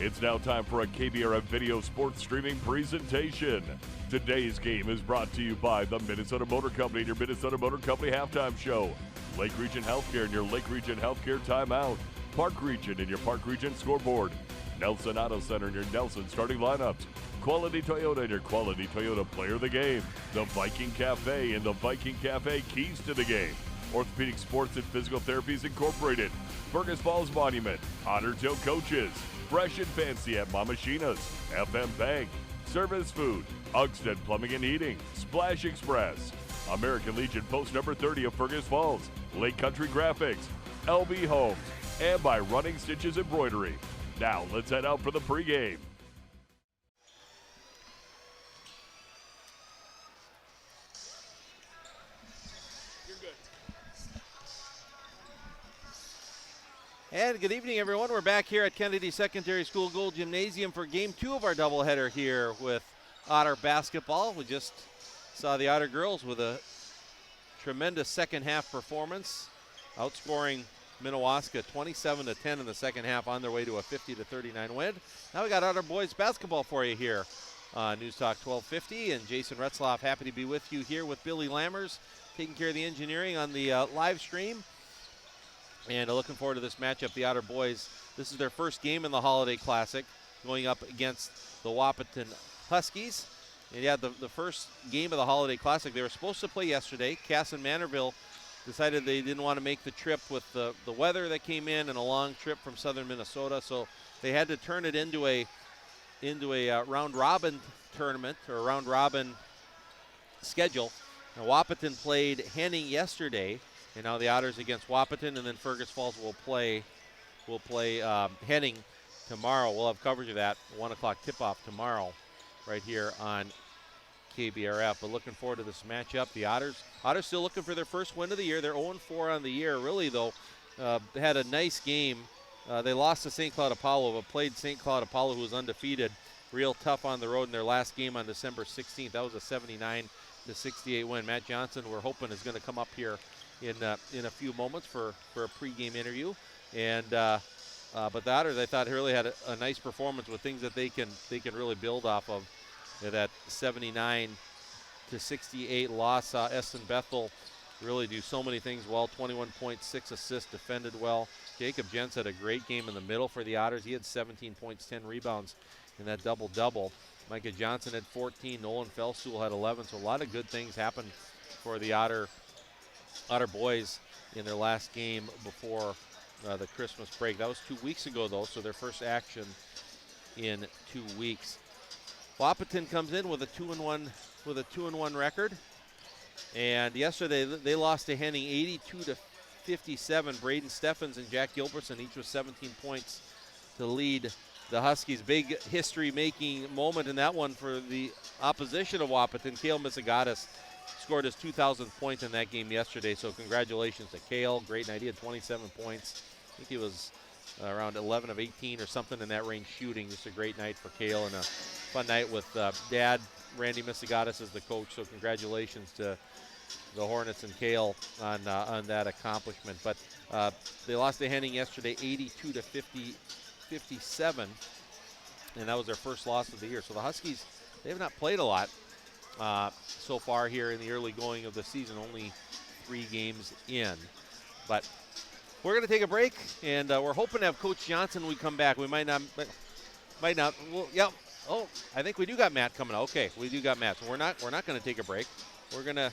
It's now time for a KBRF video sports streaming presentation. Today's game is brought to you by the Minnesota Motor Company and your Minnesota Motor Company halftime show, Lake Region Healthcare and your Lake Region Healthcare timeout, Park Region and your Park Region scoreboard, Nelson Auto Center and your Nelson starting lineups, Quality Toyota and your Quality Toyota player of the game, the Viking Cafe and the Viking Cafe keys to the game, Orthopedic Sports and Physical Therapies Incorporated, Fergus Falls Monument, Otter Tail Coaches, Fresh and Fancy at Mamashina's, FM Bank, Service Food, Ugsted Plumbing and Heating, Splash Express, American Legion Post number 30 of Fergus Falls, Lake Country Graphics, LB Homes, and by Running Stitches Embroidery. Now let's head out for the pregame. And good evening, everyone. We're back here at Kennedy Secondary School Gold Gymnasium for Game 2 of our doubleheader here with Otter basketball. We just saw the Otter girls with a tremendous second-half performance, outscoring Minnewaska 27-10 in the second half on their way to a 50-39 win. Now we got Otter boys basketball for you here on News Talk 1250, and Jason Retzloff happy to be with you here with Billy Lammers taking care of the engineering on the live stream. And looking forward to this matchup. The Otter boys, this is their first game in the Holiday Classic, going up against the Wahpeton Huskies. And yeah, the first game of the Holiday Classic, they were supposed to play yesterday. Cass and Manorville decided they didn't want to make the trip with the weather that came in and a long trip from southern Minnesota, so they had to turn it into a round-robin tournament or a round-robin schedule. Now, Wahpeton played Henning yesterday, and now the Otters against Wahpeton, and then Fergus Falls will play Henning tomorrow. We'll have coverage of that, 1 o'clock tip-off tomorrow right here on KBRF. But looking forward to this matchup. The Otters still looking for their first win of the year. They're 0-4 on the year. Really, though, had a nice game. They lost to St. Cloud Apollo, but played St. Cloud Apollo, who was undefeated, real tough on the road in their last game on December 16th. That was a 79-68 win. Matt Johnson, we're hoping, is going to come up here in a few moments for a pregame interview. And but the Otters, I thought, really had a nice performance with things that they can really build off of. That 79-68 loss saw Eston Bethel really do so many things well. 21.6 assists, defended well. Jacob Jentz had a great game in the middle for the Otters. He had 17 points, 10 rebounds in that double-double. Micah Johnson had 14. Nolan Felstool had 11. So a lot of good things happened for the Otter boys in their last game before the Christmas break. That was 2 weeks ago, though, so their first action in 2 weeks. Wahpeton comes in with a 2-1 record, and yesterday they lost to Henning 82-57. Braden Steffens and Jack Gilbertson each with 17 points to lead the Huskies. Big history-making moment in that one for the opposition of Wahpeton. Cale Misigatis scored his 2,000th point in that game yesterday, so congratulations to Cale. Great night. He had 27 points. I think he was around 11 of 18 or something in that range shooting. Just a great night for Cale and a fun night with Dad, Randy Misigatis, as the coach. So congratulations to the Hornets and Cale on that accomplishment. But they lost to Henning yesterday 82-57, and that was their first loss of the year. So the Huskies, they have not played a lot so far here in the early going of the season, only 3 games in. But we're going to take a break, and we're hoping to have Coach Johnson when we come back. We might not. Well, yeah. Oh, I think we do got Matt coming up. Okay, we do got Matt. So we're not going to take a break. We're gonna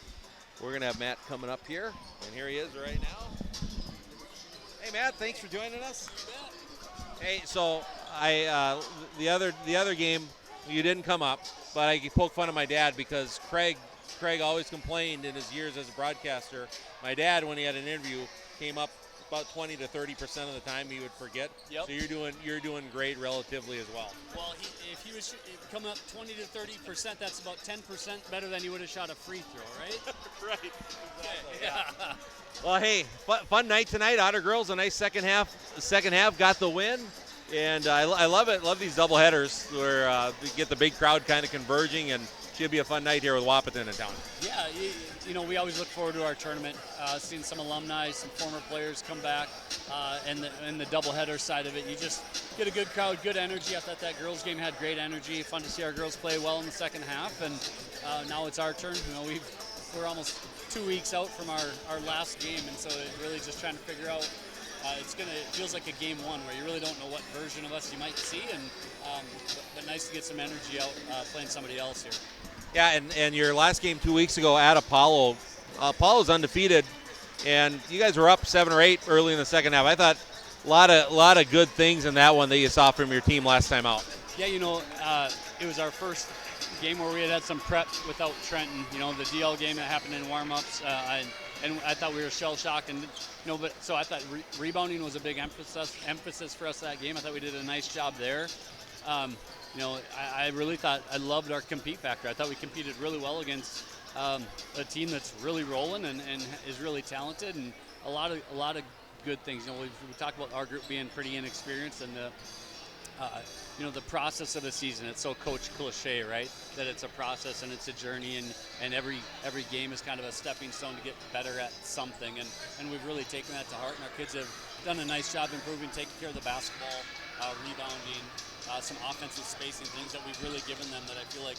have Matt coming up here, and here he is right now. Hey, Matt, thanks for joining us. Hey, so the other game you didn't come up, but I poke fun of my dad because Craig always complained in his years as a broadcaster. My dad, when he had an interview, came up about 20 to 30% of the time he would forget. Yep. So you're doing great relatively as well. Well, if he was coming up 20 to 30%, that's about 10% better than he would have shot a free throw, right? Right. Exactly. Yeah. Well, hey, fun night tonight. Otter girls, a nice second half. The second half got the win, and I love it. Love these doubleheaders where we get the big crowd kind of converging and should be a fun night here with Wahpeton in town. Yeah, we always look forward to our tournament, seeing some alumni, some former players come back, and the doubleheader side of it. You just get a good crowd, good energy. I thought that girls game had great energy. Fun to see our girls play well in the second half, and now it's our turn. We're almost 2 weeks out from our last game, and so really just trying to figure out. It feels like a game one where you really don't know what version of us you might see, and but nice to get some energy out playing somebody else here. Yeah, and your last game 2 weeks ago at Apollo, Apollo's undefeated, and you guys were up 7 or 8 early in the second half. I thought a lot of good things in that one that you saw from your team last time out. Yeah, it was our first game where we had some prep without Trenton. The DL game that happened in warm-ups, and I thought we were shell-shocked, and so I thought rebounding was a big emphasis for us that game. I thought we did a nice job there. I really thought I loved our compete factor. I thought we competed really well against a team that's really rolling and is really talented, and a lot of good things. We talked about our group being pretty inexperienced, and the process of the season. It's so coach cliche, right? That it's a process and it's a journey, and every game is kind of a stepping stone to get better at something. And we've really taken that to heart, and our kids have done a nice job improving, taking care of the basketball, rebounding, some offensive spacing, things that we've really given them that I feel like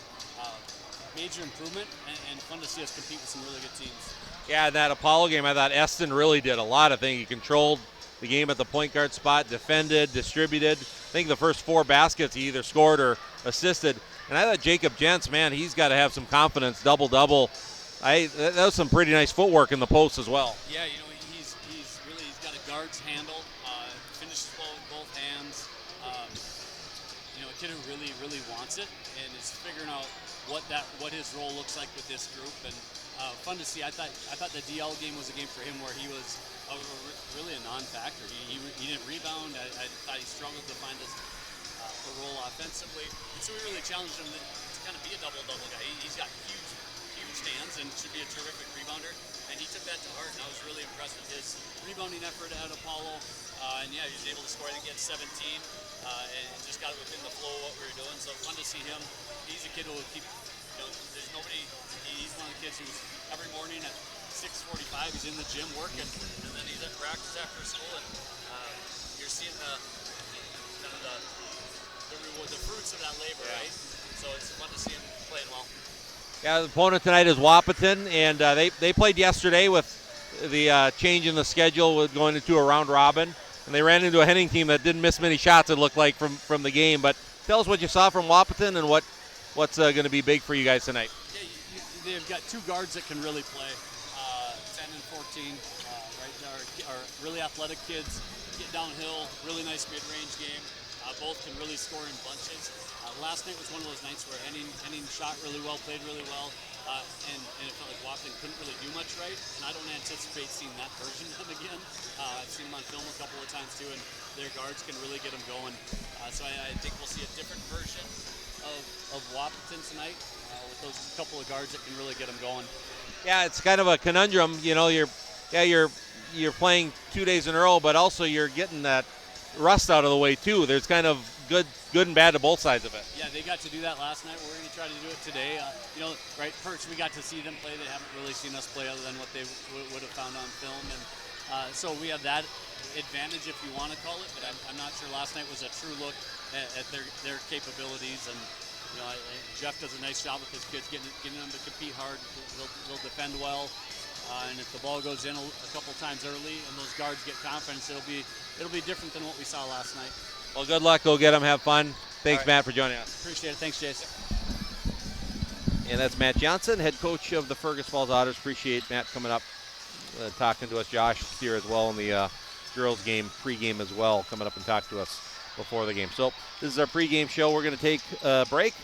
major improvement and fun to see us compete with some really good teams. Yeah, in that Apollo game, I thought Eston really did a lot of things. He controlled the game at the point guard spot, defended, distributed. I think the first 4 baskets he either scored or assisted. And I thought Jacob Jentz, man, he's got to have some confidence, double-double. That was some pretty nice footwork in the post as well. Yeah, he's got a guard's handle, finishes well with both hands. A kid who really wants it and is figuring out what his role looks like with this group, and fun to see. I thought the DL game was a game for him where he was really a non-factor. He didn't rebound. I thought he struggled to find a role offensively, and so we really challenged him to kind of be a double-double guy. He's got huge hands and should be a terrific rebounder, and he took that to heart, and I was really impressed with his rebounding effort at Apollo. And yeah, he was able to score, I think, 17, and just got it within the flow of what we were doing. So fun to see him. He's a kid who will keep. There's nobody. He's one of the kids who's every morning at 6:45 he's in the gym working, and then he's at practice after school, and you're seeing the fruits of that labor, right? So it's fun to see him playing well. Yeah, the opponent tonight is Wahpeton, and they played yesterday with the change in the schedule with going into a round robin, and they ran into a Henning team that didn't miss many shots, it looked like, from the game. But tell us what you saw from Wahpeton and what's going to be big for you guys tonight. Yeah, they've got 2 guards that can really play, 10 and 14, right? Are really athletic kids, get downhill, really nice mid-range game. Both can really score in bunches. Last night was one of those nights where Henning shot really well, played really well, and it felt like Wahpeton couldn't really do much right, and I don't anticipate seeing that version of them again. I've seen them on film a couple of times too, and their guards can really get them going. So I think we'll see a different version of Wahpeton tonight with those couple of guards that can really get them going. Yeah, it's kind of a conundrum. You're playing 2 days in a row, but also you're getting that rust out of the way too. There's kind of good and bad to both sides of it. Yeah, they got to do that last night. We're going to try to do it today. Right, Perch, we got to see them play. They haven't really seen us play other than what they would have found on film, and so we have that advantage, if you want to call it. But I'm not sure last night was a true look at their capabilities, and Jeff does a nice job with his kids, getting them to compete hard. They'll defend well. And if the ball goes in a couple times early and those guards get confidence, it'll be different than what we saw last night. Well, good luck. Go get them. Have fun. Thanks, right, Matt, for joining us. Appreciate it. Thanks, Jace. And that's Matt Johnson, head coach of the Fergus Falls Otters. Appreciate Matt coming up, talking to us. Josh here as well in the girls game, pregame as well, coming up and talk to us before the game. So this is our pregame show. We're going to take a break,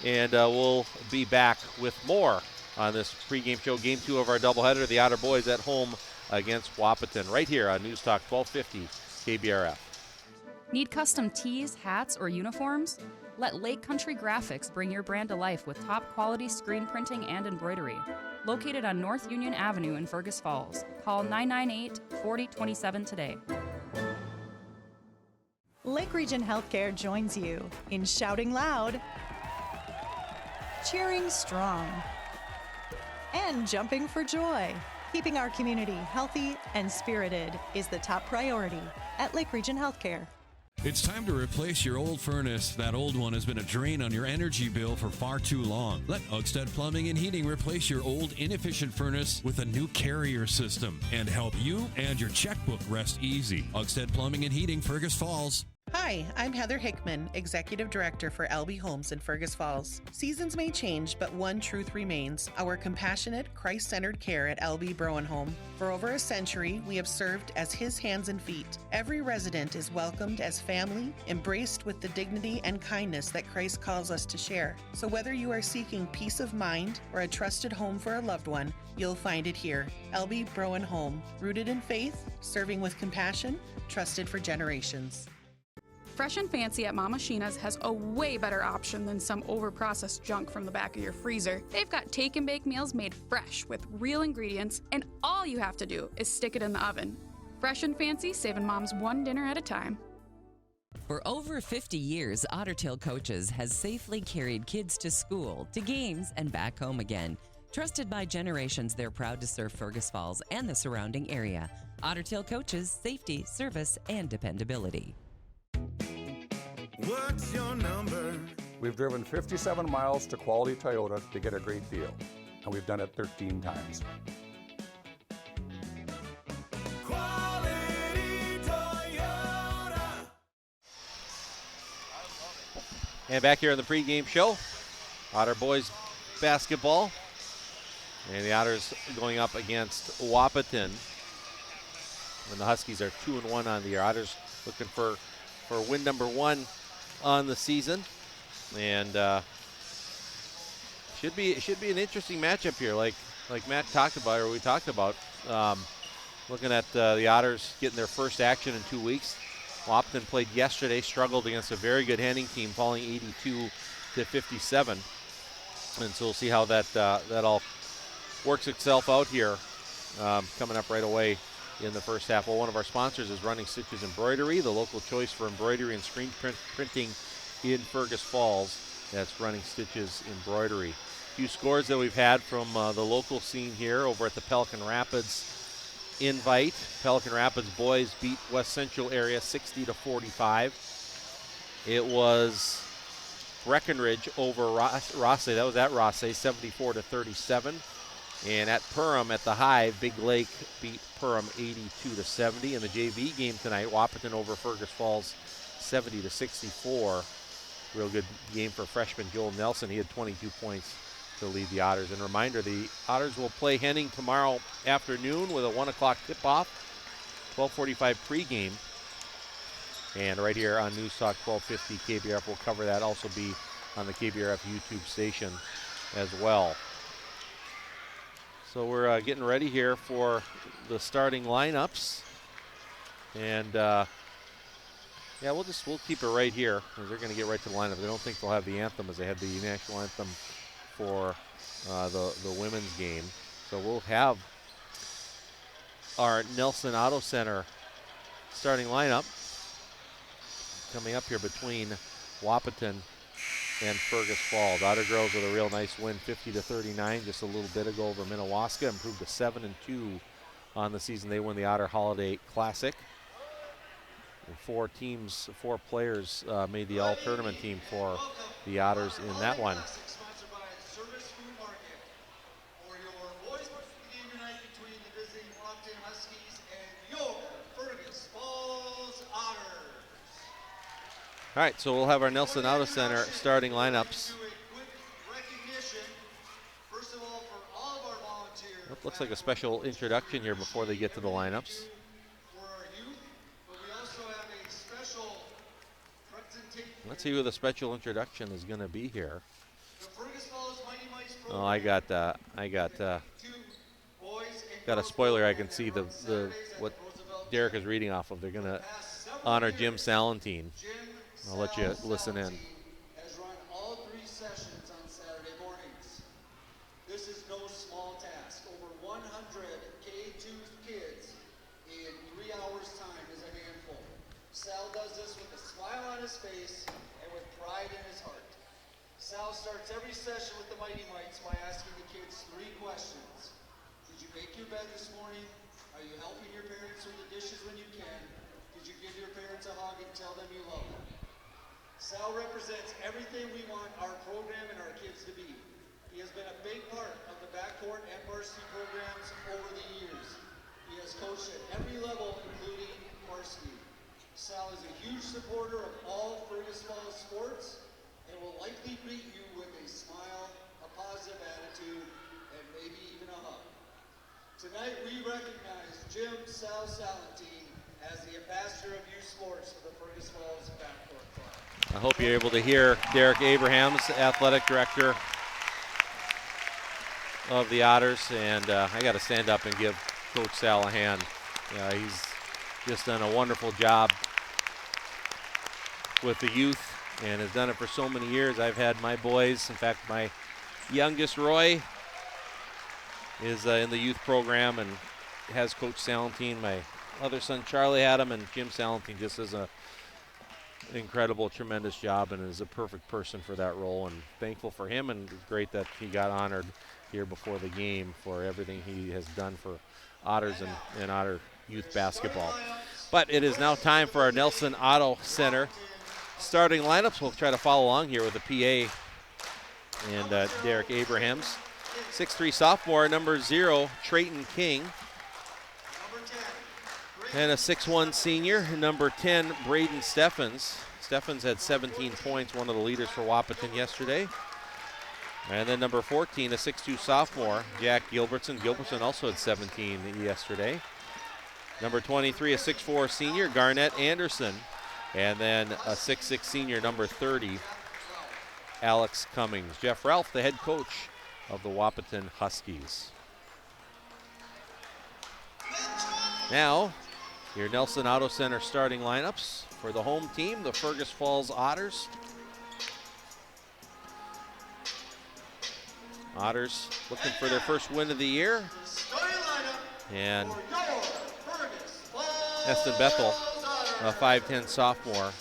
and we'll be back with more on this pregame show. Game 2 of our doubleheader, the Otter boys at home against Wahpeton, right here on News Talk 1250 KBRF. Need custom tees, hats, or uniforms? Let Lake Country Graphics bring your brand to life with top quality screen printing and embroidery. Located on North Union Avenue in Fergus Falls. Call 998-4027 today. Lake Region Healthcare joins you in shouting loud cheering strong, and jumping for joy. Keeping our community healthy and spirited is the top priority at Lake Region Healthcare. It's time to replace your old furnace. That old one has been a drain on your energy bill for far too long. Let Ugstead Plumbing and Heating replace your old inefficient furnace with a new carrier system and help you and your checkbook rest easy. Ugstead Plumbing and Heating, Fergus Falls. Hi, I'm Heather Hickman, Executive Director for LB Homes in Fergus Falls. Seasons may change, but one truth remains: our compassionate, Christ-centered care at LB Browen Home. For over a century, we have served as His hands and feet. Every resident is welcomed as family, embraced with the dignity and kindness that Christ calls us to share. So whether you are seeking peace of mind or a trusted home for a loved one, you'll find it here. LB Browen Home, rooted in faith, serving with compassion, trusted for generations. Fresh and Fancy at Mama Sheena's has a way better option than some overprocessed junk from the back of your freezer. They've got take and bake meals made fresh with real ingredients, and all you have to do is stick it in the oven. Fresh and Fancy, saving moms one dinner at a time. For over 50 years, Ottertail Coaches has safely carried kids to school, to games, and back home again. Trusted by generations, they're proud to serve Fergus Falls and the surrounding area. Ottertail Coaches, safety, service, and dependability. What's your number? We've driven 57 miles to Quality Toyota to get a great deal, and we've done it 13 times. Quality Toyota. And back here on the pregame show, Otter boys basketball. And the Otters going up against Wahpeton. And the Huskies are 2-1 on the year. Otters looking for win number 1 on the season, and should be an interesting matchup here, like Matt talked about, or we talked about. Looking at the Otters getting their first action in 2 weeks. Wahpeton played yesterday, struggled against a very good Henning team, falling 82-57, and so we'll see how that all works itself out here, coming up right away in the first half. Well, one of our sponsors is Running Stitches Embroidery, the local choice for embroidery and screen printing in Fergus Falls. That's Running Stitches Embroidery. A few scores that we've had from the local scene here over at the Pelican Rapids invite. Pelican Rapids boys beat West Central area 60-45. It was Breckenridge over Rosse. That was at Rosse, 74-37. And at Perham at the High, Big Lake beat Perham 82-70. In the JV game tonight, Wahpeton over Fergus Falls 70-64. Real good game for freshman Joel Nelson. He had 22 points to lead the Otters. And reminder, the Otters will play Henning tomorrow afternoon with a 1 o'clock tip-off, 12:45 pregame. And right here on News Talk 1250 KBRF, will cover that. Also be on the KBRF YouTube station as well. So we're getting ready here for the starting lineups, and yeah, we'll keep it right here because they're going to get right to the lineup. I don't think they'll have the anthem as they had the national anthem for the women's game. So we'll have our Nelson Auto Center starting lineup coming up here between Wahpeton and Fergus Falls. Otter girls with a real nice win, 50-39, just a little bit ago over Minnewaska, improved to 7-2 on the season. They won the Otter Holiday Classic. And 4 players made the all-tournament team for the Otters in that one. For your boys game tonight between the visiting Wahpeton Huskies and your Fergus Falls Otters. All right, so we'll have our Nelson Auto Center starting lineups. Looks like a special introduction here before they get to the lineups. Let's see who the special introduction is going to be here. Oh, I got a spoiler. I can see the what Derek is reading off of. They're going to honor Jim Salentine. I'll let you listen in. Has run all 3 sessions on Saturday mornings. This is no small task. Over 100 K2 kids in 3 hours' time is a handful. Sal does this with a smile on his face and with pride in his heart. Sal starts every session with the Mighty Mites by asking the kids 3 questions. Did you make your bed this morning? Are you helping your parents with the dishes when you can? Did you give your parents a hug and tell them you love them? Sal represents everything we want our program and our kids to be. He has been a big part of the backcourt and varsity programs over the years. He has coached at every level, including varsity. Sal is a huge supporter of all Fergus Falls sports and will likely greet you with a smile, a positive attitude, and maybe even a hug. Tonight we recognize Jim Sal Salentine as the ambassador of youth sports for the Fergus Falls Backcourt Club. I hope you're able to hear Derek Abrahams, athletic director of the Otters, and I got to stand up and give Coach Sal a hand. He's just done a wonderful job with the youth and has done it for so many years. I've had my boys, in fact, my youngest, Roy, is in the youth program and has Coach Salentine. My other son, Charlie, had him, and Jim Salentine just does an incredible, tremendous job and is a perfect person for that role, and thankful for him, and it's great that he got honored here before the game for everything he has done for Otters and Otter youth basketball. But it is now time for our Nelson Auto Center starting lineups. We'll try to follow along here with the PA and Derek Abrahams. 6'3" sophomore, number 0, Trayton King. And a 6'1" senior, number 10, Braden Steffens. Steffens had 17 points, one of the leaders for Wahpeton yesterday. And then number 14, a 6'2" sophomore, Jack Gilbertson. Gilbertson also had 17 yesterday. Number 23, a 6'4" senior, Garnett Anderson. And then a 6'6" senior, number 30, Alex Cummings. Jeff Ralph, the head coach of the Wahpeton Huskies. Now, your Nelson Auto Center starting lineups for the home team, the Fergus Falls Otters. Otters looking for their first win of the year. And Eston Bethel, a 5'10" sophomore,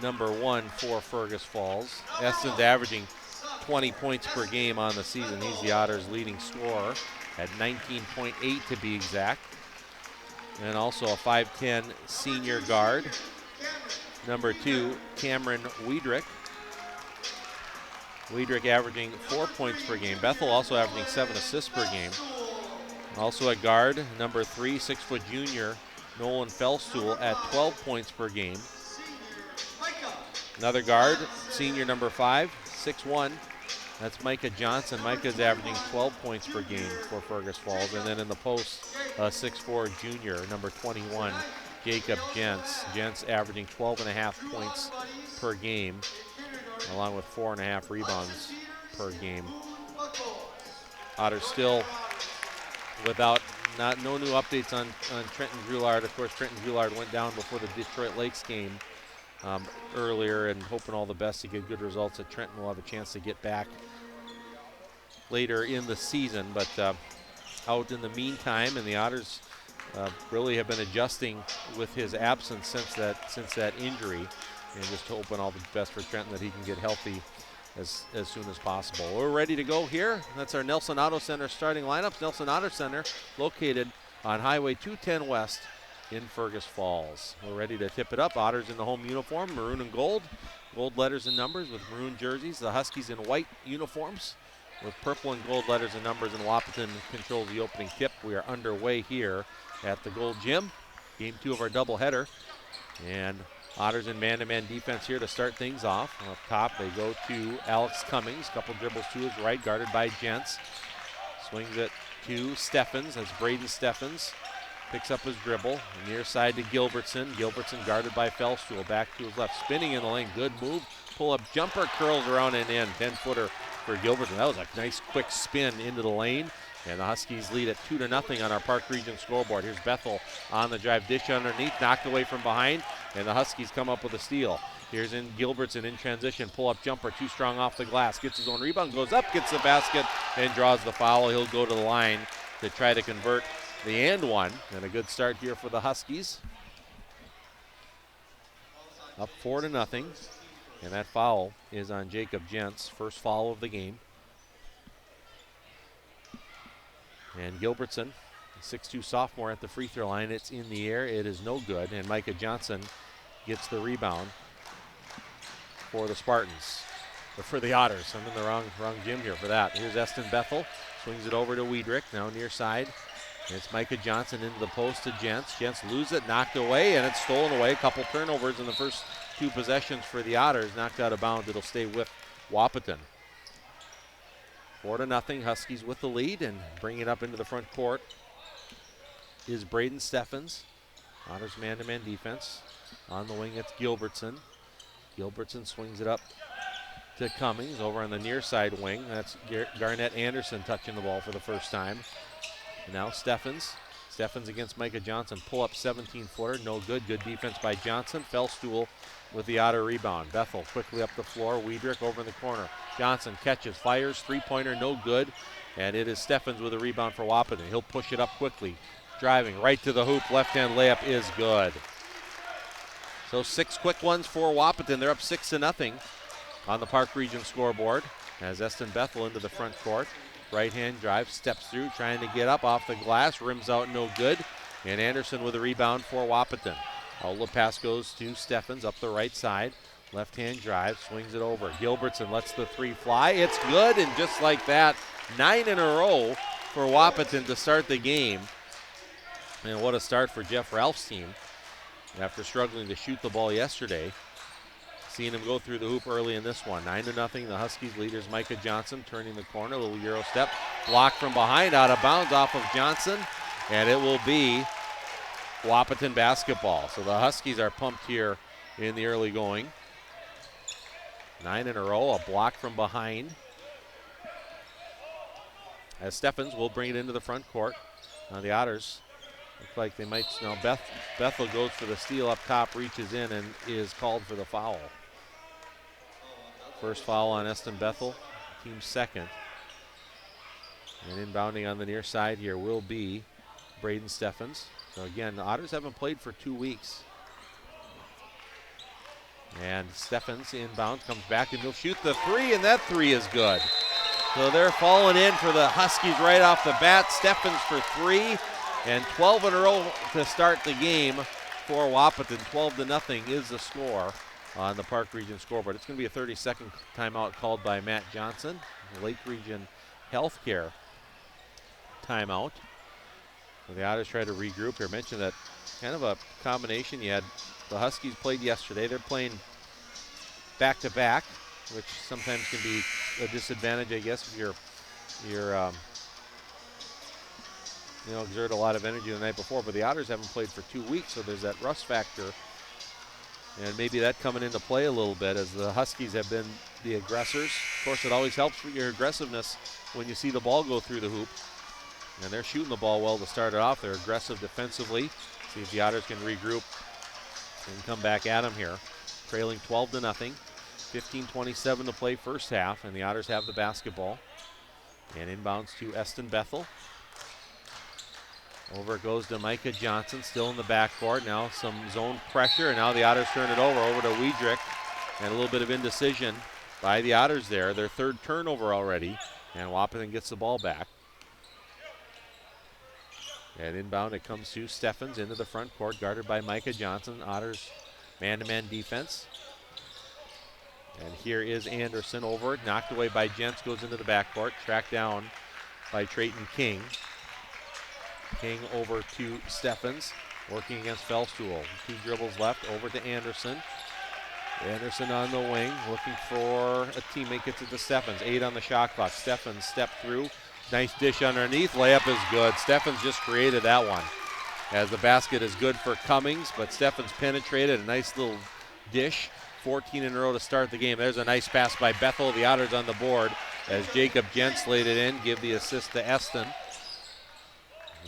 number 1 for Fergus Falls. Eston's averaging 20 points per game on the season. He's the Otters' leading scorer at 19.8 to be exact. And also a 5'10" senior guard, number 2, Cameron Wiedrich. Wiedrich averaging 4 points per game. Bethel also averaging 7 assists per game. Also a guard, number 3, 6-foot junior, Nolan Fellstool at 12 points per game. Another guard, senior number 5, 6'1", that's Micah Johnson. Micah's averaging 12 points per game for Fergus Falls. And then in the post, 6'4" junior, number 21, Jacob Gents. Gents averaging 12.5 points per game, along with 4.5 rebounds per game. Otters still without no new updates on Trenton Goulart. Of course, Trenton Goulart went down before the Detroit Lakes game earlier, and hoping all the best to get good results that Trenton will have a chance to get back later in the season. But out in the meantime, and the Otters really have been adjusting with his absence since that injury, and just hoping all the best for Trenton that he can get healthy as soon as possible. We're ready to go here. That's our Nelson Auto Center starting lineups. Nelson Auto Center located on Highway 210 West in Fergus Falls. We're ready to tip it up. Otters in the home uniform, maroon and gold. Gold letters and numbers with maroon jerseys. The Huskies in white uniforms with purple and gold letters and numbers, and Wahpeton controls the opening tip. We are underway here at the Gold Gym. Game 2 of our doubleheader. And Otters in man-to-man defense here to start things off. Up top, they go to Alex Cummings. Couple dribbles to his right, guarded by Gents. Swings it to Steffens. That's Braden Steffens. Picks up his dribble. Near side to Gilbertson. Gilbertson guarded by Fellstool. Back to his left. Spinning in the lane. Good move. Pull-up jumper. Curls around and in. 10-footer for Gilbertson. That was a nice quick spin into the lane. And the Huskies lead at 2-0 on our Park Region scoreboard. Here's Bethel on the drive. Dish underneath. Knocked away from behind. And the Huskies come up with a steal. Here's in Gilbertson in transition. Pull-up jumper. Too strong off the glass. Gets his own rebound. Goes up. Gets the basket. And draws the foul. He'll go to the line to try to convert the and one. And a good start here for the Huskies. Up 4-0. And that foul is on Jacob Jentz, first foul of the game. And Gilbertson, 6'2" sophomore at the free throw line. It's in the air. It is no good. And Micah Johnson gets the rebound for the Spartans. But for the Otters. I'm in the wrong gym here for that. Here's Eston Bethel. Swings it over to Wiedrich. Now near side. It's Micah Johnson into the post to Jentz. Jentz loses it, knocked away, and it's stolen away. A couple turnovers in the first 2 possessions for the Otters. Knocked out of bounds. It'll stay with Wahpeton. 4-0. Huskies with the lead, and bringing it up into the front court is Braden Steffens. Otters man-to-man defense. On the wing, it's Gilbertson. Gilbertson swings it up to Cummings over on the near side wing. That's Garnett Anderson touching the ball for the first time. And now Steffens. Steffens against Micah Johnson. Pull up 17-footer. No good. Good defense by Johnson. Fellstool with the Otter rebound. Bethel quickly up the floor. Wiedrich over in the corner. Johnson catches, fires, three-pointer, no good. And it is Steffens with a rebound for Wahpeton. He'll push it up quickly. Driving right to the hoop. Left-hand layup is good. So 6 quick ones for Wahpeton. They're up 6-0 on the Park Region scoreboard. As Eston Bethel into the front court. Right-hand drive, steps through, trying to get up off the glass. Rims out, no good. And Anderson with a rebound for Wahpeton. Outlet pass goes to Steffens up the right side. Left-hand drive, swings it over. Gilbertson lets the three fly. It's good, and just like that, 9 in a row for Wahpeton to start the game. And what a start for Jeff Ralph's team after struggling to shoot the ball yesterday. Seeing him go through the hoop early in this one. 9-0. The Huskies leaders Micah Johnson turning the corner. A little Euro step. Blocked from behind, out of bounds off of Johnson. And it will be Wahpeton basketball. So the Huskies are pumped here in the early going. 9 in a row, a block from behind. As Steffens will bring it into the front court. Now the Otters look like they might. Now Bethel goes for the steal up top, reaches in, and is called for the foul. First foul on Eston Bethel, team's second. And inbounding on the near side here will be Braden Steffens. So again, the Otters haven't played for 2 weeks. And Steffens inbound, comes back and he'll shoot the three, and that three is good. So they're falling in for the Huskies right off the bat. Steffens for 3, and 12 in a row to start the game for Wahpeton. 12-0 is the score on the Park Region scoreboard. It's going to be a 30-second timeout called by Matt Johnson, Lake Region Healthcare timeout. So the Otters try to regroup here. Mentioned that kind of a combination. You had the Huskies played yesterday. They're playing back-to-back, which sometimes can be a disadvantage, I guess, if you're exert a lot of energy the night before. But the Otters haven't played for 2 weeks, so there's that rust factor. And maybe that coming into play a little bit as the Huskies have been the aggressors. Of course, it always helps with your aggressiveness when you see the ball go through the hoop. And they're shooting the ball well to start it off. They're aggressive defensively. See if the Otters can regroup and come back at them here. Trailing 12-0. 15:27 to play first half, and the Otters have the basketball. And inbounds to Eston Bethel. Over it goes to Micah Johnson, still in the backcourt. Now some zone pressure, and now the Otters turn it over to Wiedrich. And a little bit of indecision by the Otters there. Their third turnover already, and Wahpeton gets the ball back. And inbound it comes to Steffens into the front court, guarded by Micah Johnson. Otters man-to-man defense. And here is Anderson over it, knocked away by Jentz, goes into the backcourt, tracked down by Trayton King. King over to Steffens, working against Fellstool. 2 dribbles left, over to Anderson. Anderson on the wing, looking for a teammate, gets it to Steffens. 8 on the shot clock. Steffens step through. Nice dish underneath. Layup is good. Steffens just created that one. As the basket is good for Cummings, but Steffens penetrated. A nice little dish. 14 in a row to start the game. There's a nice pass by Bethel. The Otters on the board as Jacob Jentz laid it in. Give the assist to Eston.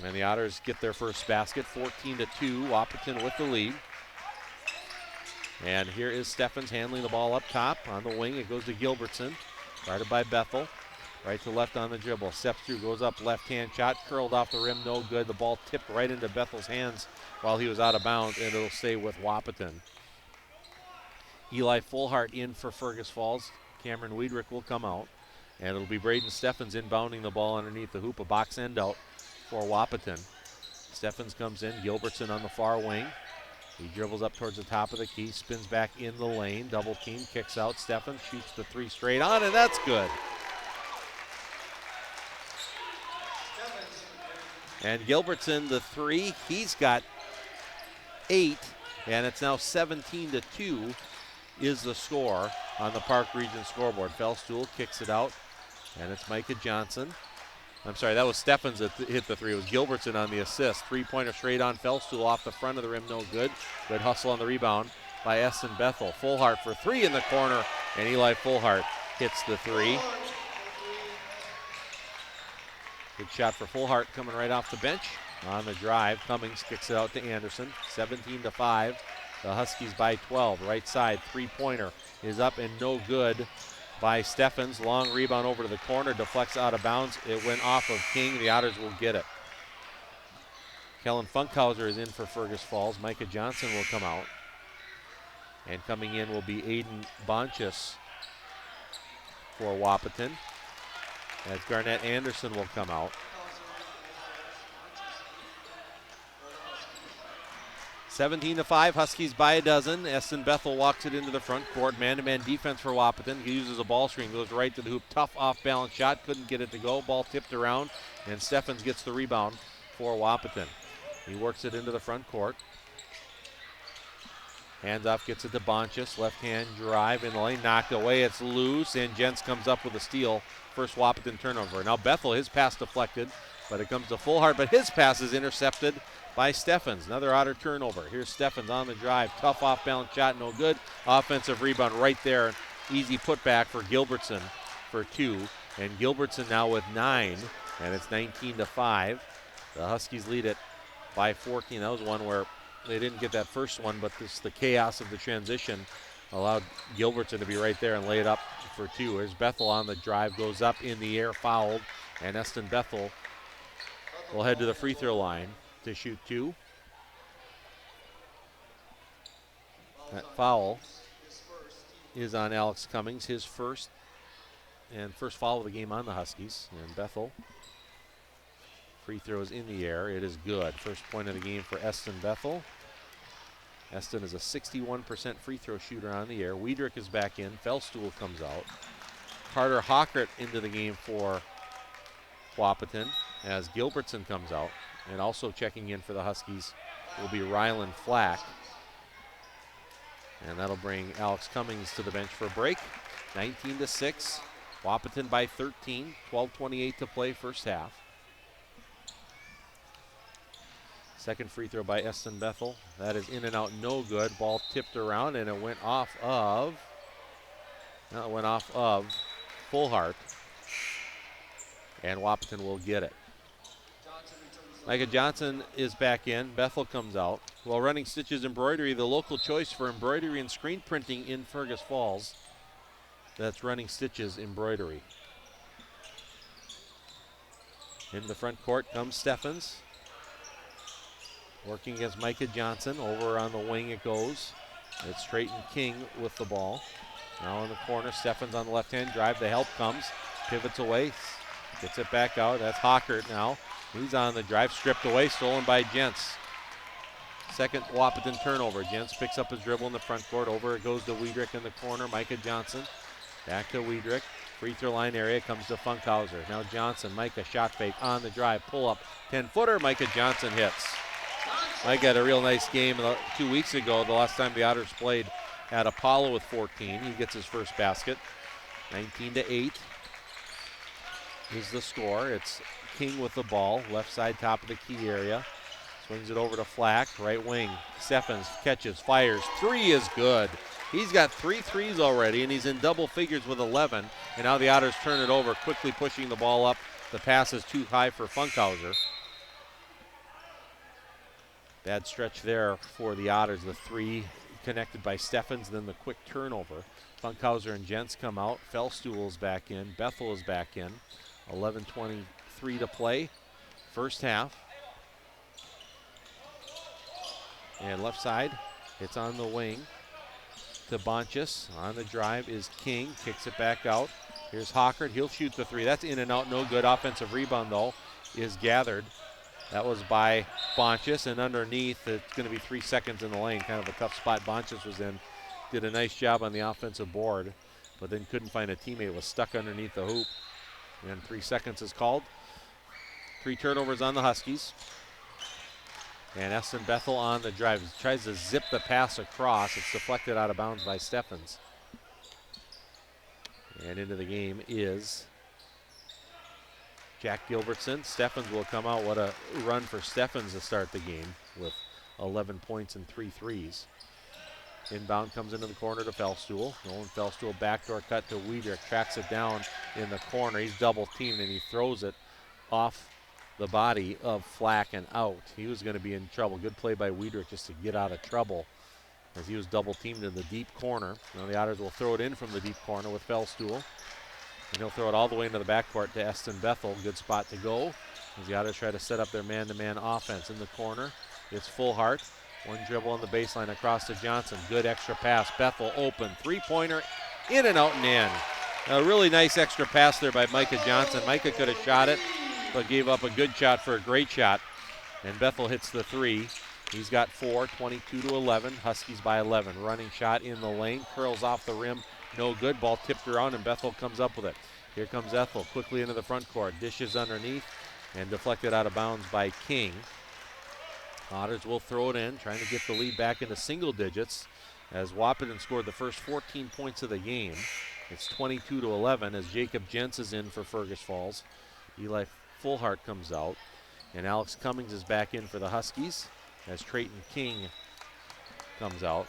And the Otters get their first basket. 14-2. Wahpeton with the lead. And here is Steffens handling the ball up top. On the wing, it goes to Gilbertson. Guarded by Bethel. Right to left on the dribble. Steps through, goes up, left-hand shot. Curled off the rim, no good. The ball tipped right into Bethel's hands while he was out of bounds, and it'll stay with Wahpeton. Eli Fullhart in for Fergus Falls. Cameron Wiedrich will come out. And it'll be Braden Steffens inbounding the ball underneath the hoop. A box end out for Wahpeton. Steffens comes in. Gilbertson on the far wing. He dribbles up towards the top of the key. Spins back in the lane. Double team. Kicks out. Steffens shoots the three straight on, and that's good. And Gilbertson, the three. He's got 8. And it's now 17-2 is the score on the Park Region scoreboard. Fellstool kicks it out, and it's Micah Johnson. I'm sorry, that was Steffens that hit the three. It was Gilbertson on the assist. Three-pointer straight on. Fellstool off the front of the rim, no good. Good hustle on the rebound by Essen Bethel. Fullhart for 3 in the corner, and Eli Fullhart hits the 3. Good shot for Fullhart coming right off the bench. On the drive, Cummings kicks it out to Anderson. 17-5. The Huskies by 12. Right side, three-pointer is up and no good by Steffens. Long rebound over to the corner, deflects out of bounds. It went off of King. The Otters will get it. Kellen Funkhauser is in for Fergus Falls. Micah Johnson will come out. And coming in will be Aiden Bonchus for Wahpeton. As Garnett Anderson will come out. 17-5, Huskies by a dozen. Essen Bethel walks it into the front court. Man-to-man defense for Wahpeton. He uses a ball screen, goes right to the hoop. Tough off-balance shot, couldn't get it to go. Ball tipped around, and Steffens gets the rebound for Wahpeton. He works it into the front court. Hands off, gets it to Bonchus. Left-hand drive in the lane, knocked away. It's loose, and Jentz comes up with a steal. First Wahpeton turnover. Now Bethel, his pass deflected, but it comes to Fullhart, but his pass is intercepted by Steffens. Another Otter turnover. Here's Steffens on the drive. Tough off-balance shot, no good. Offensive rebound right there. Easy putback for Gilbertson for 2. And Gilbertson now with 9, and it's 19-5. The Huskies lead it by 14. That was one where they didn't get that first one, but the chaos of the transition allowed Gilbertson to be right there and lay it up for 2. Here's Bethel on the drive, goes up in the air, fouled, and Essen Bethel will head to the free throw line to shoot 2. That foul is on Alex Cummings, his first foul of the game on the Huskies. And Bethel, free throws in the air. It is good. First point of the game for Essen Bethel. Esten is a 61% free throw shooter on the air. Wiedrich is back in. Fellstool comes out. Carter Hockert into the game for Wahpeton as Gilbertson comes out. And also checking in for the Huskies will be Rylan Flack. And that'll bring Alex Cummings to the bench for a break. 19-6. Wahpeton by 13. 12:28 to play first half. Second free throw by Essen Bethel. That is in and out, no good. Ball tipped around and it went off of Fullhart. And Wahpeton will get it. Micah Johnson is back in. Bethel comes out. While Running Stitches Embroidery, the local choice for embroidery and screen printing in Fergus Falls. That's Running Stitches Embroidery. Into the front court comes Steffens. Working against Micah Johnson. Over on the wing it goes. It's Trayton King with the ball. Now in the corner, Steffens on the left-hand drive. The help comes. Pivots away. Gets it back out. That's Hockert now. He's on the drive. Stripped away. Stolen by Jentz. Second Wahpeton turnover. Jentz picks up his dribble in the front court. Over it goes to Wiedrich in the corner. Micah Johnson. Back to Wiedrich. Free throw line area comes to Funkhauser. Now Johnson. Micah shot fake on the drive. Pull up. 10-footer. Micah Johnson hits. Mike had a real nice game 2 weeks ago, the last time the Otters played at Apollo with 14. He gets his first basket. 19-8 is the score. It's King with the ball, left side top of the key area. Swings it over to Flack, right wing. Steffens catches, fires. 3 is good. He's got 3 threes already, and he's in double figures with 11. And now the Otters turn it over, quickly pushing the ball up. The pass is too high for Funkhauser. Bad stretch there for the Otters. The 3 connected by Steffens, then the quick turnover. Funkhauser and Jentz come out. Fellstool is back in. Bethel is back in. 11:23 to play. First half. And left side, it's on the wing. to Bonchus. On the drive is King. Kicks it back out. Here's Hockert. He'll shoot the three. That's in and out. No good. Offensive rebound, though, is gathered. That was by Bonchus. And underneath, it's going to be 3 seconds in the lane. Kind of a tough spot Bonchus was in. Did a nice job on the offensive board, but then couldn't find a teammate. Was stuck underneath the hoop. And 3 seconds is called. 3 turnovers on the Huskies. And Eston Bethel on the drive. He tries to zip the pass across. It's deflected out of bounds by Steffens. And into the game is Jack Gilbertson. Steffens will come out. What a run for Steffens to start the game with 11 points and 3 threes. Inbound comes into the corner to Fellstool. Nolan Fellstool backdoor cut to Wiedrich. Tracks it down in the corner. He's double teamed and he throws it off the body of Flack and out. He was going to be in trouble. Good play by Wiedrich just to get out of trouble as he was double teamed in the deep corner. Now the Otters will throw it in from the deep corner with Fellstool. And he'll throw it all the way into the backcourt to Eston Bethel. Good spot to go as the Otters try to set up their man-to-man offense. In the corner, it's Fullhart. One dribble on the baseline across to Johnson. Good extra pass. Bethel open. Three-pointer in and out and in. A really nice extra pass there by Micah Johnson. Micah could have shot it, but gave up a good shot for a great shot. And Bethel hits the three. He's got 4, 22-11. Huskies by 11. Running shot in the lane. Curls off the rim. No good. Ball tipped around, and Bethel comes up with it. Here comes Ethel quickly into the front court. Dishes underneath and deflected out of bounds by King. Otters will throw it in, trying to get the lead back into single digits as Wahpeton scored the first 14 points of the game. It's 22-11 as Jacob Jentz is in for Fergus Falls. Eli Fullhart comes out, and Alex Cummings is back in for the Huskies as Trayton King comes out.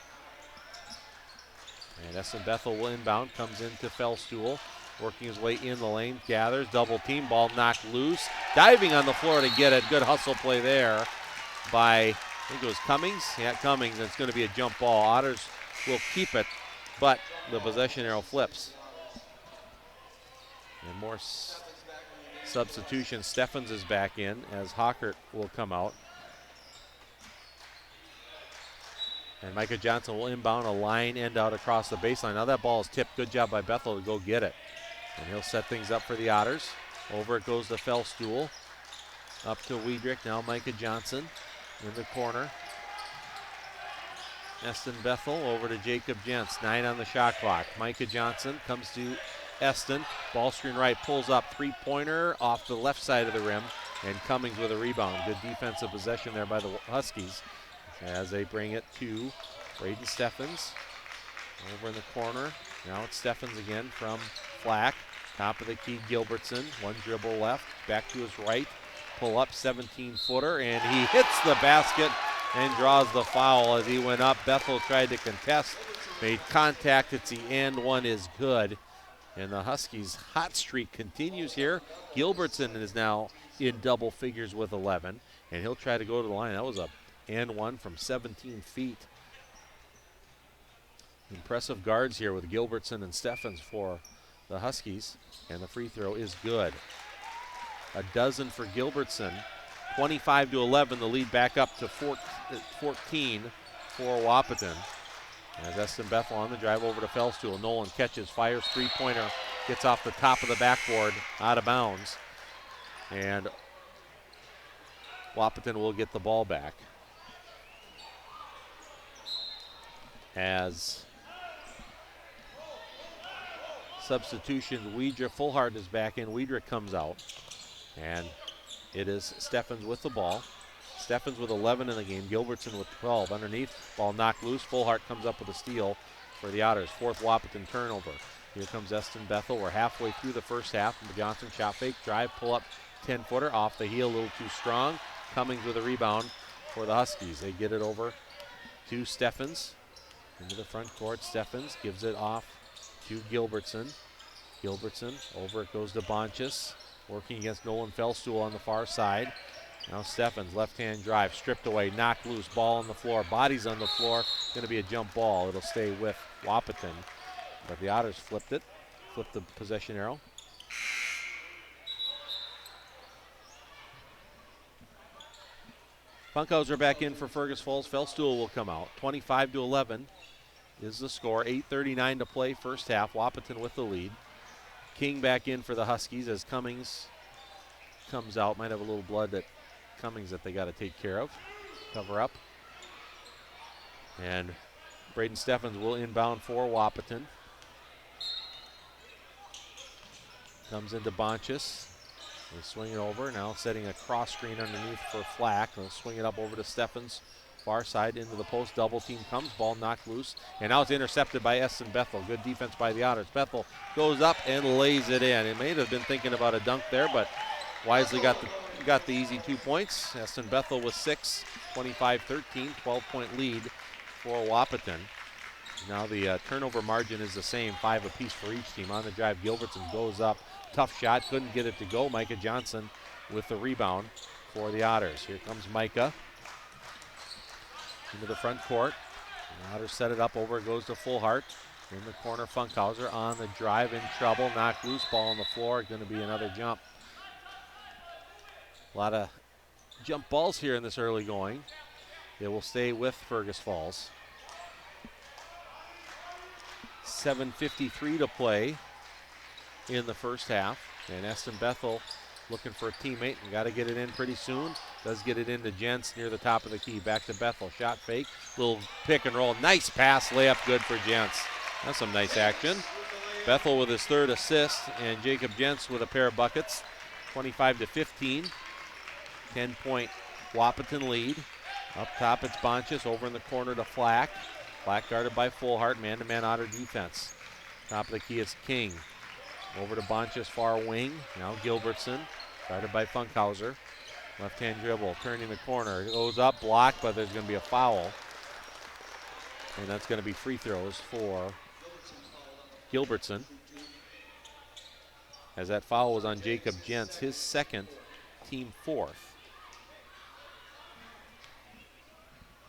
And Eston Bethel will inbound, comes into Fellstool, working his way in the lane, gathers, double team, ball knocked loose, diving on the floor to get it. Good hustle play there by, I think it was Cummings. Yeah, Cummings, and it's going to be a jump ball. Otters will keep it, but the possession arrow flips. And more substitutions. Steffens is back in as Hockert will come out. And Micah Johnson will inbound a line end out across the baseline. Now that ball is tipped. Good job by Bethel to go get it. And he'll set things up for the Otters. Over it goes to Fellstool. Up to Wiedrich. Now Micah Johnson in the corner. Eston Bethel over to Jacob Jentz. 9 on the shot clock. Micah Johnson comes to Eston. Ball screen right. Pulls up. Three-pointer off the left side of the rim. And Cummings with a rebound. Good defensive possession there by the Huskies as they bring it to Braden Steffens. Over in the corner. Now it's Steffens again from Flack. Top of the key, Gilbertson. One dribble left. Back to his right. Pull up, 17-footer, and he hits the basket and draws the foul as he went up. Bethel tried to contest, made contact. It's the and one is good. And the Huskies' hot streak continues here. Gilbertson is now in double figures with 11, and he'll try to go to the line. That was a and one from 17 feet. Impressive guards here with Gilbertson and Steffens for the Huskies, and the free throw is good. A dozen for Gilbertson. 25-11, the lead back up to 14 for Wahpeton. As Eston Bethel on the drive over to Fellstool. Nolan catches, fires, three-pointer, gets off the top of the backboard, out of bounds. And Wahpeton will get the ball back. As substitutions, Wiedrich, Fullhart is back in. Wiedrich comes out. And it is Steffens with the ball. Steffens with 11 in the game. Gilbertson with 12. Underneath, ball knocked loose. Fullhart comes up with a steal for the Otters. Fourth Wahpeton turnover. Here comes Eston Bethel. We're halfway through the first half. Johnson shot fake, drive, pull up, 10-footer off the heel, a little too strong. Cummings with a rebound for the Huskies. They get it over to Steffens. Into the front court. Steffens gives it off to Gilbertson. Gilbertson, over it goes to Bonchus. Working against Nolan Fellstool on the far side. Now Steffens, left-hand drive, stripped away, knocked loose, ball on the floor, bodies on the floor. Going to be a jump ball. It'll stay with Wahpeton. But the Otters flipped it, flipped the possession arrow. Funkhauser back in for Fergus Falls. Fellstool will come out. 25-11 is the score. 8:39 to play, first half. Wahpeton with the lead. King back in for the Huskies as Cummings comes out. Might have a little blood at Cummings that they got to take care of. Cover up. And Braden Steffens will inbound for Wahpeton. Comes into Bonchus. They swing it over. Now setting a cross screen underneath for Flack. They'll swing it up over to Steffens. Far side into the post. Double team comes. Ball knocked loose. And now it's intercepted by Eston Bethel. Good defense by the Otters. Bethel goes up and lays it in. It may have been thinking about a dunk there, but wisely got the easy 2 points. Eston Bethel with 6, 25-13, 12-point lead for Wahpeton. Now the turnover margin is the same, 5 apiece for each team. On the drive, Gilbertson goes up. Tough shot, couldn't get it to go. Micah Johnson with the rebound for the Otters. Here comes Micah into the front court. The Otters set it up over, it goes to Fullhart. In the corner, Funkhauser on the drive, in trouble, knocked loose, ball on the floor, going to be another jump. A lot of jump balls here in this early going. They will stay with Fergus Falls. 7:53 to play in the first half. And Eston Bethel looking for a teammate and got to get it in pretty soon. Does get it into Jentz near the top of the key. Back to Bethel. Shot fake. Little pick and roll. Nice pass. Layup good for Jentz. That's some nice action. Bethel with his 3rd assist. And Jacob Jentz with a pair of buckets. 25-15. 10-point Wahpeton lead. Up top it's Bonchus. Over in the corner to Flack. Flack guarded by Fullhart. Man-to-man Otter defense. Top of the key is King. Over to Bonchus, far wing. Now Gilbertson, guarded by Funkhauser. Left-hand dribble, turning the corner. It goes up, blocked, but there's going to be a foul. And that's going to be free throws for Gilbertson. As that foul was on Jacob Jentz, his 2nd, team 4th.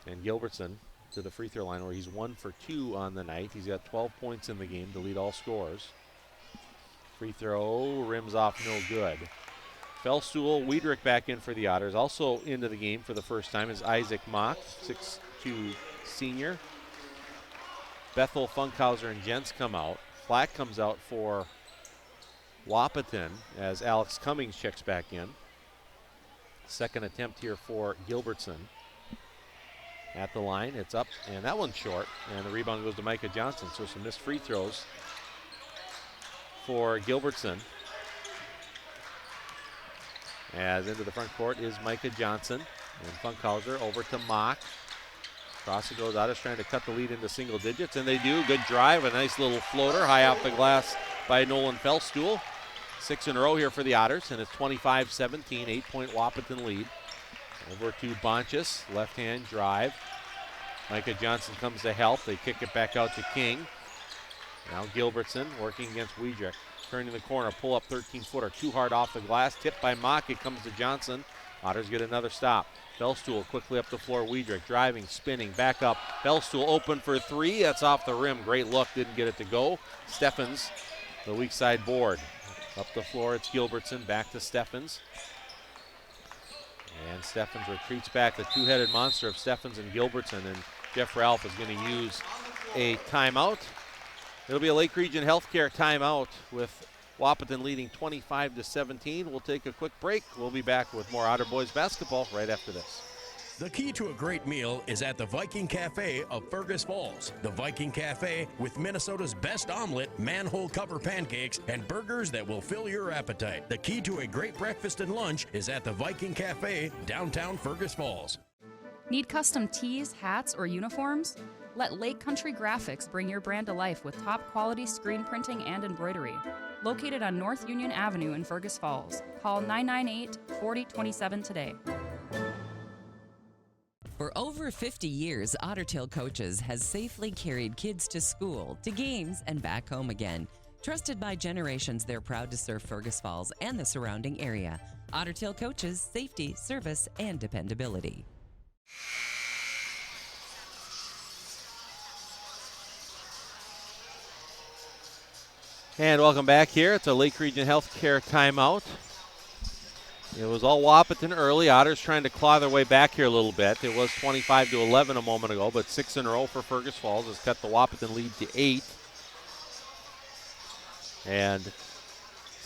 And Gilbertson to the free throw line where he's 1 for 2 on the night. He's got 12 points in the game to lead all scorers. Free throw, rims off, no good. Fellstool, Wiedrich back in for the Otters. Also into the game for the first time is Isaac Mock, 6'2" senior. Bethel, Funkhauser, and Jentz come out. Flack comes out for Wahpeton as Alex Cummings checks back in. 2nd attempt here for Gilbertson. At the line, it's up, and that one's short. And the rebound goes to Micah Johnson, so some missed free throws for Gilbertson. As into the front court is Micah Johnson. And Funkhauser over to Mock. Cross it goes. Otters trying to cut the lead into single digits, and they do. Good drive, a nice little floater high off the glass by Nolan Fellstool. 6 in a row here for the Otters, and it's 25-17, 8-point Wahpeton lead. Over to Bonchus, left-hand drive. Micah Johnson comes to help. They kick it back out to King. Now Gilbertson working against Wiedrich. Turning the corner, pull up 13-footer. Too hard off the glass. Tipped by Mock. It comes to Johnson. Otters get another stop. Fellstool quickly up the floor. Wiedrich driving, spinning, back up. Fellstool open for 3. That's off the rim. Great look. Didn't get it to go. Steffens, the weak side board. Up the floor, it's Gilbertson. Back to Steffens. And Steffens retreats back. The two-headed monster of Steffens and Gilbertson. And Jeff Ralph is going to use a timeout. It'll be a Lake Region Healthcare timeout with Wahpeton leading 25-17. We'll take a quick break. We'll be back with more Otter Boys basketball right after this. The key to a great meal is at the Viking Cafe of Fergus Falls. The Viking Cafe with Minnesota's best omelet, manhole cover pancakes, and burgers that will fill your appetite. The key to a great breakfast and lunch is at the Viking Cafe, downtown Fergus Falls. Need custom tees, hats, or uniforms? Let Lake Country Graphics bring your brand to life with top quality screen printing and embroidery. Located on North Union Avenue in Fergus Falls. Call 998-4027 today. For over 50 years, Ottertail Coaches has safely carried kids to school, to games, and back home again. Trusted by generations, they're proud to serve Fergus Falls and the surrounding area. Ottertail Coaches, safety, service, and dependability. And welcome back here. It's a Lake Region Healthcare timeout. It was all Wahpeton early. Otters trying to claw their way back here a little bit. It was 25-11 a moment ago, but 6 in a row for Fergus Falls has cut the Wahpeton lead to 8. And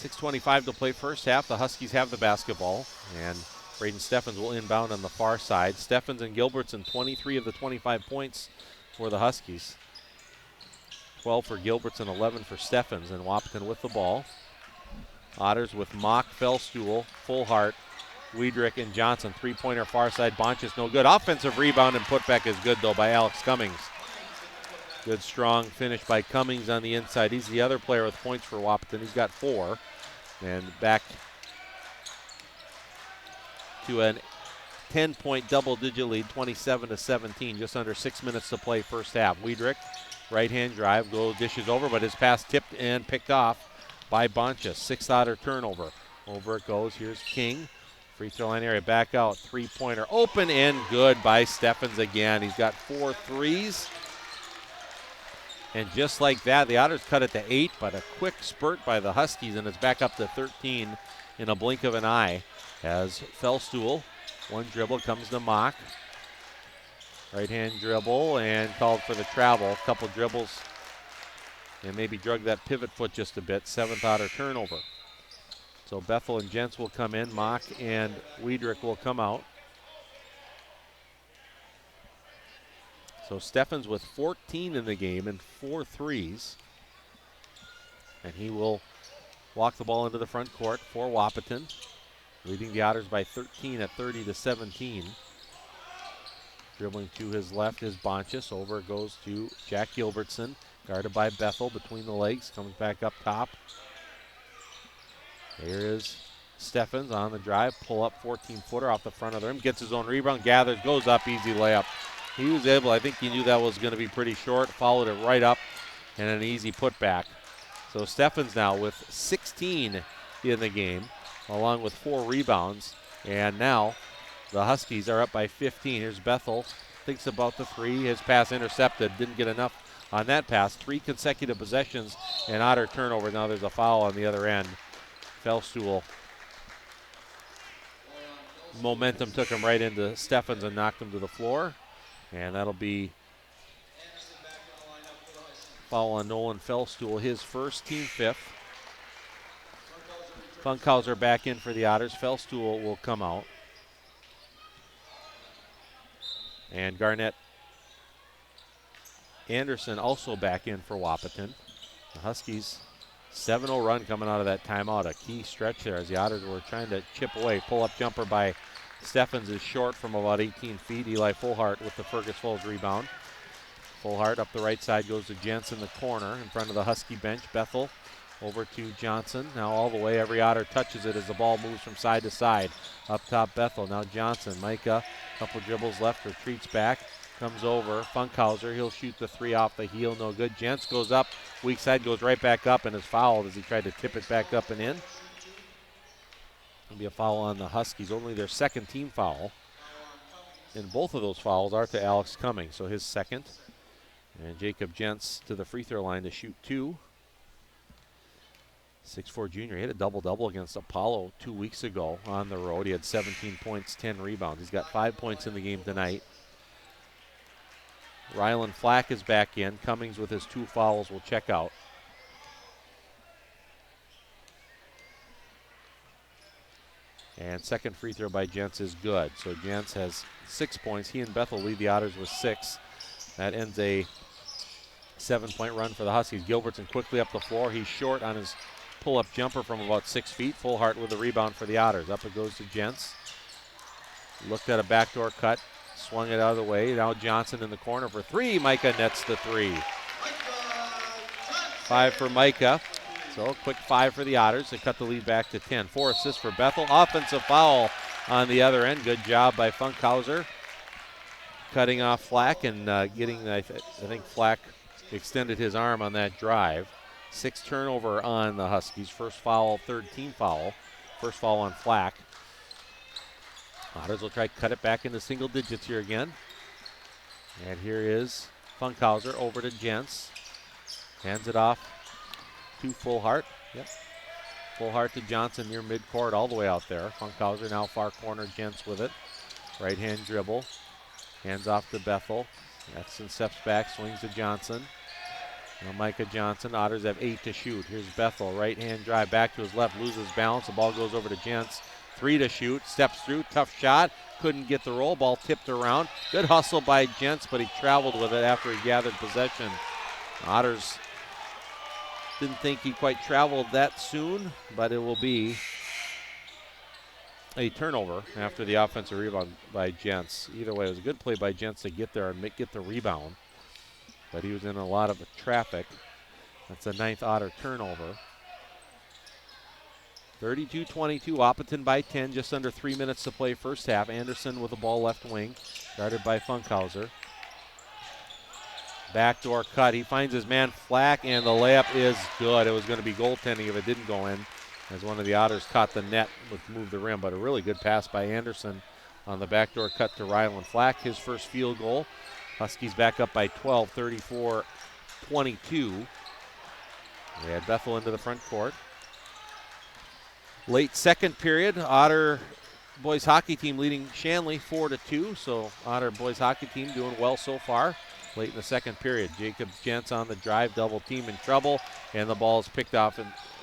6:25 to play first half. The Huskies have the basketball, and Braden Steffens will inbound on the far side. Steffens and Gilbertson, 23 of the 25 points for the Huskies. 12 for Gilbertson, 11 for Steffens, and Wahpeton with the ball. Otters with Mock, Fellstuhl, Fullhart, Wiedrich, and Johnson. Three-pointer far side. Bonches no good. Offensive rebound and putback is good, though, by Alex Cummings. Good, strong finish by Cummings on the inside. He's the other player with points for Wahpeton. He's got 4. And back to a 10-point double-digit lead, 27-17. Just under 6 minutes to play first half. Wiedrich, right-hand drive, goal dishes over, but his pass tipped and picked off by Bonches. 6th Otter turnover. Over it goes. Here's King. Free throw line area, back out. Three-pointer open and good by Steffens again. He's got 4 threes. And just like that, the Otters cut it to 8, but a quick spurt by the Huskies, and it's back up to 13 in a blink of an eye. As Fellstuhl, one dribble, comes to Mock. Right-hand dribble and called for the travel. Couple dribbles and maybe drug that pivot foot just a bit. 7th Otter turnover. So Bethel and Jentz will come in. Mock and Wiedrich will come out. So Steffens with 14 in the game and 4 threes. And he will walk the ball into the front court for Wahpeton, leading the Otters by 13 at 30-17. Dribbling to his left is Bonches. Over goes to Jack Gilbertson. Guarded by Bethel between the legs. Comes back up top. Here is Steffens on the drive. Pull up 14-footer off the front of the rim. Gets his own rebound. Gathers. Goes up. Easy layup. He was able, I think he knew that was going to be pretty short. Followed it right up and an easy putback. So Steffens now with 16 in the game, along with 4 rebounds. And now the Huskies are up by 15. Here's Bethel. Thinks about the 3. His pass intercepted. Didn't get enough on that pass. 3 consecutive possessions and Otter turnover. Now there's a foul on the other end. Fellstuhl. Momentum took him right into Steffens and knocked him to the floor. And that'll be foul on Nolan Fellstuhl, his first, team 5th. Funkhauser back in for the Otters. Fellstuhl will come out. And Garnett Anderson also back in for Wahpeton. The Huskies 7-0 run coming out of that timeout. A key stretch there as the Otters were trying to chip away. Pull-up jumper by Steffens is short from about 18 feet. Eli Fullhart with the Fergus Falls rebound. Fullhart up the right side goes to Jentz in the corner in front of the Husky bench. Bethel over to Johnson. Now all the way, every Otter touches it as the ball moves from side to side. Up top, Bethel. Now Johnson. Micah, couple dribbles left, retreats back. Comes over. Funkhauser, he'll shoot the 3 off the heel. No good. Jentz goes up. Weak side goes right back up and is fouled as he tried to tip it back up and in. It'll be a foul on the Huskies. Only their second team foul. And both of those fouls are to Alex Cummings, so his second. And Jacob Jentz to the free throw line to shoot 2. 6'4" junior. He had a double-double against Apollo 2 weeks ago on the road. He had 17 points, 10 rebounds. He's got 5 points in the game tonight. Rylan Flack is back in. Cummings with his 2 fouls will check out. And second free throw by Jentz is good. So Jentz has 6 points. He and Bethel lead the Otters with 6. That ends a 7-point run for the Huskies. Gilbertson quickly up the floor. He's short on his pull-up jumper from about 6 feet. Fullhart with a rebound for the Otters. Up it goes to Jentz. Looked at a backdoor cut. Swung it out of the way. Now Johnson in the corner for 3. Micah nets the 3. 5 for Micah. So a quick 5 for the Otters. They cut the lead back to 10. 4 assists for Bethel. Offensive foul on the other end. Good job by Funkhauser. Cutting off Flack and getting, I think Flack extended his arm on that drive. 6 turnover on the Huskies. First foul, third team foul. First foul on Flack. Otters will try to cut it back into single digits here again. And here is Funkhauser over to Jentz. Hands it off to Fullhart. Yep. Full heart to Johnson near midcourt, all the way out there. Funkhauser now far corner, Gents with it. Right hand dribble. Hands off to Bethel. Edson steps back, swings to Johnson. Now Micah Johnson. Otters have 8 to shoot. Here's Bethel. Right hand drive back to his left. Loses balance. The ball goes over to Gents. 3 to shoot. Steps through. Tough shot. Couldn't get the roll. Ball tipped around. Good hustle by Gents, but he traveled with it after he gathered possession. Otters didn't think he quite traveled that soon, but it will be a turnover after the offensive rebound by Gents. Either way, it was a good play by Gents to get there and get the rebound, but he was in a lot of traffic. That's a 9th Otter turnover. 32-22, Wahpeton by 10, just under 3 minutes to play first half. Anderson with the ball left wing, guarded by Funkhauser. Backdoor cut, he finds his man Flack, and the layup is good. It was going to be goaltending if it didn't go in, as one of the Otters caught the net, would move the rim, but a really good pass by Anderson on the backdoor cut to Ryland Flack, his first field goal. Huskies back up by 12, 34-22. They had Bethel into the front court. Late second period, Otter boys hockey team leading Shanley 4-2, so Otter boys hockey team doing well so far. Late in the second period, Jacob Gents on the drive, double team in trouble, and the ball is picked off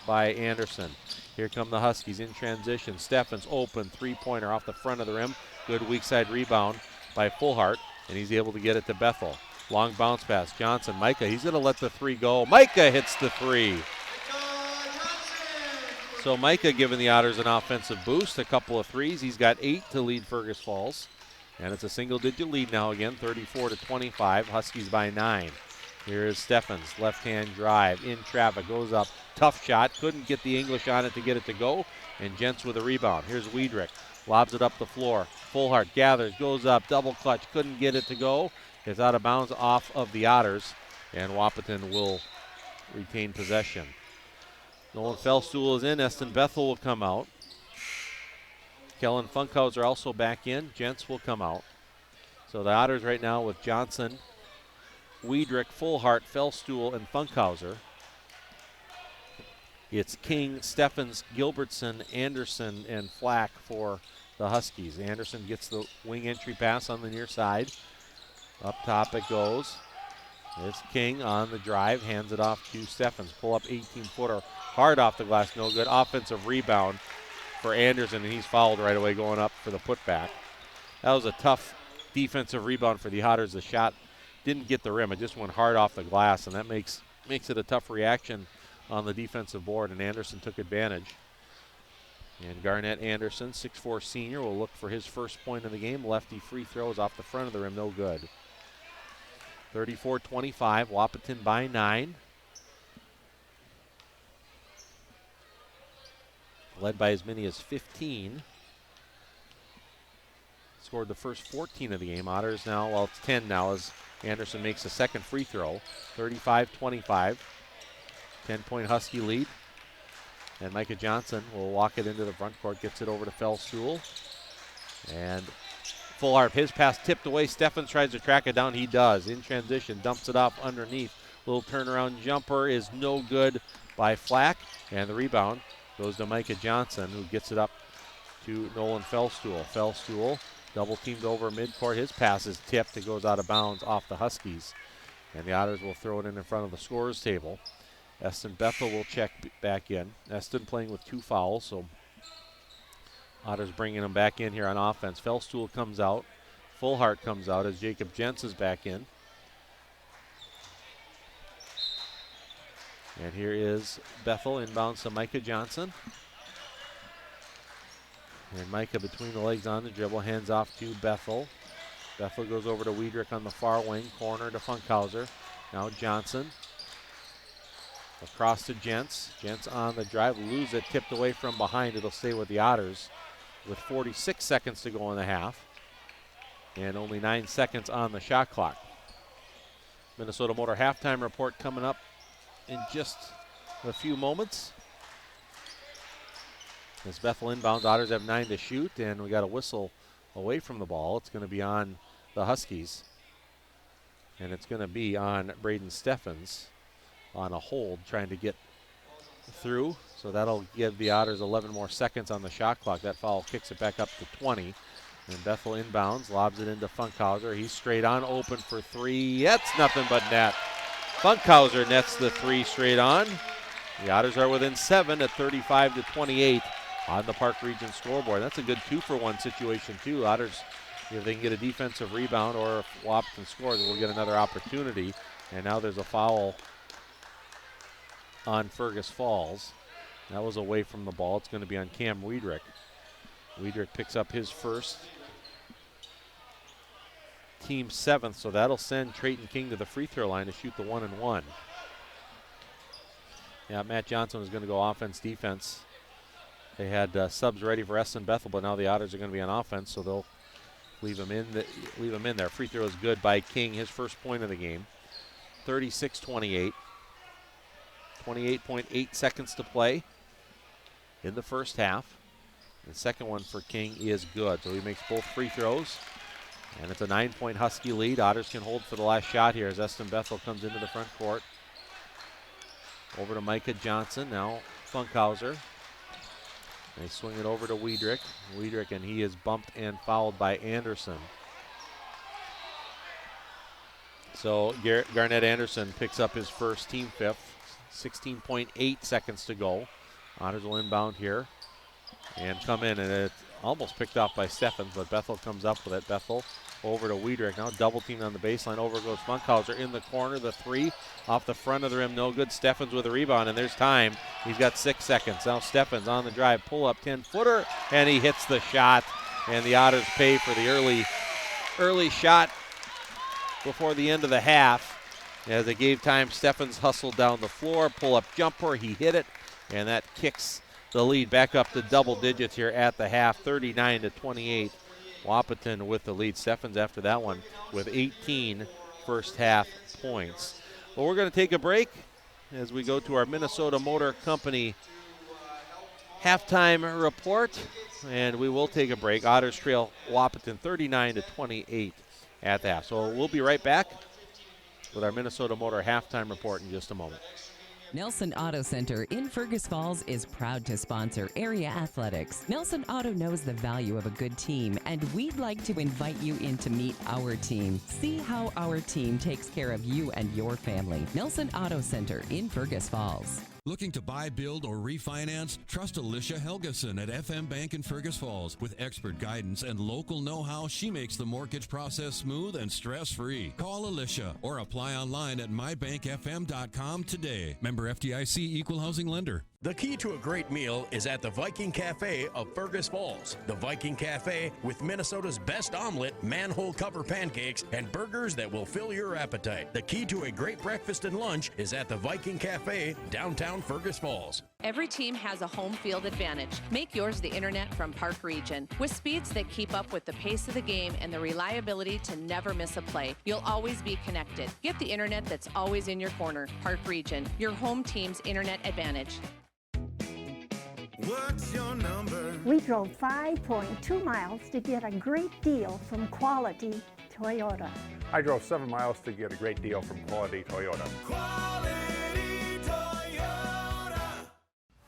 by Anderson. Here come the Huskies in transition. Steffens open, three-pointer off the front of the rim. Good weak side rebound by Fullhart, and he's able to get it to Bethel. Long bounce pass, Johnson, Micah, he's gonna let the three go. Micah hits the three. So Micah giving the Otters an offensive boost, a couple of threes. He's got 8 to lead Fergus Falls. And it's a single-digit lead now again, 34-25. Huskies by 9. Here is Steffens, left-hand drive, in traffic, goes up. Tough shot, couldn't get the English on it to get it to go. And Gents with a rebound. Here's Wiedrich, lobs it up the floor. Fullhart gathers, goes up, double clutch, couldn't get it to go. It's out of bounds off of the Otters. And Wahpeton will retain possession. Nolan Fellstool is in, Eston Bethel will come out. Kellen Funkhauser also back in. Gents will come out. So the Otters right now with Johnson, Wiedrich, Fullhart, Fellstool, and Funkhauser. It's King, Steffens, Gilbertson, Anderson, and Flack for the Huskies. Anderson gets the wing entry pass on the near side. Up top it goes. It's King on the drive, hands it off to Steffens. Pull up 18-footer, hard off the glass, no good. Offensive rebound for Anderson, and he's fouled right away going up for the putback. That was a tough defensive rebound for the Otters. The shot didn't get the rim. It just went hard off the glass, and that makes it a tough reaction on the defensive board, and Anderson took advantage. And Garnett Anderson, 6'4" senior, will look for his first point of the game. Lefty free throws off the front of the rim, no good. 34-25, Wahpeton by 9. Led by as many as 15. Scored the first 14 of the game. Otters now, well, it's 10 now as Anderson makes a second free throw. 35-25. 10-point Husky lead. And Micah Johnson will walk it into the front court, gets it over to Fellstool. And Fullhart, his pass tipped away. Steffens tries to track it down. He does. In transition, dumps it off underneath. Little turnaround jumper is no good by Flack. And the rebound goes to Micah Johnson, who gets it up to Nolan Fellstool. Fellstool double teamed over midcourt. His pass is tipped. It goes out of bounds off the Huskies. And the Otters will throw it in front of the scorer's table. Eston Bethel will check back in. Eston playing with 2 fouls, so Otters bringing him back in here on offense. Fellstool comes out. Fullhart comes out as Jacob Gents is back in. And here is Bethel inbounds to Micah Johnson. And Micah between the legs on the dribble, hands off to Bethel. Bethel goes over to Wiedrich on the far wing, corner to Funkhauser. Now Johnson. Across to Gents. Gents on the drive, lose it, tipped away from behind. It'll stay with the Otters with 46 seconds to go in the half. And only 9 seconds on the shot clock. Minnesota Motor halftime report coming up in just a few moments. As Bethel inbounds, Otters have 9 to shoot, and we got a whistle away from the ball. It's going to be on the Huskies. And it's going to be on Braden Steffens on a hold, trying to get through. So that'll give the Otters 11 more seconds on the shot clock. That foul kicks it back up to 20. And Bethel inbounds, lobs it into Funkhauser. He's straight on, open for three. That's nothing but net. Funkhauser nets the three straight on. The Otters are within 7 at 35-28 on the Park Region scoreboard. That's a good 2-for-1 situation too. Otters, if they can get a defensive rebound or if Wahpeton scores, we'll get another opportunity. And now there's a foul on Fergus Falls. That was away from the ball. It's going to be on Cam Wiedrich. Wiedrich picks up his first, team 7th, so that'll send Trayton King to the free throw line to shoot the 1-and-1. Yeah, Matt Johnson was going to go offense, defense. They had subs ready for Eston Bethel, but now the Otters are going to be on offense, so they'll leave him in there. Free throw is good by King, his first point of the game. 36-28. 28.8 seconds to play in the first half. The second one for King is good, so he makes both free throws. And it's a 9-point Husky lead. Otters can hold for the last shot here as Eston Bethel comes into the front court. Over to Micah Johnson, now Funkhauser. They swing it over to Wiedrich. Wiedrich, and he is bumped and fouled by Anderson. So Garnett Anderson picks up his first, team 5th. 16.8 seconds to go. Otters will inbound here and come in, and it's almost picked off by Steffens, but Bethel comes up with it. Bethel over to Wiedrich. Now double teamed on the baseline. Over goes Funkhauser in the corner. The three off the front of the rim. No good. Steffens with a rebound, and there's time. He's got 6 seconds. Now Steffens on the drive. Pull up 10-footer, and he hits the shot. And the Otters pay for the early shot before the end of the half. As they gave time, Steffens hustled down the floor. Pull up jumper. He hit it, and that kicks the lead back up to double digits here at the half, 39-28. Wahpeton with the lead. Steffens after that one with 18 first half points. Well, we're going to take a break as we go to our Minnesota Motor Company halftime report, and we will take a break. Otters trail Wahpeton 39-28 at the half. So we'll be right back with our Minnesota Motor halftime report in just a moment. Nelson Auto Center in Fergus Falls is proud to sponsor area athletics. Nelson Auto knows the value of a good team, and we'd like to invite you in to meet our team. See how our team takes care of you and your family. Nelson Auto Center in Fergus Falls. Looking to buy, build, or refinance? Trust Alicia Helgeson at FM Bank in Fergus Falls. With expert guidance and local know-how, she makes the mortgage process smooth and stress-free. Call Alicia or apply online at mybankfm.com today. Member FDIC Equal Housing Lender. The key to a great meal is at the Viking Cafe of Fergus Falls. The Viking Cafe with Minnesota's best omelet, manhole cover pancakes, and burgers that will fill your appetite. The key to a great breakfast and lunch is at the Viking Cafe, downtown Fergus Falls. Every team has a home field advantage. Make yours the internet from Park Region. With speeds that keep up with the pace of the game and the reliability to never miss a play, you'll always be connected. Get the internet that's always in your corner. Park Region, your home team's internet advantage. What's your number? We drove 5.2 miles to get a great deal from Quality Toyota. I drove 7 miles to get a great deal from Quality Toyota. Quality Toyota.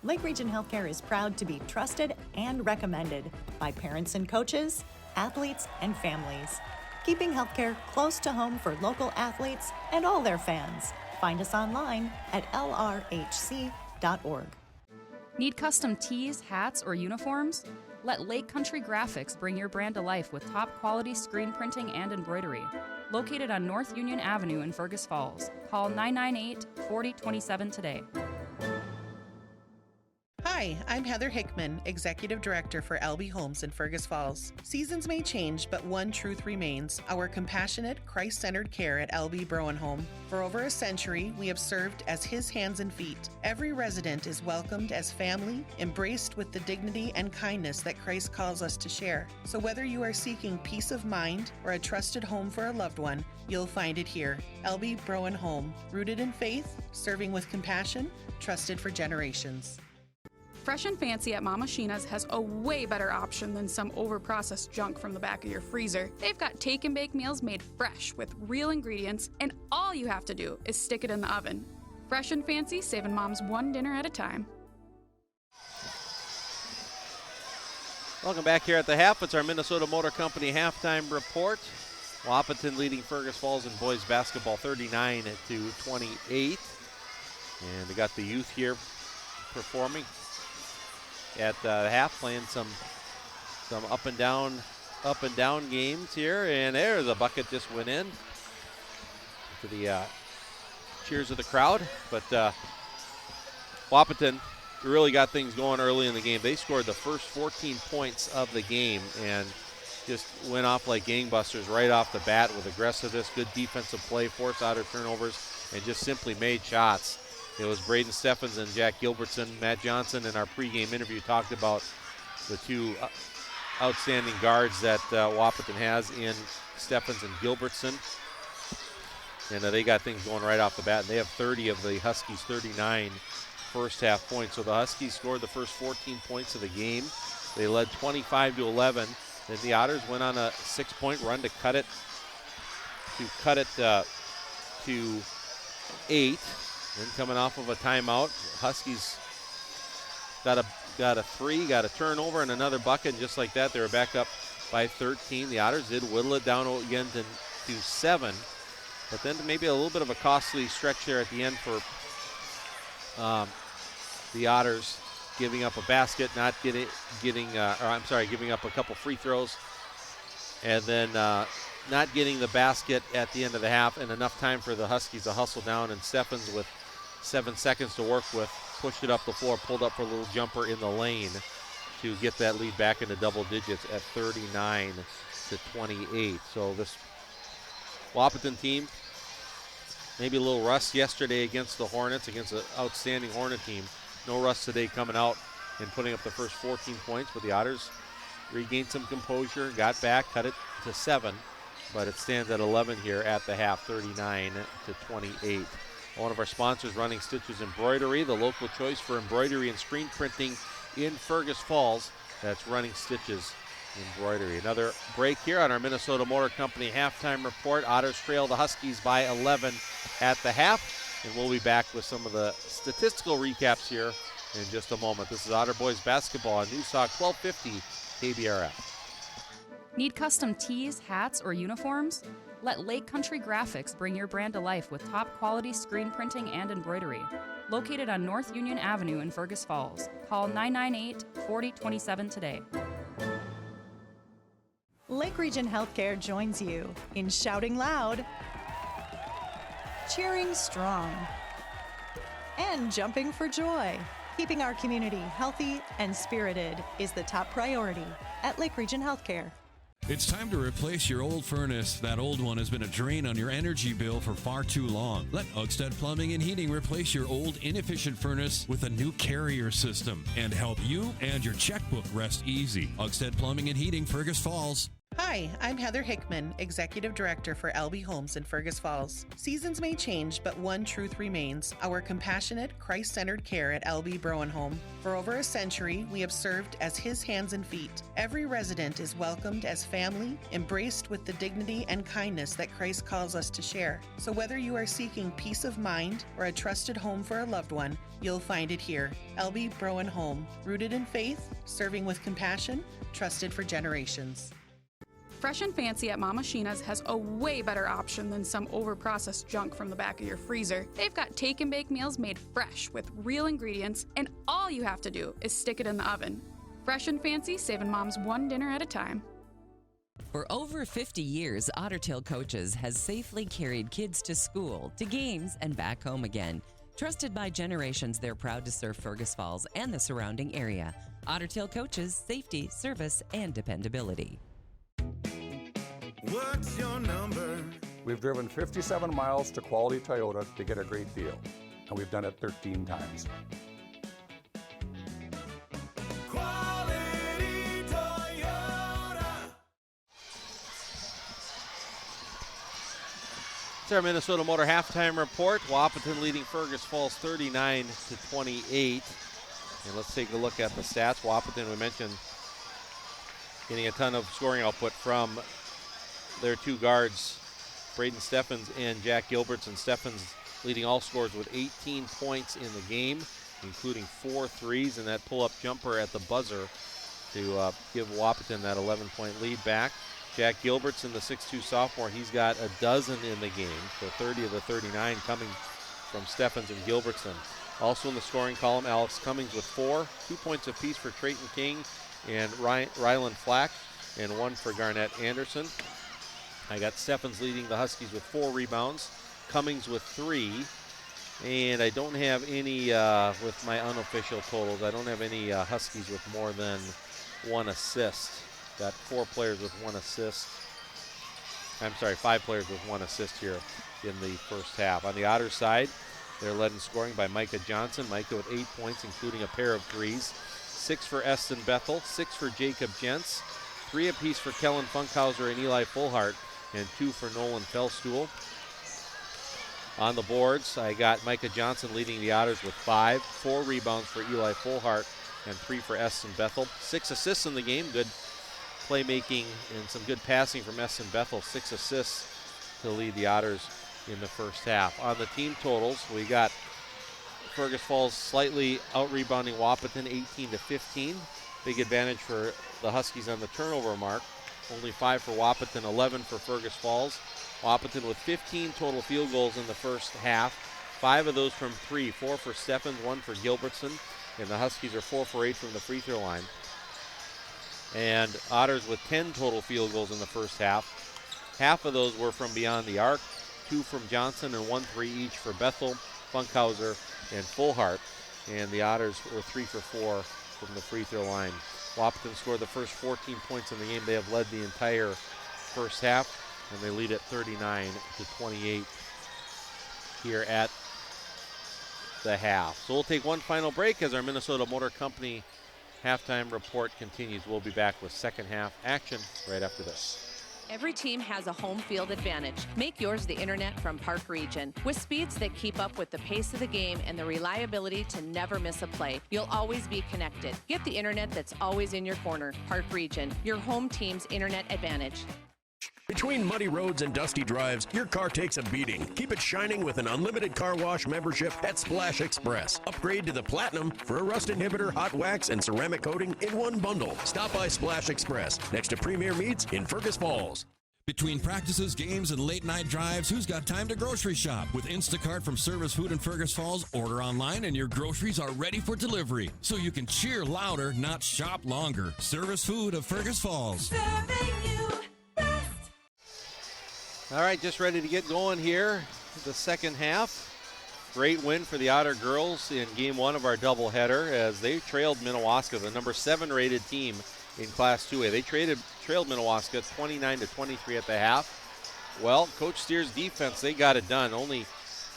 Lake Region Healthcare is proud to be trusted and recommended by parents and coaches, athletes, and families. Keeping healthcare close to home for local athletes and all their fans. Find us online at lrhc.org. Need custom tees, hats, or uniforms? Let Lake Country Graphics bring your brand to life with top quality screen printing and embroidery. Located on North Union Avenue in Fergus Falls. Call 998-4027 today. Hi, I'm Heather Hickman, Executive Director for LB Homes in Fergus Falls. Seasons may change, but one truth remains: our compassionate, Christ-centered care at LB Browen Home. For over a century, we have served as His hands and feet. Every resident is welcomed as family, embraced with the dignity and kindness that Christ calls us to share. So whether you are seeking peace of mind or a trusted home for a loved one, you'll find it here. LB Browen Home, rooted in faith, serving with compassion, trusted for generations. Fresh and Fancy at Mama Sheena's has a way better option than some overprocessed junk from the back of your freezer. They've got take and bake meals made fresh with real ingredients, and all you have to do is stick it in the oven. Fresh and Fancy, saving moms one dinner at a time. Welcome back here at the half. It's our Minnesota Motor Company halftime report. Wahpeton leading Fergus Falls in boys basketball 39-28. And we got the youth here performing at the half, playing some up and down games here. And there's a bucket just went in to the cheers of the crowd. But Wahpeton really got things going early in the game. They scored the first 14 points of the game and just went off like gangbusters right off the bat with aggressiveness, good defensive play, forced out of turnovers, and just simply made shots. It was Braden Steffens and Jack Gilbertson. Matt Johnson in our pregame interview talked about the two outstanding guards that Wahpeton has in Steffens and Gilbertson. And they got things going right off the bat. And they have 30 of the Huskies' 39 first half points. So the Huskies scored the first 14 points of the game. They led 25-11. Then the Otters went on a 6-point run to cut it to 8. Then coming off of a timeout, Huskies got a three, got a turnover, and another bucket. And just like that, they were back up by 13. The Otters did whittle it down again to 7. But then maybe a little bit of a costly stretch there at the end for the Otters, giving up a basket, giving up a couple free throws, and then not getting the basket at the end of the half, and enough time for the Huskies to hustle down. And Steffens, with 7 seconds to work with, pushed it up the floor, pulled up for a little jumper in the lane to get that lead back into double digits at 39-28. So this Wahpeton team, maybe a little rust yesterday against the Hornets, against an outstanding Hornet team. No rust today, coming out and putting up the first 14 points, but the Otters regained some composure, got back, cut it to 7, but it stands at 11 here at the half, 39-28. One of our sponsors, Running Stitches Embroidery, the local choice for embroidery and screen printing in Fergus Falls. That's Running Stitches Embroidery. Another break here on our Minnesota Motor Company halftime report. Otters trail the Huskies by 11 at the half, and we'll be back with some of the statistical recaps here in just a moment. This is Otter Boys basketball on News Talk 1250 KBRF. Need custom tees, hats, or uniforms? Let Lake Country Graphics bring your brand to life with top quality screen printing and embroidery. Located on North Union Avenue in Fergus Falls. Call 998-4027 today. Lake Region Healthcare joins you in shouting loud, cheering strong, and jumping for joy. Keeping our community healthy and spirited is the top priority at Lake Region Healthcare. It's time to replace your old furnace. That old one has been a drain on your energy bill for far too long. Let Otters Plumbing and Heating replace your old inefficient furnace with a new carrier system and help you and your checkbook rest easy. Otters Plumbing and Heating, Fergus Falls. Hi, I'm Heather Hickman, Executive Director for LB Homes in Fergus Falls. Seasons may change, but one truth remains: our compassionate, Christ-centered care at LB Home. For over a century, we have served as His hands and feet. Every resident is welcomed as family, embraced with the dignity and kindness that Christ calls us to share. So whether you are seeking peace of mind or a trusted home for a loved one, you'll find it here. LB Home, rooted in faith, serving with compassion, trusted for generations. Fresh and Fancy at Mama Sheena's has a way better option than some overprocessed junk from the back of your freezer. They've got take and bake meals made fresh with real ingredients, and all you have to do is stick it in the oven. Fresh and Fancy, saving moms one dinner at a time. For over 50 years, Ottertail Coaches has safely carried kids to school, to games, and back home again. Trusted by generations, they're proud to serve Fergus Falls and the surrounding area. Ottertail Coaches, safety, service, and dependability. What's your number? We've driven 57 miles to Quality Toyota to get a great deal, and we've done it 13 times. Quality Toyota. It's our Minnesota Motor halftime report. Wahpeton leading Fergus Falls 39-28. And let's take a look at the stats. Wahpeton, we mentioned, getting a ton of scoring output from their two guards, Braden Steffens and Jack Gilbertson. Steffens leading all scorers with 18 points in the game, including 4 threes and that pull-up jumper at the buzzer to give Wahpeton that 11-point lead back. Jack Gilbertson, the 6'2 sophomore, he's got a dozen in the game, so 30 of the 39 coming from Steffens and Gilbertson. Also in the scoring column, Alex Cummings with 4, 2 points apiece for Trayton King and Ryland Flack, and 1 for Garnett Anderson. I got Steffens leading the Huskies with 4 rebounds, Cummings with 3, and I don't have any, with my unofficial totals, I don't have any Huskies with more than 1 assist. Got 4 players with 1 assist. I'm sorry, 5 players with 1 assist here in the first half. On the Otters side, they're led in scoring by Micah Johnson. Micah with 8 points, including a pair of threes. 6 for Eston Bethel, 6 for Jacob Jentz, 3 apiece for Kellen Funkhauser and Eli Fullhart, and 2 for Nolan Fellstuhl. On the boards, I got Micah Johnson leading the Otters with 5, 4 rebounds for Eli Fullhart, and 3 for Eston Bethel. 6 assists in the game, good playmaking and some good passing from Eston Bethel. 6 assists to lead the Otters in the first half. On the team totals, we got Fergus Falls slightly out-rebounding Wahpeton 18-15. Big advantage for the Huskies on the turnover mark. Only 5 for Wahpeton, 11 for Fergus Falls. Wahpeton with 15 total field goals in the first half. 5 of those from 3, 4 for Steffens, 1 for Gilbertson. And the Huskies are 4 for 8 from the free throw line. And Otters with 10 total field goals in the first half. Half of those were from beyond the arc, 2 from Johnson and 1-3 each for Bethel, Funkhauser, and Fullhart. And the Otters were 3 for 4 from the free throw line. Wahpeton scored the first 14 points in the game. They have led the entire first half, and they lead at 39-28 here at the half. So we'll take one final break as our Minnesota Motor Company halftime report continues. We'll be back with second half action right after this. Every team has a home field advantage. Make yours the internet from Park Region. With speeds that keep up with the pace of the game and the reliability to never miss a play, you'll always be connected. Get the internet that's always in your corner. Park Region, your home team's internet advantage. Between muddy roads and dusty drives, your car takes a beating. Keep it shining with an unlimited car wash membership at Splash Express. Upgrade to the Platinum for a rust inhibitor, hot wax, and ceramic coating in one bundle. Stop by Splash Express next to Premier Meats in Fergus Falls. Between practices, games, and late-night drives, who's got time to grocery shop? With Instacart from Service Food in Fergus Falls, order online and your groceries are ready for delivery. So you can cheer louder, not shop longer. Service Food of Fergus Falls. All right, just ready to get going here. The second half. Great win for the Otter girls in game 1 of our doubleheader as they trailed Minnewaska, the number 7 rated team in Class 2A. They trailed Minnewaska 29-23 at the half. Well, Coach Steer's defense, they got it done. Only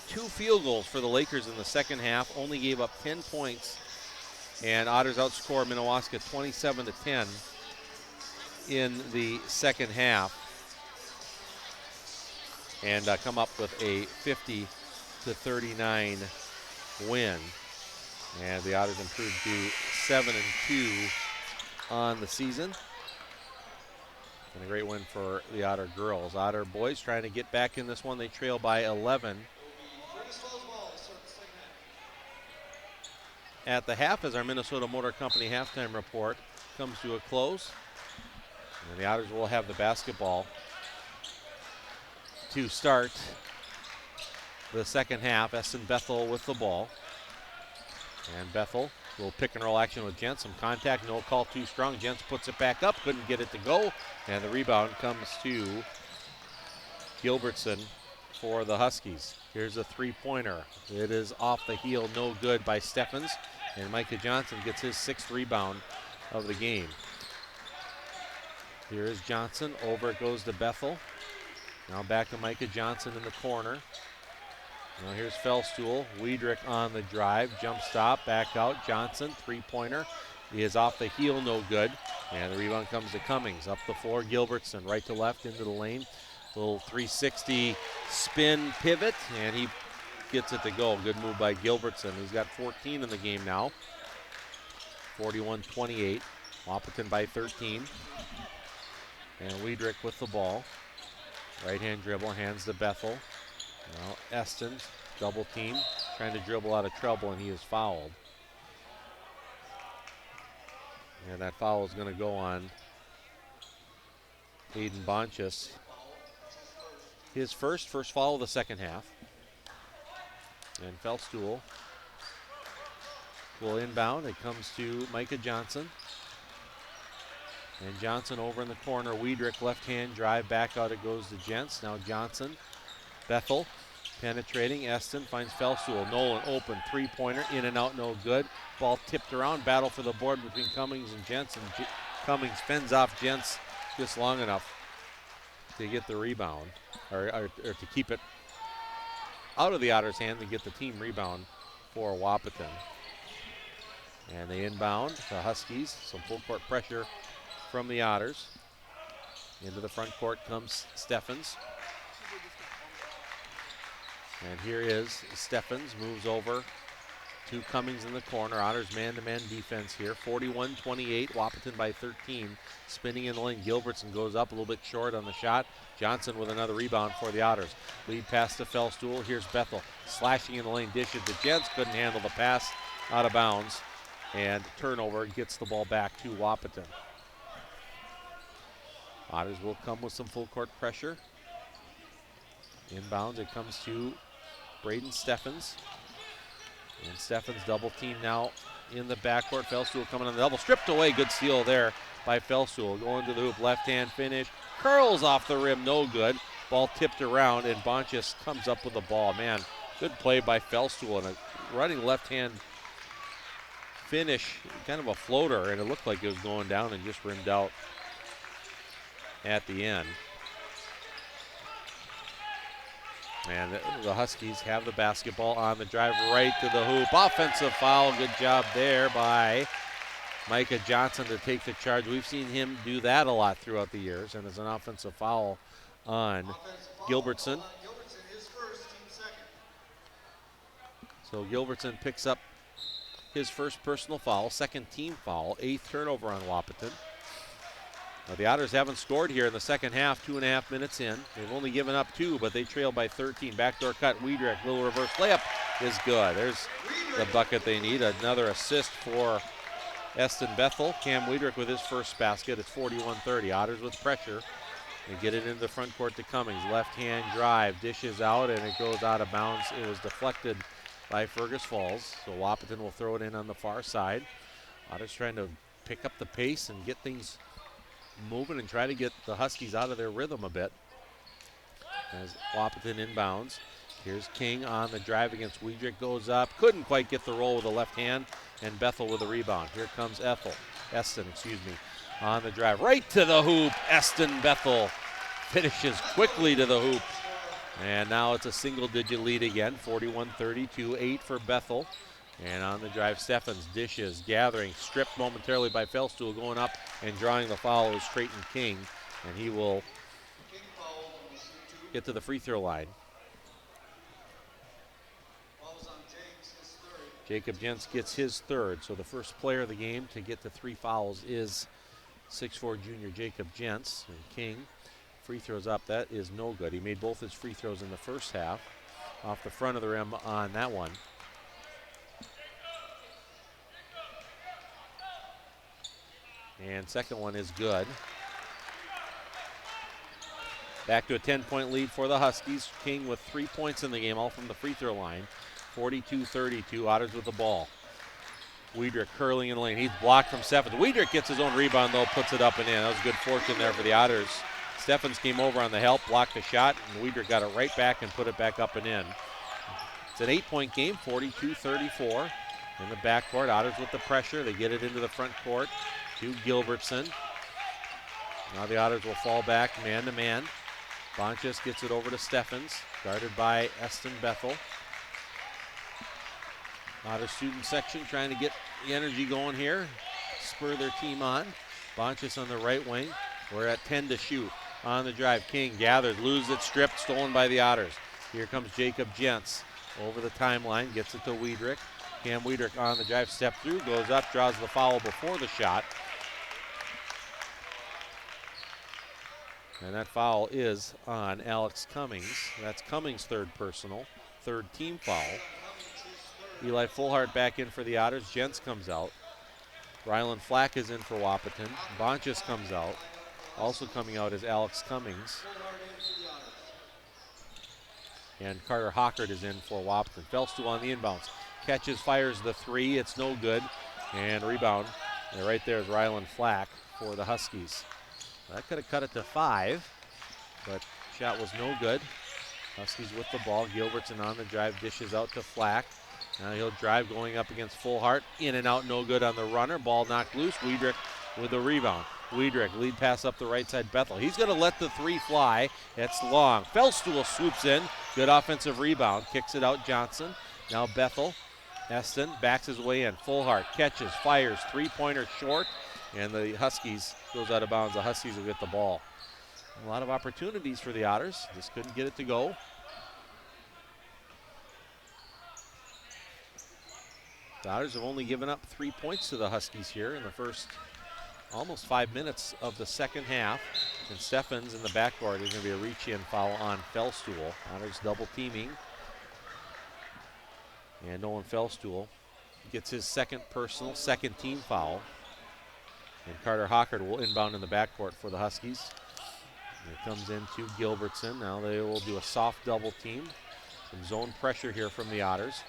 2 field goals for the Lakers in the second half. Only gave up 10 points. And Otters outscored Minnewaska 27-10 in the second half. And come up with a 50-39 win. And the Otters improved to 7-2 on the season. And a great win for the Otter girls. Otter boys trying to get back in this one. They trail by 11. At the half, as our Minnesota Motor Company halftime report comes to a close. And the Otters will have the basketball to start the second half. Eston Bethel with the ball. And Bethel, little pick and roll action with Jentz. Some contact, no call too strong. Jentz puts it back up, couldn't get it to go. And the rebound comes to Gilbertson for the Huskies. Here's a three-pointer. It is off the heel, no good by Steffens. And Micah Johnson gets his 6th rebound of the game. Here is Johnson, over it goes to Bethel. Now back to Micah Johnson in the corner. Now here's Fellstuhl. Wiedrich on the drive. Jump stop, back out. Johnson, three-pointer. He is off the heel, no good. And the rebound comes to Cummings. Up the floor, Gilbertson, right to left into the lane. Little 360 spin pivot, and he gets it to go. Good move by Gilbertson. He's got 14 in the game now. 41-28. Wahpeton by 13. And Wiedrich with the ball. Right-hand dribble, hands to Bethel. Now Eston, double team, trying to dribble out of trouble, and he is fouled. And that foul is going to go on Aiden Bonchus. His first foul of the second half. And Feldstuhl will inbound. It comes to Micah Johnson. And Johnson over in the corner. Wiedrich left hand drive back out. It goes to Jentz. Now Johnson. Bethel penetrating. Eston finds Feldstuhl. Nolan open. Three-pointer. In and out. No good. Ball tipped around. Battle for the board between Cummings and Jentz. And Cummings fends off Jentz just long enough to get the rebound. Or to keep it out of the Otters' hand to get the team rebound for Wahpeton. And they inbound the Huskies. Some full court pressure from the Otters. Into the front court comes Steffens. And here is Steffens, moves over to Cummings in the corner. Otters man-to-man defense here. 41-28, Wahpeton by 13. Spinning in the lane, Gilbertson goes up a little bit short on the shot. Johnson with another rebound for the Otters. Lead pass to Feldstuhl. Here's Bethel slashing in the lane, dishes to Jentz. Couldn't handle the pass, out of bounds. And turnover, gets the ball back to Wahpeton. Otters will come with some full court pressure. Inbounds, it comes to Braden Steffens. And Steffens double team now in the backcourt. Feldstuhl coming on the double. Stripped away. Good steal there by Feldstuhl. Going to the hoop. Left hand finish. Curls off the rim. No good. Ball tipped around and Bonchus comes up with the ball. Man, good play by Feldstuhl and a running left hand finish. Kind of a floater, and it looked like it was going down and just rimmed out at the end. And the Huskies have the basketball on the drive right to the hoop. Offensive foul. Good job there by Micah Johnson to take the charge. We've seen him do that a lot throughout the years, and it's an offensive foul on Gilbertson. So Gilbertson picks up his first personal foul, second team foul, 8th turnover on Wahpeton. Now the Otters haven't scored here in the second half, 2.5 minutes in. They've only given up 2, but they trail by 13. Backdoor cut, Wiedrich, little reverse layup is good. There's the bucket they need. Another assist for Eston Bethel. Cam Wiedrich with his first basket. It's 41-30. Otters with pressure. They get it into the front court to Cummings. Left hand drive, dishes out, and it goes out of bounds. It was deflected by Fergus Falls. So Wahpeton will throw it in on the far side. Otters trying to pick up the pace and get things moving and try to get the Huskies out of their rhythm a bit. As Wahpeton inbounds. Here's King on the drive against Wiedrich, goes up. Couldn't quite get the roll with the left hand, and Bethel with a rebound. Here comes Eston, on the drive. Right to the hoop. Eston Bethel finishes quickly to the hoop. And now it's a single-digit lead again, 41-32, 8 for Bethel. And on the drive, Steffens dishes, gathering, stripped momentarily by Feldstuhl, going up and drawing the foul is Trayton King, and he will get to the free throw line. Jacob Jentz gets his third, so the first player of the game to get to 3 fouls is 6'4" junior Jacob Jentz. And King, free throws up, that is no good. He made both his free throws in the first half, off the front of the rim on that one. And second one is good. Back to a 10-point lead for the Huskies. King with 3 points in the game, all from the free throw line. 42-32, Otters with the ball. Wiedrich curling in the lane. He's blocked from Steffens. Wiedrich gets his own rebound, though, puts it up and in. That was good fortune there for the Otters. Steffens came over on the help, blocked the shot, and Wiedrich got it right back and put it back up and in. It's an 8-point game, 42-34. In the backcourt, Otters with the pressure. They get it into the front court to Gilbertson. Now the Otters will fall back man-to-man. Bonchus gets it over to Steffens, guarded by Eston Bethel. Otters student section trying to get the energy going here, spur their team on. Bonchus on the right wing. We're at 10 to shoot. On the drive, King gathers, loses it, stripped, stolen by the Otters. Here comes Jacob Jentz over the timeline, gets it to Wiedrich. Cam Wiedrich on the drive, step through, goes up, draws the foul before the shot. And that foul is on Alex Cummings. That's Cummings' third personal, third team foul. Eli Fullhart back in for the Otters. Jentz comes out. Rylan Flack is in for Wahpeton. Bonchus comes out. Also coming out is Alex Cummings. And Carter Hockert is in for Wahpeton. Felstool on the inbounds. Catches, fires the three. It's no good. And rebound. And right there is Rylan Flack for the Huskies. That could have cut it to 5, but shot was no good. Huskies with the ball. Gilbertson on the drive, dishes out to Flack. Now he'll drive going up against Fullhart. In and out, no good on the runner. Ball knocked loose. Wiedrich with the rebound. Wiedrich, lead pass up the right side, Bethel. He's going to let the three fly. It's long. Felstool swoops in. Good offensive rebound. Kicks it out, Johnson. Now Bethel. Eston backs his way in. Fullhart catches, fires, three-pointer short, and the Huskies goes out of bounds. The Huskies will get the ball. A lot of opportunities for the Otters. Just couldn't get it to go. The Otters have only given up 3 points to the Huskies here in the first almost 5 minutes of the second half. And Steffens in the backcourt is going to be a reach-in foul on Felstool. Otters double teaming. And Nolan Felstool gets his second personal, second team foul. And Carter Hockert will inbound in the backcourt for the Huskies. And it comes into Gilbertson. Now they will do a soft double team. Some zone pressure here from the Otters.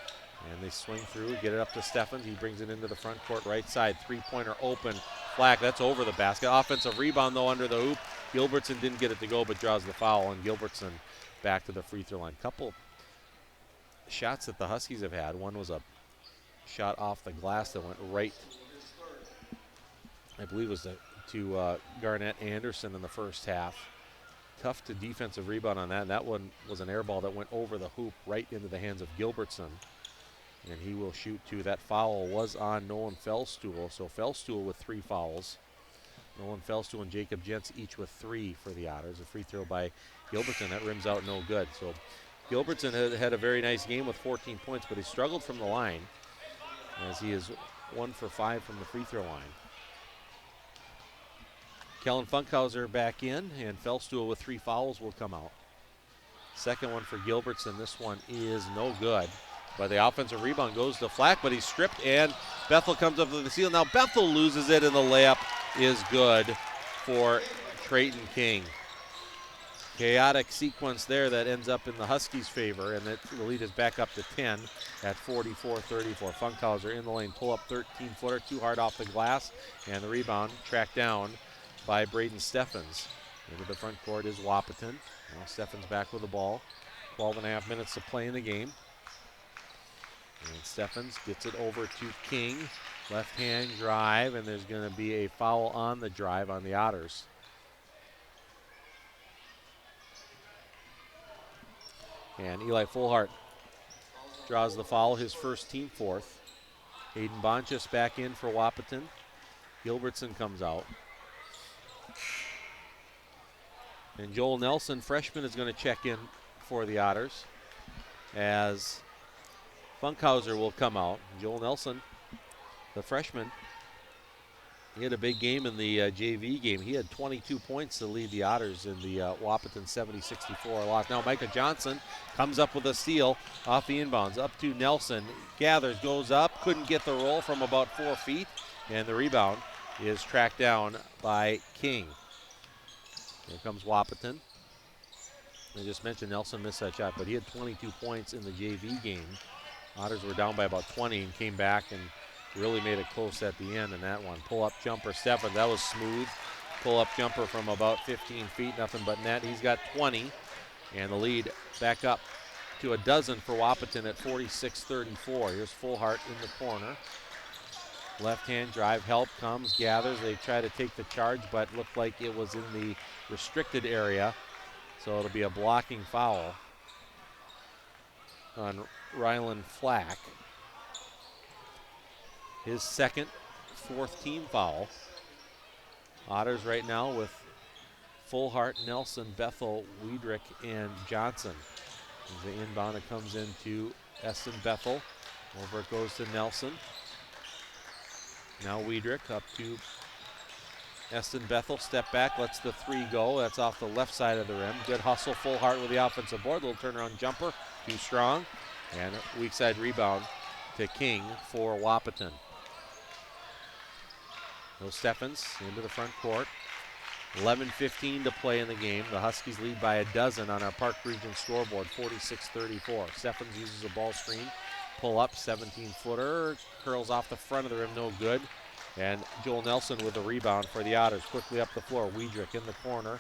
And they swing through, get it up to Steffens. He brings it into the front court, right side. Three-pointer open. Flack, that's over the basket. Offensive rebound, though, under the hoop. Gilbertson didn't get it to go, but draws the foul. And Gilbertson back to the free throw line. Couple shots that the Huskies have had. One was a shot off the glass that went right, I believe it was to Garnett Anderson in the first half. Tough to defensive rebound on that. That one was an air ball that went over the hoop right into the hands of Gilbertson. And he will shoot two. That foul was on Nolan Felstool. So Felstool with 3 fouls. Nolan Felstool and Jacob Jentz each with 3 for the Otters. A free throw by Gilbertson. That rims out no good. So Gilbertson had a very nice game with 14 points, but he struggled from the line as he is 1 for 5 from the free throw line. Kellen Funkhauser back in, and Felstool with 3 fouls will come out. Second one for Gilbertson. This one is no good. But the offensive rebound goes to Flack, but he's stripped, and Bethel comes up to the steal. Now Bethel loses it, and the layup is good for Trayton King. Chaotic sequence there that ends up in the Huskies' favor, and the lead is back up to 10 at 44-34. Funkhauser in the lane, pull up 13-footer, too hard off the glass, and the rebound tracked down by Braden Steffens. Into the front court is Wahpeton. Now Steffens back with the ball. 12.5 minutes to play in the game. And Steffens gets it over to King. Left-hand drive, and there's going to be a foul on the drive on the Otters. And Eli Fullhart draws the foul, his first team fourth. Hayden Bonchus back in for Wahpeton. Gilbertson comes out. And Joel Nelson, freshman, is going to check in for the Otters as Funkhauser will come out. Joel Nelson, the freshman, he had a big game in the JV game. He had 22 points to lead the Otters in the Wahpeton 70-64 loss. Now Micah Johnson comes up with a steal off the inbounds. Up to Nelson, gathers, goes up, couldn't get the roll from about 4 feet, and the rebound is tracked down by King. Here comes Wahpeton. I just mentioned Nelson missed that shot, but he had 22 points in the JV game. Otters were down by about 20 and came back and really made it close at the end in that one. Pull-up jumper, Steffens, that was smooth. Pull-up jumper from about 15 feet, nothing but net. He's got 20, and the lead back up to a dozen for Wahpeton at 46-34. Here's Fullhart in the corner. Left-hand drive, help comes, gathers. They try to take the charge, but looked like it was in the restricted area, so it'll be a blocking foul on Rylan Flack. His second, 4th team foul. Otters right now with Fullhart, Nelson, Bethel, Wiedrich, and Johnson. As the inbound, it comes into Eston Bethel. Over it goes to Nelson. Now Wiedrich up to Eston Bethel. Step back, lets the 3 go. That's off the left side of the rim. Good hustle, Fullhart with the offensive board. Little turnaround jumper, too strong. And a weak side rebound to King for Wahpeton. Will Steffens into the front court. 11:15 to play in the game. The Huskies lead by a dozen on our Park Region scoreboard, 46-34. Steffens uses a ball screen. Pull up, 17-footer. Curls off the front of the rim, no good. And Joel Nelson with the rebound for the Otters. Quickly up the floor. Wiedrich in the corner.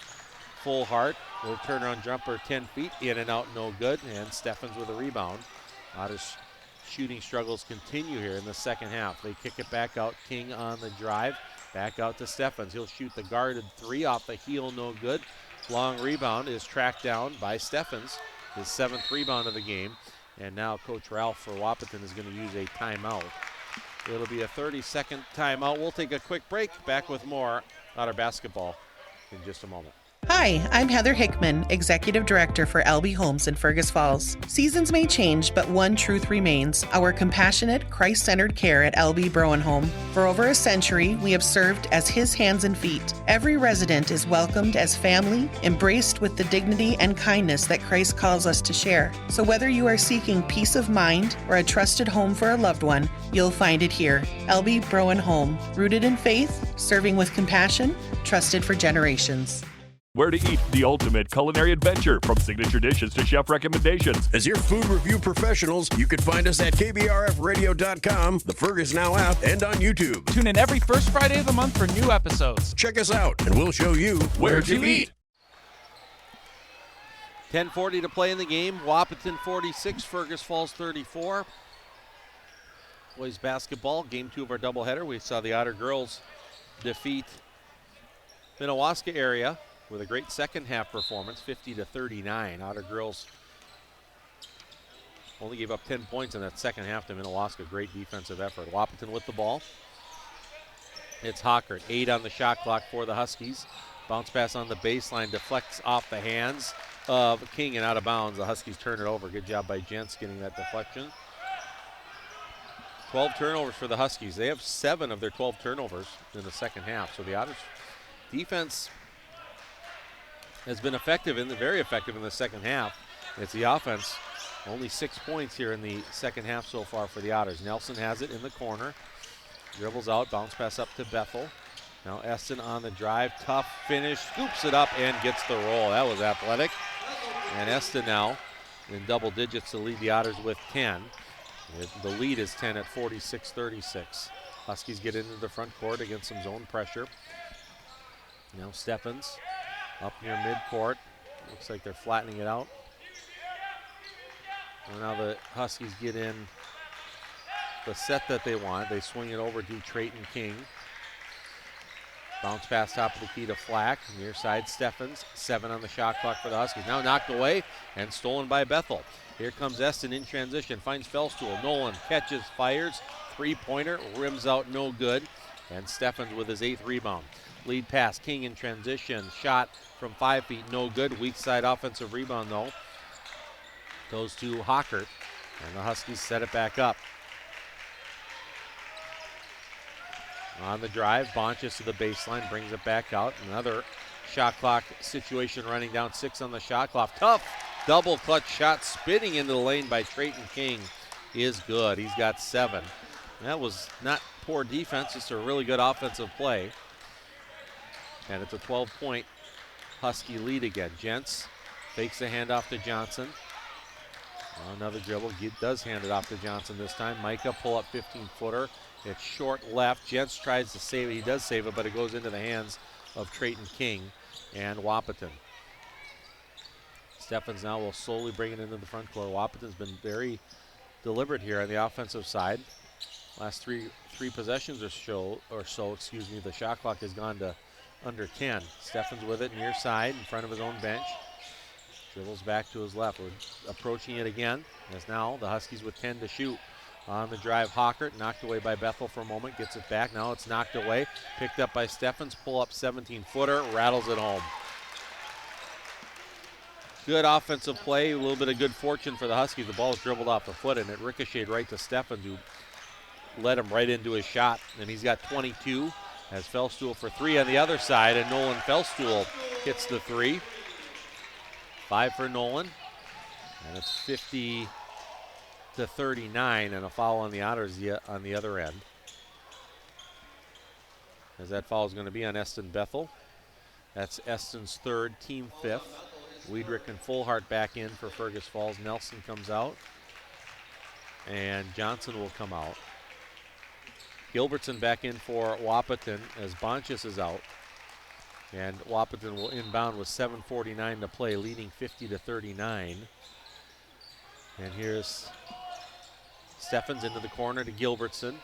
Full heart. Little turnaround jumper, 10 feet. In and out, no good. And Steffens with a rebound. Otters shooting struggles continue here in the second half. They kick it back out. King on the drive. Back out to Steffens. He'll shoot the guarded three off the heel, no good. Long rebound is tracked down by Steffens. His 7th rebound of the game. And now Coach Ralph for Wahpeton is going to use a timeout. It'll be a 30-second timeout. We'll take a quick break. Back with more Otter basketball in just a moment. Hi, I'm Heather Hickman, Executive Director for LB Homes in Fergus Falls. Seasons may change, but one truth remains: our compassionate, Christ-centered care at LB Browen Home. For over a century, we have served as His hands and feet. Every resident is welcomed as family, embraced with the dignity and kindness that Christ calls us to share. So whether you are seeking peace of mind or a trusted home for a loved one, you'll find it here. LB Browen Home, rooted in faith, serving with compassion, trusted for generations. Where to eat, the ultimate culinary adventure, from signature dishes to chef recommendations. As your food review professionals, you can find us at KBRFradio.com, the Fergus Now app, and on YouTube. Tune in every first Friday of the month for new episodes. Check us out, and we'll show you where to eat. 10:40 to play in the game. Wahpeton 46, Fergus Falls 34. Boys basketball, game 2 of our doubleheader. We saw the Otter girls defeat Minnewaska area with a great second half performance, 50-39. Otter girls only gave up 10 points in that second half to Minnewaska. Great defensive effort. Wahpeton with the ball. It's Hockert, 8 on the shot clock for the Huskies. Bounce pass on the baseline, deflects off the hands of King and out of bounds. The Huskies turn it over. Good job by Jentz getting that deflection. 12 turnovers for the Huskies. They have 7 of their 12 turnovers in the second half. So the Otters defense has been very effective in the second half. It's the offense. Only 6 points here in the second half so far for the Otters. Nelson has it in the corner. Dribbles out, bounce pass up to Bethel. Now Eston on the drive, tough finish, scoops it up and gets the roll. That was athletic. And Eston now in double digits to lead the Otters with 10. The lead is 10 at 46-36. Huskies get into the front court against some zone pressure. Now Steffens up near midcourt. Looks like they're flattening it out. Well, now the Huskies get in the set that they want. They swing it over to Trayton King. Bounce pass top of the key to Flack. Near side Steffens. 7 on the shot clock for the Huskies. Now knocked away and stolen by Bethel. Here comes Eston in transition. Finds Fellstool. Nolan catches, fires. 3-pointer. Rims out, no good. And Steffens with his 8th rebound. Lead pass, King in transition. Shot from 5 feet, no good. Weak side offensive rebound, though. Goes to Hockert. And the Huskies set it back up. On the drive, Bonches to the baseline, brings it back out. Another shot clock situation running down. 6 on the shot clock. Tough double clutch shot spinning into the lane by Trayton King is good. He's got 7. That was not poor defense, just a really good offensive play. And it's a 12-point Husky lead again. Jentz fakes the handoff to Johnson. Another dribble, does hand it off to Johnson this time. Micah pull up 15-footer. It's short left. Jentz tries to save it. He does save it, but it goes into the hands of Trayton King and Wahpeton. Steffens now will slowly bring it into the front court. Wahpeton's been very deliberate here on the offensive side. Last three possessions or so, the shot clock has gone to under 10. Steffens with it near side in front of his own bench. Dribbles back to his left. We're approaching it again as now the Huskies with 10 to shoot. On the drive, Hockert knocked away by Bethel for a moment. Gets it back. Now it's knocked away. Picked up by Steffens. Pull up 17-footer. Rattles it home. Good offensive play. A little bit of good fortune for the Huskies. The ball was dribbled off the foot and it ricocheted right to Steffens, who led him right into his shot. And he's got 22. Has Fellstool for 3 on the other side, and Nolan Fellstool hits the 3. 5 for Nolan, and it's 50-39, and a foul on the Otters on the other end. as that foul is going to be on Eston Bethel. That's Eston's third, team fifth. Weidrich and Fullhart back in for Fergus Falls. Nelson comes out, and Johnson will come out. Gilbertson back in for Wahpeton as Bonchus is out. And Wahpeton will inbound with 7:49 to play, leading 50-39. And here's Steffens into the corner to Gilbertson.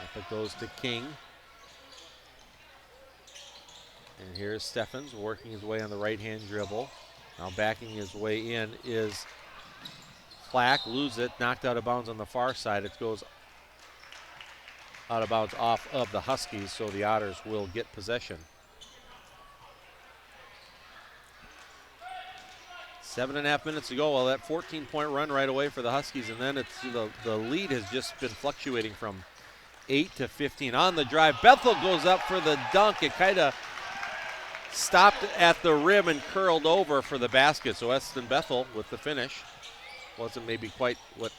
Up it goes to King. And here's Steffens working his way on the right-hand dribble. Now backing his way in is Flack, loses it, knocked out of bounds on the far side. It goes out of bounds off of the Huskies, so the Otters will get possession. 7.5 minutes to go. Well, that 14-point run right away for the Huskies, and then it's the lead has just been fluctuating from 8 to 15. On the drive, Bethel goes up for the dunk. It kind of stopped at the rim and curled over for the basket. So Eston Bethel with the finish. Wasn't maybe quite what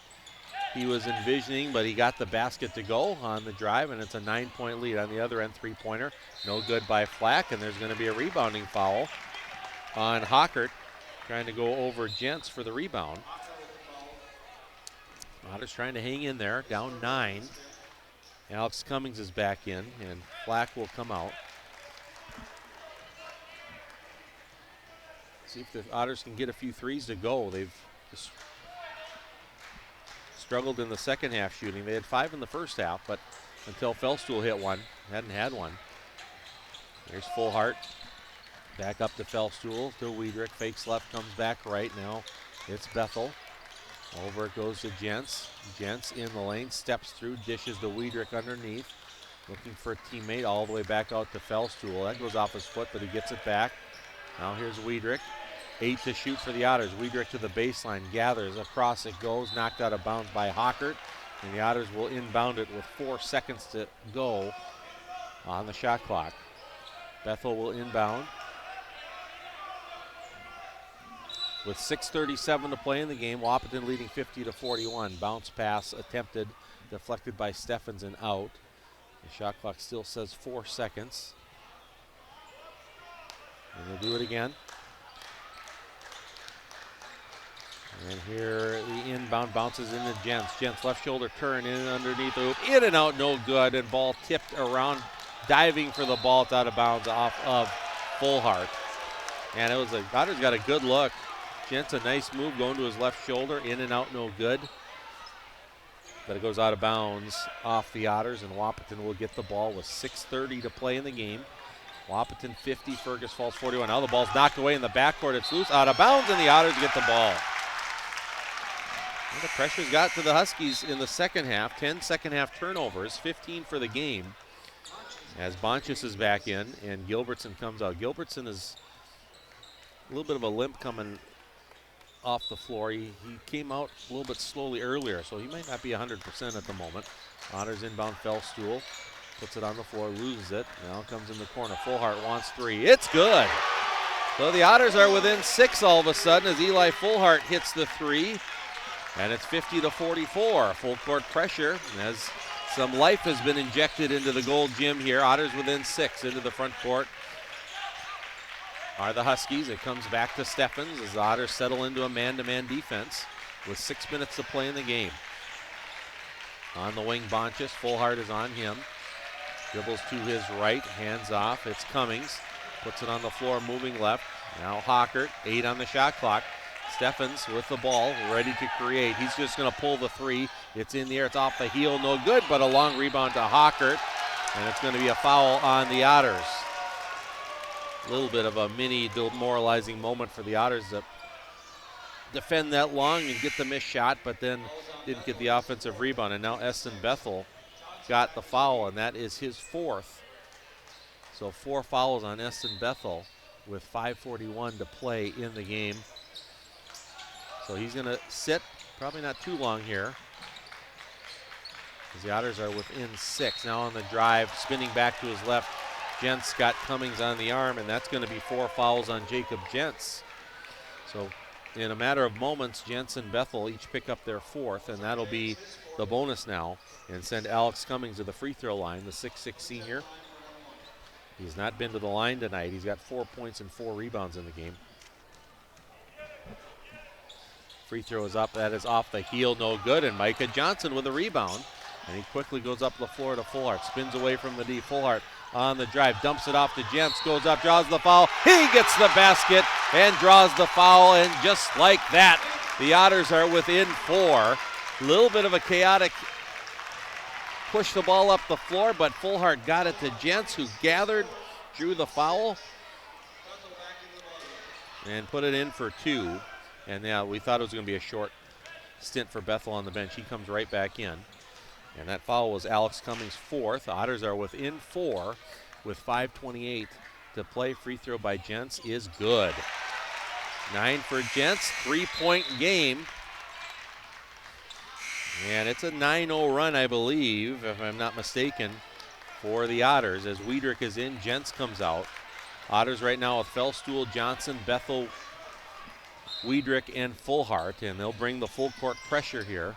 he was envisioning, but he got the basket to go on the drive, and it's a 9-point lead. On the other end, three-pointer, no good by Flack, and there's going to be a rebounding foul on Hockert, trying to go over Gents for the rebound. Otters trying to hang in there, down 9. Alex Cummings is back in, and Flack will come out. See if the Otters can get a few threes to go. They've just struggled in the second half shooting. They had 5 in the first half, but until Felstool hit one, hadn't had one. There's Fullhart. Back up to Felstool, to Weidrich. Fakes left, comes back right. Now it's Bethel. Over it goes to Gents. Gents in the lane, steps through, dishes to Weidrich underneath. Looking for a teammate all the way back out to Felstool. That goes off his foot, but he gets it back. Now here's Weidrich. 8 to shoot for the Otters. Weidrich to the baseline, gathers, across it goes, knocked out of bounds by Hockert, and the Otters will inbound it with 4 seconds to go on the shot clock. Bethel will inbound with 6:37 to play in the game. Wahpeton leading 50-41. Bounce pass attempted, deflected by Steffens and out. The shot clock still says 4 seconds. And they'll do it again. And here the inbound bounces into Gents. Gents left shoulder turn in underneath the hoop. In and out, no good. And ball tipped around, diving for the ball. It's out of bounds off of Fullhart. And it was Otters got a good look. Gents a nice move going to his left shoulder. In and out, no good. But it goes out of bounds off the Otters, and Wahpeton will get the ball with 6:30 to play in the game. Wahpeton 50, Fergus Falls 41. Now the ball's knocked away in the backcourt. It's loose, out of bounds, and the Otters get the ball. And the pressure's got to the Huskies in the second half. 10 second half turnovers, 15 for the game. As Bonchus is back in and Gilbertson comes out. Gilbertson is a little bit of a limp coming off the floor. He came out a little bit slowly earlier, so he might not be 100% at the moment. Otters inbound Felstool. Puts it on the floor, loses it. Now comes in the corner. Fullhart wants 3. It's good. So the Otters are within 6 all of a sudden as Eli Fullhart hits the 3. And it's 50-44. Full court pressure as some life has been injected into the Gold Gym here. Otters within 6 into the front court are the Huskies. It comes back to Steffens as the Otters settle into a man-to-man defense with 6 minutes to play in the game. On the wing, Bonchus. Fullhart is on him. Dribbles to his right, hands off. It's Cummings. Puts it on the floor, moving left. Now Hockert, 8 on the shot clock. Steffens with the ball, ready to create. He's just going to pull the 3. It's in the air. It's off the heel. No good, but a long rebound to Hockert. And it's going to be a foul on the Otters. A little bit of a mini demoralizing moment for the Otters to defend that long and get the missed shot, but then didn't get the offensive rebound. And now Eston Bethel got the foul, and that is his 4th. So 4 fouls on Eston Bethel with 5:41 to play in the game. So he's going to sit, probably not too long here, as the Otters are within 6. Now on the drive, spinning back to his left, Gents got Cummings on the arm, and that's going to be 4 fouls on Jacob Gents. So in a matter of moments, Gents and Bethel each pick up their 4th, and that'll be the bonus now and send Alex Cummings to the free throw line, the 6'6 senior. He's not been to the line tonight. He's got 4 points and 4 rebounds in the game. Free throw is up. That is off the heel, no good. And Micah Johnson with a rebound. And he quickly goes up the floor to Fullhart. Spins away from the D. Fullhart on the drive. Dumps it off to Jentz. Goes up, draws the foul. He gets the basket and draws the foul. And just like that, the Otters are within 4. A little bit of a chaotic push the ball up the floor, but Fullhart got it to Jentz, who gathered, drew the foul, and put it in for 2. And yeah, we thought it was going to be a short stint for Bethel on the bench. He comes right back in. And that foul was Alex Cummings' 4th. Otters are within 4 with 5:28 to play. Free throw by Jentz is good. 9 for Jentz, 3-point game. And it's a 9-0 run, I believe, if I'm not mistaken, for the Otters. As Wiedrich is in, Jentz comes out. Otters right now with Fellstuhl, Johnson, Bethel, Wiedrich, and Fullhart, and they'll bring the full court pressure here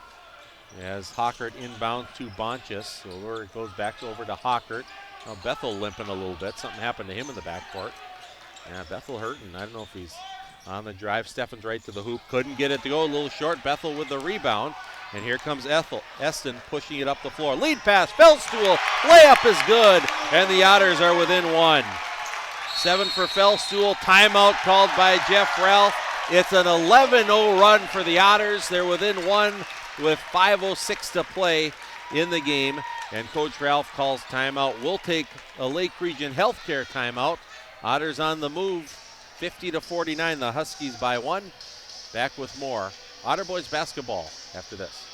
as Hockert inbounds to Bonchus. So it goes back over to Hockert. Now Bethel limping a little bit. Something happened to him in the backcourt. Yeah, Bethel hurting. I don't know if he's on the drive. Steffens right to the hoop. Couldn't get it to go. A little short. Bethel with the rebound. And here comes Eston pushing it up the floor. Lead pass. Fellstuhl. Layup is good. And the Otters are within 1. 7 for Fellstuhl. Timeout called by Jeff Ralph. It's an 11-0 run for the Otters. They're within 1 with 5:06 to play in the game. And Coach Ralph calls timeout. We'll take a Lake Region Healthcare timeout. Otters on the move, 50-49. The Huskies by 1. Back with more Otter Boys basketball after this.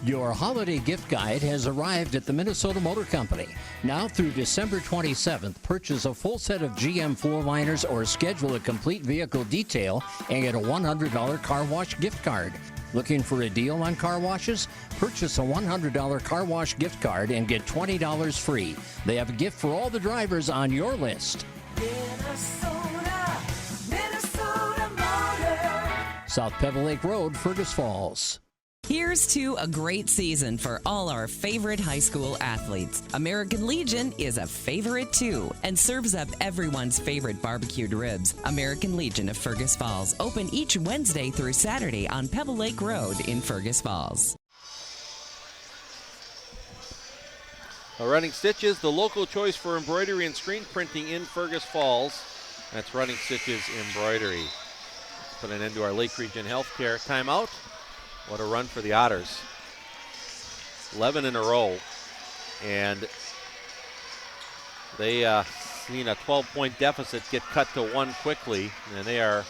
Your holiday gift guide has arrived at the Minnesota Motor Company. Now through December 27th, purchase a full set of GM floor liners or schedule a complete vehicle detail and get a $100 car wash gift card. Looking for a deal on car washes? Purchase a $100 car wash gift card and get $20 free. They have a gift for all the drivers on your list. Minnesota Motor. South Pebble Lake Road, Fergus Falls. Here's to a great season for all our favorite high school athletes. American Legion is a favorite too and serves up everyone's favorite barbecued ribs. American Legion of Fergus Falls, open each Wednesday through Saturday on Pebble Lake Road in Fergus Falls. Running Stitches, the local choice for embroidery and screen printing in Fergus Falls. That's Running Stitches Embroidery. Put an end to our Lake Region Healthcare timeout. What a run for the Otters. 11 in a row. And they seen a 12-point deficit get cut to 1 quickly. And they are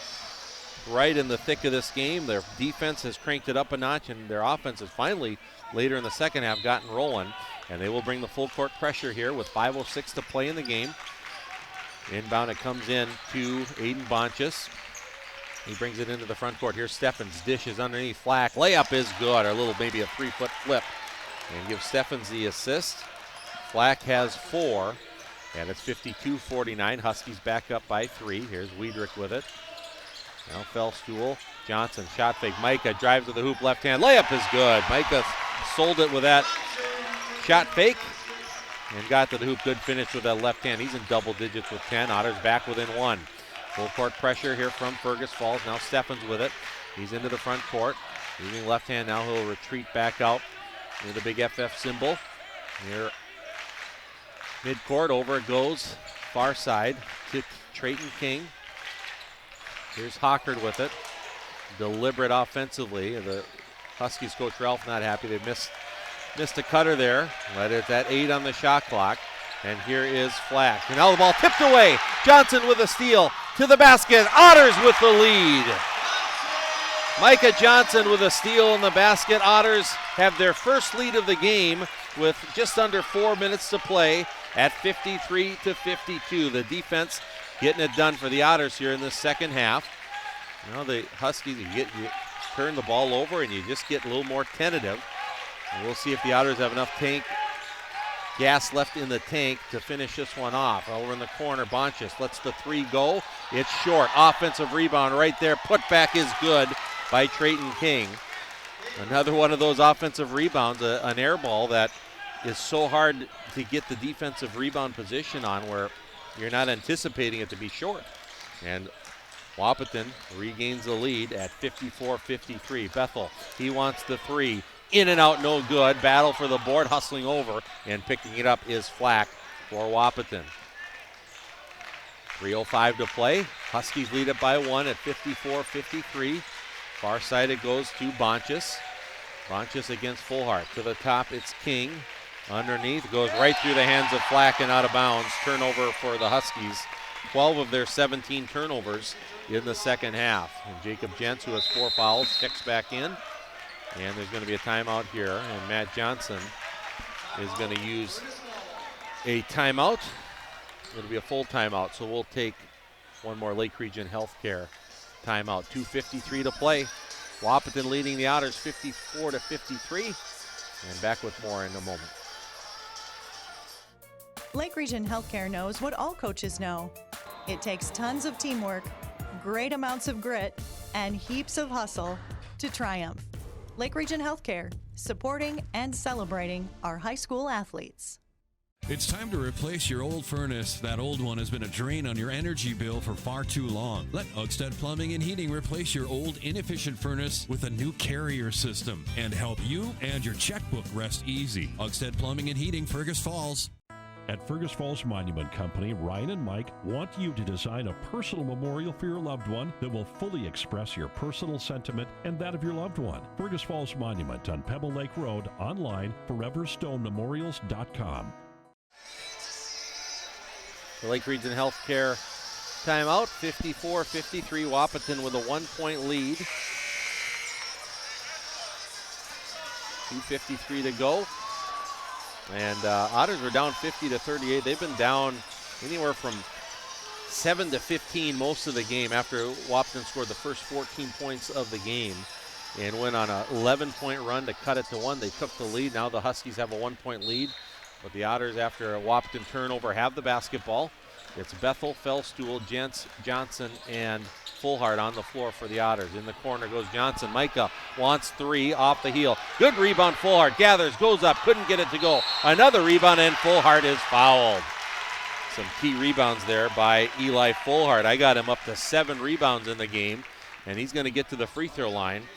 right in the thick of this game. Their defense has cranked it up a notch, and their offense has finally, later in the second half, gotten rolling. And they will bring the full court pressure here with 5:06 to play in the game. Inbound, it comes in to Aiden Bonchus. He brings it into the front court. Here's Steffens. Dishes underneath Flack. Layup is good, or a little, maybe a 3-foot flip. And gives Steffens the assist. Flack has 4, and it's 52-49. Huskies back up by 3. Here's Wiedrich with it. Now Fellstuhl. Johnson, shot fake. Micah drives to the hoop, left hand. Layup is good. Micah sold it with that shot fake and got to the hoop. Good finish with that left hand. He's in double digits with 10. Otters back within 1. Full court pressure here from Fergus Falls. Now Steffens with it. He's into the front court. Using left hand now, he'll retreat back out near the big FF symbol. Near midcourt, over it goes. Far side to Trayton King. Here's Hockert with it. Deliberate offensively. The Huskies coach Ralph not happy. They missed a cutter there. But it's at 8 on the shot clock. And here is Flack. And now the ball tipped away. Johnson with a steal to the basket. Otters with the lead. Micah Johnson with a steal in the basket. Otters have their first lead of the game with just under 4 minutes to play at 53-52. The defense getting it done for the Otters here in the second half. You know, the Huskies, you turn the ball over and you just get a little more tentative. And we'll see if the Otters have enough gas left in the tank to finish this one off. Over in the corner, Bonchus lets the 3 go. It's short. Offensive rebound right there. Putback is good by Trayton King. Another one of those offensive rebounds, an air ball that is so hard to get the defensive rebound position on where you're not anticipating it to be short. And Wahpeton regains the lead at 54-53. Bethel, he wants the three. In and out, no good. Battle for the board, hustling over, and picking it up is Flack for Wahpeton. 3:05 to play. Huskies lead it by one at 54-53. Far side it goes to Bonchus. Bonchus against Fullhart. To the top, it's King. Underneath, goes right through the hands of Flack and out of bounds. Turnover for the Huskies. 12 of their 17 turnovers in the second half. And Jacob Jentz, who has 4 fouls, checks back in. And there's going to be a timeout here. And Matt Johnson is going to use a timeout. It'll be a full timeout, so we'll take one more Lake Region Healthcare timeout. 2:53 to play. Wahpeton leading the Otters 54-53. And back with more in a moment. Lake Region Healthcare knows what all coaches know. It takes tons of teamwork, great amounts of grit, and heaps of hustle to triumph. Lake Region Healthcare, supporting and celebrating our high school athletes. It's time to replace your old furnace. That old one has been a drain on your energy bill for far too long. Let Otters Plumbing and Heating replace your old inefficient furnace with a new carrier system and help you and your checkbook rest easy. Otters Plumbing and Heating, Fergus Falls. At Fergus Falls Monument Company, Ryan and Mike want you to design a personal memorial for your loved one that will fully express your personal sentiment and that of your loved one. Fergus Falls Monument on Pebble Lake Road, online, foreverstonememorials.com. The Lake Region Healthcare timeout, 54-53. Wahpeton with a 1-point lead. 2:53 to go. And Otters were down 50-38. They've been down anywhere from 7 to 15 most of the game after Wahpeton scored the first 14 points of the game and went on an 11-point run to cut it to 1. They took the lead. Now the Huskies have a 1-point lead. But the Otters, after a Wahpeton turnover, have the basketball. It's Bethel, Fellstool, Jentz, Johnson, and Fullhart on the floor for the Otters. In the corner goes Johnson. Micah wants 3 off the heel. Good rebound, Fullhart. Gathers, goes up, couldn't get it to go. Another rebound, and Fullhart is fouled. Some key rebounds there by Eli Fullhart. I got him up to 7 rebounds in the game, and he's going to get to the free throw line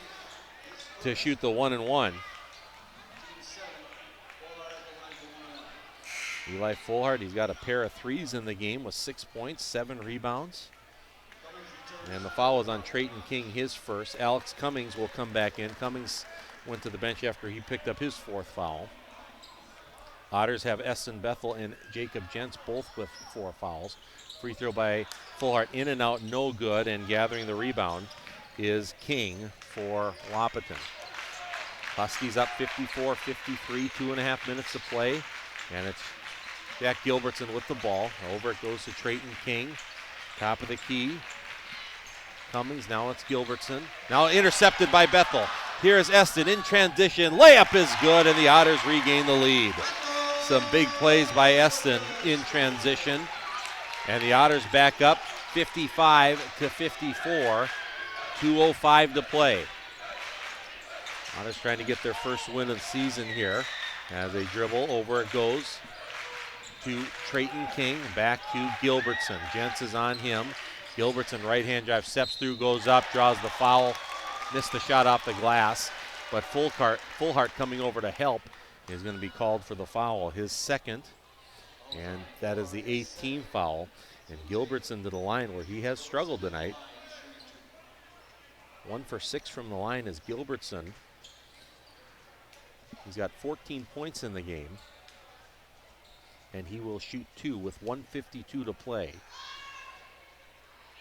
to shoot the 1-and-1. Eli Fullhart, he's got a pair of threes in the game with 6 points, 7 rebounds. And the foul is on Trayton King, his first. Alex Cummings will come back in. Cummings went to the bench after he picked up his 4th foul. Otters have Essen Bethel and Jacob Jentz both with 4 fouls. Free throw by Fullhart, in and out, no good, and gathering the rebound is King for Wahpeton. Huskies up 54-53, 2.5 minutes to play, and it's Jack Gilbertson with the ball. Over it goes to Trayton King. Top of the key. Cummings, now it's Gilbertson. Now intercepted by Bethel. Here is Eston in transition. Layup is good, and the Otters regain the lead. Some big plays by Eston in transition. And the Otters back up 55-54. 2:05 to play. Otters trying to get their first win of the season here. As they dribble, over it goes to Trayton King, back to Gilbertson. Jentz is on him. Gilbertson, right-hand drive, steps through, goes up, draws the foul, missed the shot off the glass. But Fullhart coming over to help is going to be called for the foul, his second. And that is the 8th team foul. And Gilbertson to the line where he has struggled tonight. 1 for 6 from the line is Gilbertson. He's got 14 points in the game. And he will shoot 2 with 1:52 to play.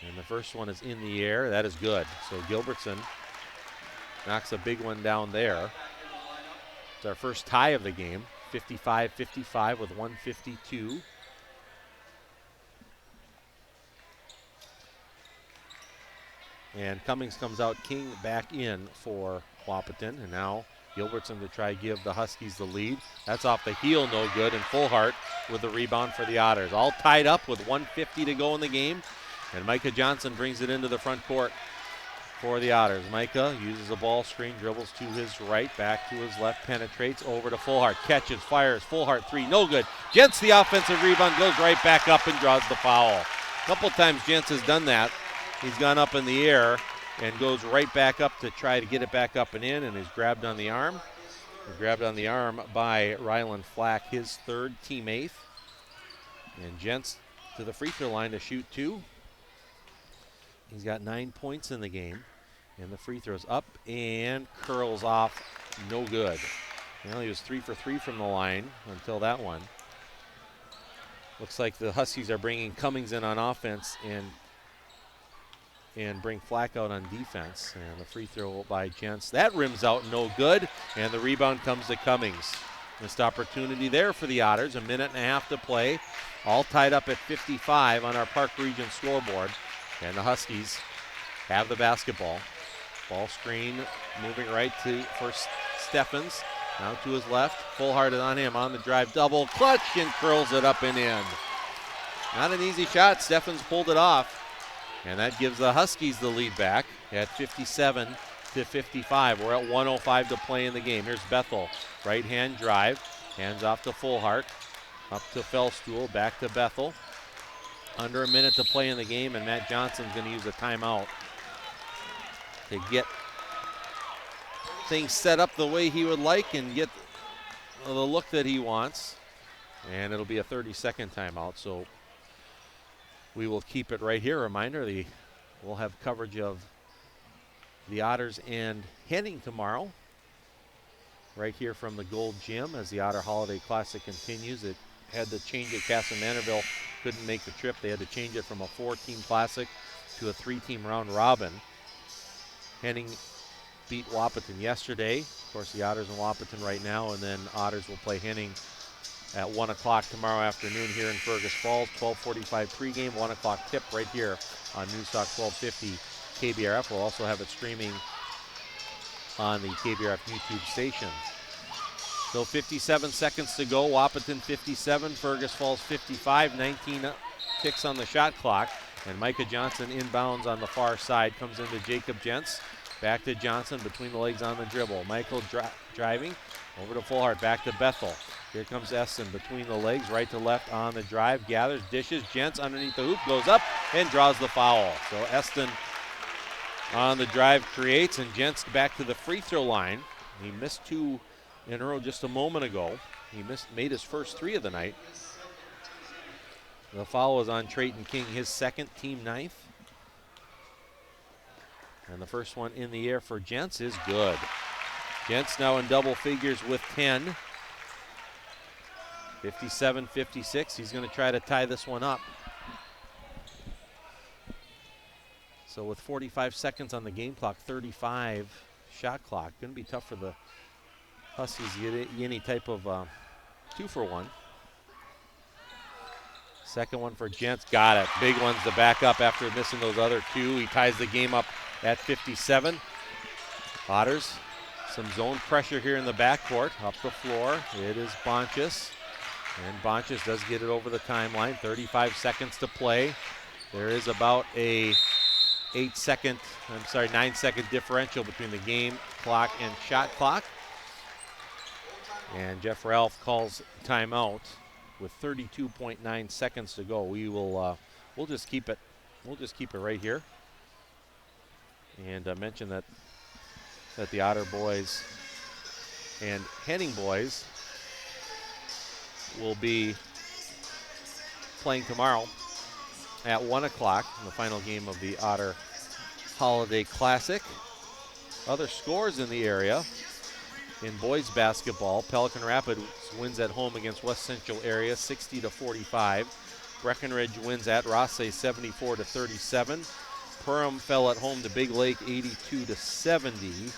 And the first one is in the air. That is good. So Gilbertson knocks a big one down there. It's our first tie of the game. 55-55 with 1:52. And Cummings comes out, King back in for Wahpeton. And now Gilbertson to try give the Huskies the lead. That's off the heel, no good. And Fullhart with the rebound for the Otters. All tied up with 1:50 to go in the game. And Micah Johnson brings it into the front court for the Otters. Micah uses a ball screen, dribbles to his right, back to his left, penetrates over to Fullhart, catches, fires, Fullhart three, no good. Gents the offensive rebound, goes right back up and draws the foul. A couple times Gents has done that. He's gone up in the air and goes right back up to try to get it back up and in, and is grabbed on the arm. Grabbed on the arm by Rylan Flack, his third, team eighth. And Gents to the free throw line to shoot two. He's got 9 points in the game. And the free throw's up and curls off, no good. Well, he was 3 for 3 from the line until that one. Looks like the Huskies are bringing Cummings in on offense and bring Flack out on defense. And the free throw by Gents, that rims out, no good. And the rebound comes to Cummings. Missed opportunity there for the Otters. 1.5 minutes to play. All tied up at 55 on our Park Region scoreboard. And the Huskies have the basketball. Ball screen moving right for Steffens. Now to his left. Fullhart is on him on the drive. Double clutch and curls it up and in. Not an easy shot. Steffens pulled it off. And that gives the Huskies the lead back at 57-55. We're at 1:05 to play in the game. Here's Bethel. Right hand drive. Hands off to Fullhart. Up to Fellstuhl. Back to Bethel. Under a minute to play in the game, and Matt Johnson's going to use a timeout to get things set up the way he would like and get the look that he wants. And it'll be a 30-second timeout, so we will keep it right here. Reminder, we'll have coverage of the Otters and Henning tomorrow, right here from the Gold Gym as the Otter Holiday Classic continues. It had to change it. Castle Manorville couldn't make the trip. They had to change it from a 4-team Classic to a 3-team round robin. Henning beat Wahpeton yesterday. Of course, the Otters in Wahpeton right now, and then Otters will play Henning at 1 o'clock tomorrow afternoon here in Fergus Falls. 12:45 pregame, 1 o'clock tip right here on Newstalk 1250 KBRF. We'll also have it streaming on the KBRF YouTube station. So 57 seconds to go. Wahpeton 57, Fergus Falls 55, 19 ticks on the shot clock. And Micah Johnson inbounds on the far side, comes into Jacob Gents. Back to Johnson, between the legs on the dribble. Michael driving, over to Fullhart, back to Bethel. Here comes Eston, between the legs, right to left on the drive, gathers, dishes, Gents underneath the hoop, goes up and draws the foul. So Eston on the drive creates, and Gents back to the free throw line. He missed 2 in a row just a moment ago. He made his first 3 of the night. The foul was on Trayton King, his second, team 9th. And the first one in the air for Gents is good. Gents now in double figures with 10. 57-56. He's going to try to tie this one up. So with 45 seconds on the game clock, 35 shot clock, going to be tough for the Huskies to get any type of 2-for-1. Second one for Gents, got it. Big ones to back up after missing those other 2. He ties the game up at 57. Otters, some zone pressure here in the backcourt. Up the floor, it is Bonchus. And Bonchus does get it over the timeline. 35 seconds to play. There is about a 9-second differential between the game clock and shot clock. And Jeff Ralph calls timeout with 32.9 seconds to go. We'll just keep it. We'll just keep it right here. And mention that the Otter boys and Henning boys will be playing tomorrow at 1 o'clock in the final game of the Otter Holiday Classic. Other scores in the area. In boys basketball, Pelican Rapids wins at home against West Central area 60-45. Breckenridge wins at Rothsay 74-37. Perham fell at home to Big Lake 82-70.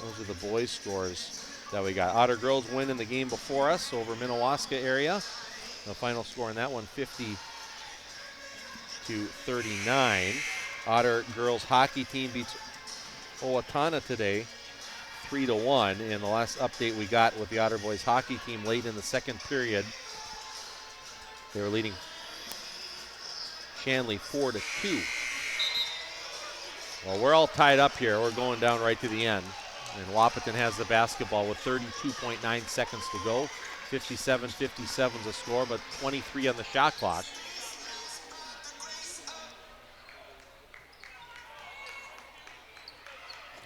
Those are the boys' scores that we got. Otter girls win in the game before us over Minnewaska area. The final score in that one, 50-39. Otter girls hockey team beats Owatonna today 3-1. And the last update we got with the Otter boys hockey team late in the second period, they were leading Shanley 4-2. Well, we're all tied up here. We're going down right to the end. And Wahpeton has the basketball with 32.9 seconds to go. 57-57 is the score, but 23 on the shot clock.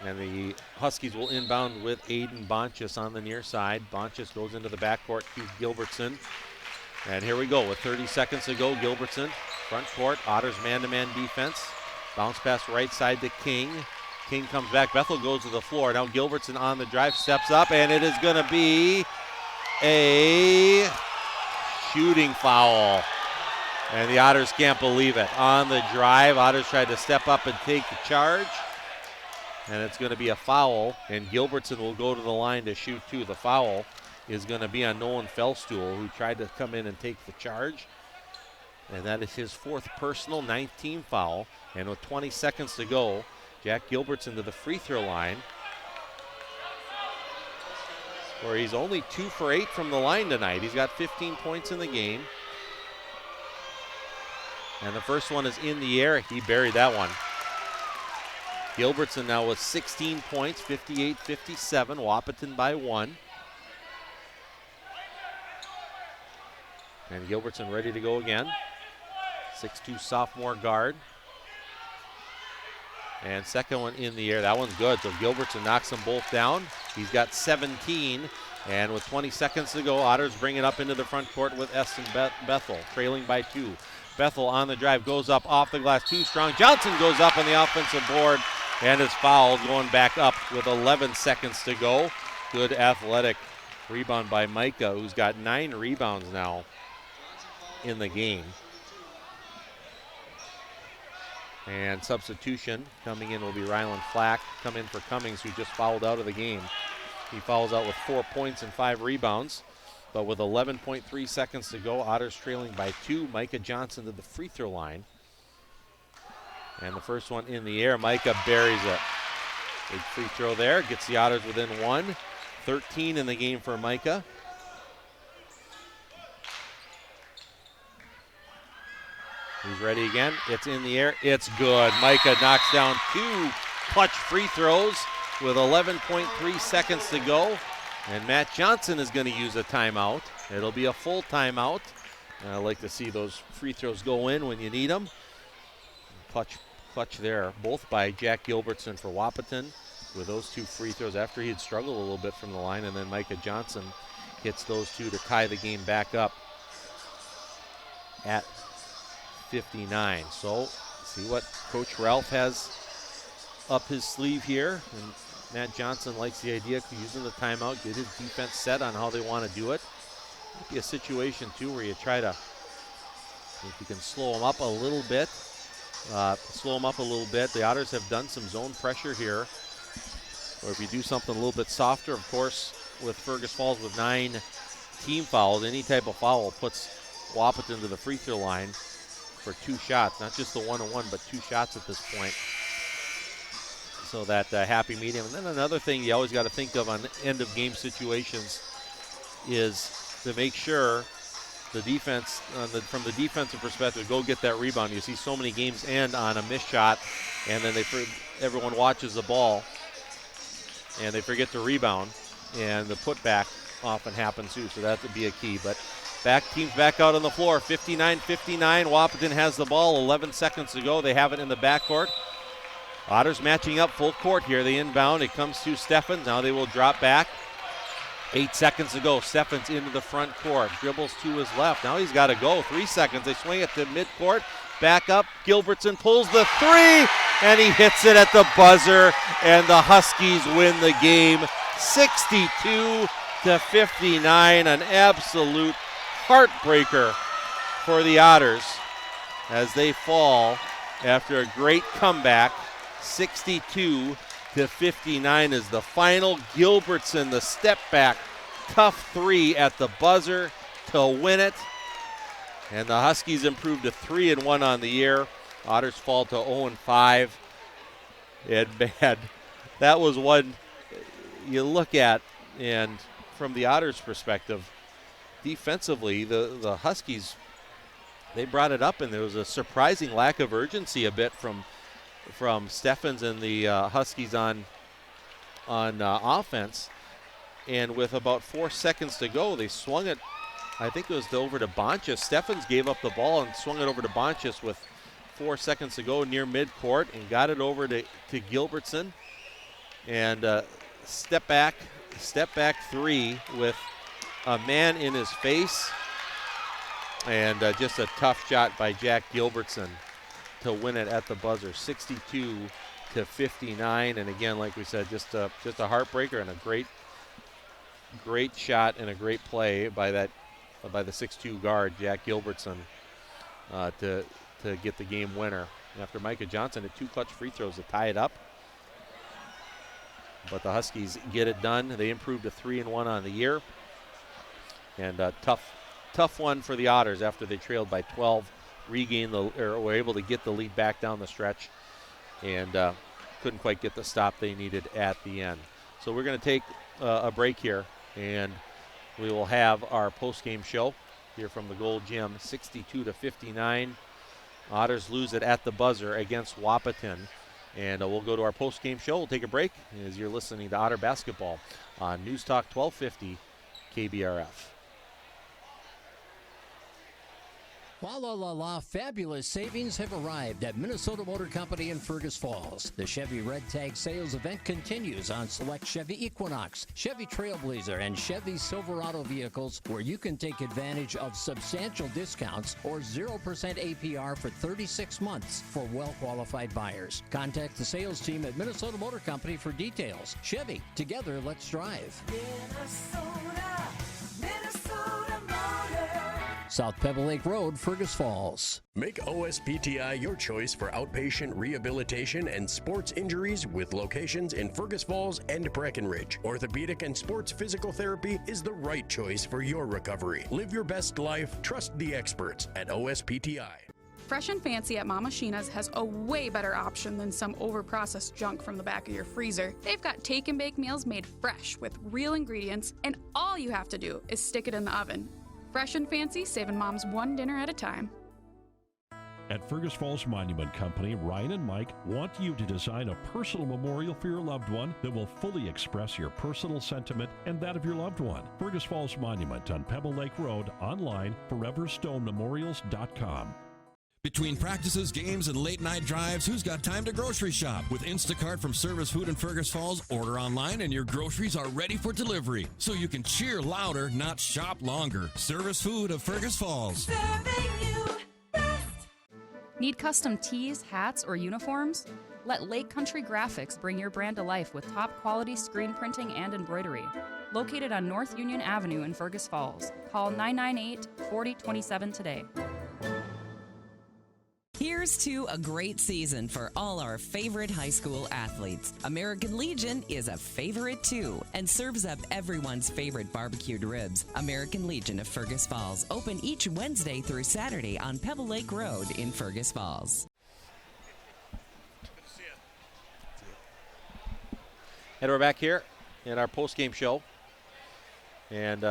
And the Huskies will inbound with Aiden Bonchus on the near side. Bonchus goes into the backcourt to Gilbertson. And here we go with 30 seconds to go. Gilbertson, front court, Otters man-to-man defense. Bounce pass right side to King. King comes back. Bethel goes to the floor. Now Gilbertson on the drive, steps up, and it is going to be a shooting foul. And the Otters can't believe it. On the drive, Otters tried to step up and take the charge. And it's going to be a foul, and Gilbertson will go to the line to shoot two. The foul is going to be on Nolan Fellstool, who tried to come in and take the charge. And that is his fourth personal, 19 foul. And with 20 seconds to go, Jack Gilbertson to the free throw line, where he's only 2 for 8 from the line tonight. He's got 15 points in the game. And the first one is in the air. He buried that one. Gilbertson now with 16 points, 58-57, Wahpeton by 1. And Gilbertson ready to go again. 6'2" sophomore guard. And second one in the air. That one's good. So Gilbertson knocks them both down. He's got 17. And with 20 seconds to go, Otters bring it up into the front court with Eston Bethel, trailing by 2. Bethel on the drive, goes up off the glass, too strong. Johnson goes up on the offensive board and is fouled, going back up with 11 seconds to go. Good athletic rebound by Micah, who's got 9 rebounds now in the game. And substitution coming in will be Rylan Flack, come in for Cummings, who just fouled out of the game. He fouls out with 4 points and 5 rebounds. But with 11.3 seconds to go, Otters trailing by 2. Micah Johnson to the free throw line. And the first one in the air, Micah buries it. Big free throw there, gets the Otters within 1. 13 in the game for Micah. He's ready again. It's in the air. It's good. Micah knocks down 2 clutch free throws with 11.3 seconds to go. And Matt Johnson is going to use a timeout. It'll be a full timeout. I like to see those free throws go in when you need them. Clutch there, both by Jack Gilbertson for Wahpeton with those 2 free throws after he had struggled a little bit from the line. And then Micah Johnson hits those 2 to tie the game back up at 59. So see what Coach Ralph has up his sleeve here. And Matt Johnson likes the idea of using the timeout, get his defense set on how they want to do it. Might be a situation, too, where you try to, if you can slow them up a little bit. The Otters have done some zone pressure here. Or if you do something a little bit softer, of course, with Fergus Falls with 9 team fouls, any type of foul puts Wahpeton to the free throw line for 2 shots. Not just the 1-on-1, but 2 shots at this point. So that happy medium. And then another thing you always got to think of on end of game situations is to make sure the defense, from the defensive perspective, go get that rebound. You see so many games end on a missed shot, and then everyone watches the ball, and they forget to rebound, and the putback often happens too. So that would be a key. But team's back out on the floor, 59-59. Wahpeton has the ball, 11 seconds to go. They have it in the backcourt. Otters matching up full court here. They inbound. It comes to Steffens. Now they will drop back. 8 seconds to go. Steffens into the front court. Dribbles to his left. Now he's got to go. 3 seconds. They swing it to midcourt. Back up. Gilbertson pulls the 3, and he hits it at the buzzer. And the Huskies win the game 62-59. An absolute heartbreaker for the Otters as they fall after a great comeback. 62-59 is the final. Gilbertson, the step back, tough 3 at the buzzer to win it. And the Huskies improved to 3-1 on the year. Otters fall to 0-5. And man, that was one you look at, and from the Otters' perspective, defensively, the Huskies, they brought it up, and there was a surprising lack of urgency a bit from from Steffens and the Huskies on offense. And with about 4 seconds to go, they swung it, I think it was over to Bonchis. Steffens gave up the ball and swung it over to Bonchis with 4 seconds to go near midcourt and got it over to Gilbertson. And step back three with a man in his face. And just a tough shot by Jack Gilbertson to win it at the buzzer, 62-59. And again, like we said, just a heartbreaker and a great shot and a great play by the 6'2" guard, Jack Gilbertson, to get the game winner. After Micah Johnson had 2 clutch free throws to tie it up. But the Huskies get it done. They improved to 3-1 on the year. And tough one for the Otters after they trailed by 12, were able to get the lead back down the stretch, and couldn't quite get the stop they needed at the end. So we're going to take a break here, and we will have our post-game show here from the Gold Gym. 62-59. Otters lose it at the buzzer against Wahpeton. And we'll go to our post-game show. We'll take a break as you're listening to Otter Basketball on News Talk 1250 KBRF. La la la la, fabulous savings have arrived at Minnesota Motor Company in Fergus Falls. The Chevy Red Tag sales event continues on select Chevy Equinox, Chevy Trailblazer, and Chevy Silverado vehicles, where you can take advantage of substantial discounts or 0% APR for 36 months for well-qualified buyers. Contact the sales team at Minnesota Motor Company for details. Chevy, together let's drive. Minnesota Motor. South Pebble Lake Road, Fergus Falls. Make OSPTI your choice for outpatient rehabilitation and sports injuries with locations in Fergus Falls and Breckenridge. Orthopedic and sports physical therapy is the right choice for your recovery. Live your best life. Trust the experts at OSPTI. Fresh and Fancy at Mama Sheena's has a way better option than some overprocessed junk from the back of your freezer. They've got take and bake meals made fresh with real ingredients, and all you have to do is stick it in the oven. Fresh and Fancy, saving moms one dinner at a time. At Fergus Falls Monument Company, Ryan and Mike want you to design a personal memorial for your loved one that will fully express your personal sentiment and that of your loved one. Fergus Falls Monument on Pebble Lake Road, online, foreverstonememorials.com. Between practices, games, and late-night drives, who's got time to grocery shop? With Instacart from Service Food in Fergus Falls, order online and your groceries are ready for delivery. So you can cheer louder, not shop longer. Service Food of Fergus Falls. Serving you best. Need custom tees, hats, or uniforms? Let Lake Country Graphics bring your brand to life with top-quality screen printing and embroidery. Located on North Union Avenue in Fergus Falls. Call 998-4027 today. Here's to a great season for all our favorite high school athletes. American Legion is a favorite too and serves up everyone's favorite barbecued ribs. American Legion of Fergus Falls, open each Wednesday through Saturday on Pebble Lake Road in Fergus Falls. And we're back here in our post-game show. And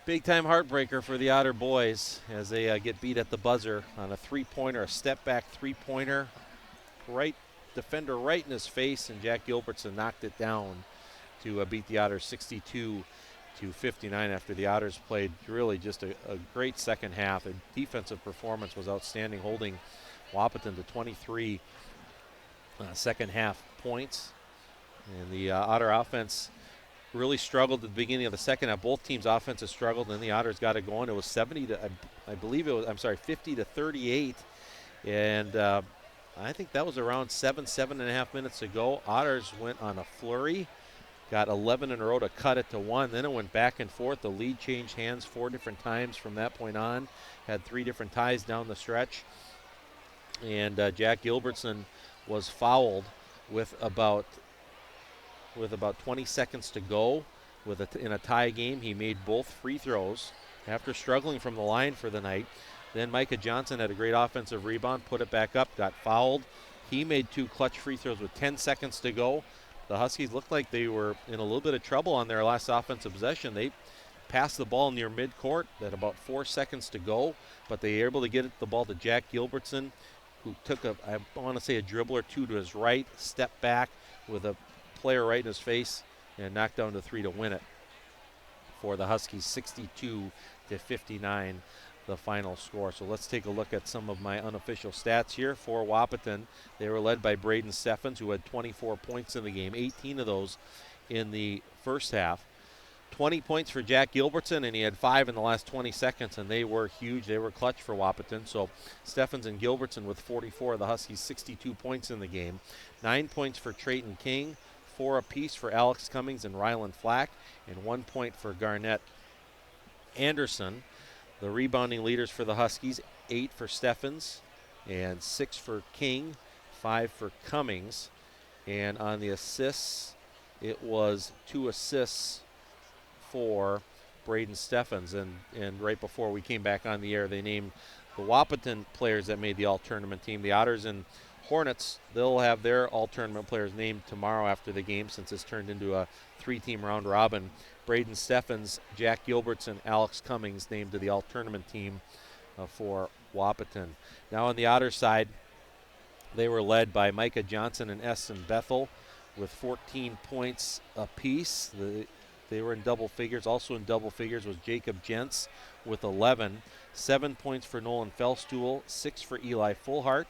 big-time heartbreaker for the Otter boys as they get beat at the buzzer on a three-pointer, a step-back three-pointer. Right defender right in his face, and Jack Gilbertson knocked it down to beat the Otters 62-59 after the Otters played really just a great second half. The defensive performance was outstanding, holding Wahpeton to 23 second half points. And the Otter offense really struggled at the beginning of the second half. Both teams' offenses struggled, and the Otters got it going. It was 50 to 38. And I think that was around 7.5 minutes ago. Otters went on a flurry, got 11 in a row to cut it to 1. Then it went back and forth. The lead changed hands 4 different times from that point on. Had 3 different ties down the stretch. And Jack Gilbertson was fouled with about 20 seconds to go in a tie game. He made both free throws after struggling from the line for the night. Then Micah Johnson had a great offensive rebound, put it back up, got fouled. He made 2 clutch free throws with 10 seconds to go. The Huskies looked like they were in a little bit of trouble on their last offensive possession. They passed the ball near midcourt at about 4 seconds to go, but they were able to get the ball to Jack Gilbertson. who took I want to say a dribble or two to his right, stepped back with a player right in his face, and knocked down to 3 to win it for the Huskies, 62-59, the final score. So let's take a look at some of my unofficial stats here for Wahpeton. They were led by Braden Steffens, who had 24 points in the game, 18 of those in the first half. 20 points for Jack Gilbertson, and he had 5 in the last 20 seconds, and they were huge. They were clutch for Wahpeton. So Steffens and Gilbertson with 44, the Huskies 62 points in the game. 9 points for Trayton King, 4 apiece for Alex Cummings and Rylan Flack, and 1 point for Garnett Anderson. The rebounding leaders for the Huskies, 8 for Steffens and 6 for King, 5 for Cummings. And on the assists, it was 2 assists for Braden Steffens. And right before we came back on the air, they named the Wahpeton players that made the all-tournament team. The Otters and Hornets, they'll have their all-tournament players named tomorrow after the game, since it's turned into a 3-team round robin. Braden Steffens, Jack Gilbertson, Alex Cummings named to the all-tournament team for Wahpeton. Now on the Otter side, they were led by Micah Johnson and Eston Bethel with 14 points apiece. They were in double figures. Also in double figures was Jacob Jentz with 11. 7 points for Nolan Felstuhl, 6 for Eli Fullhart,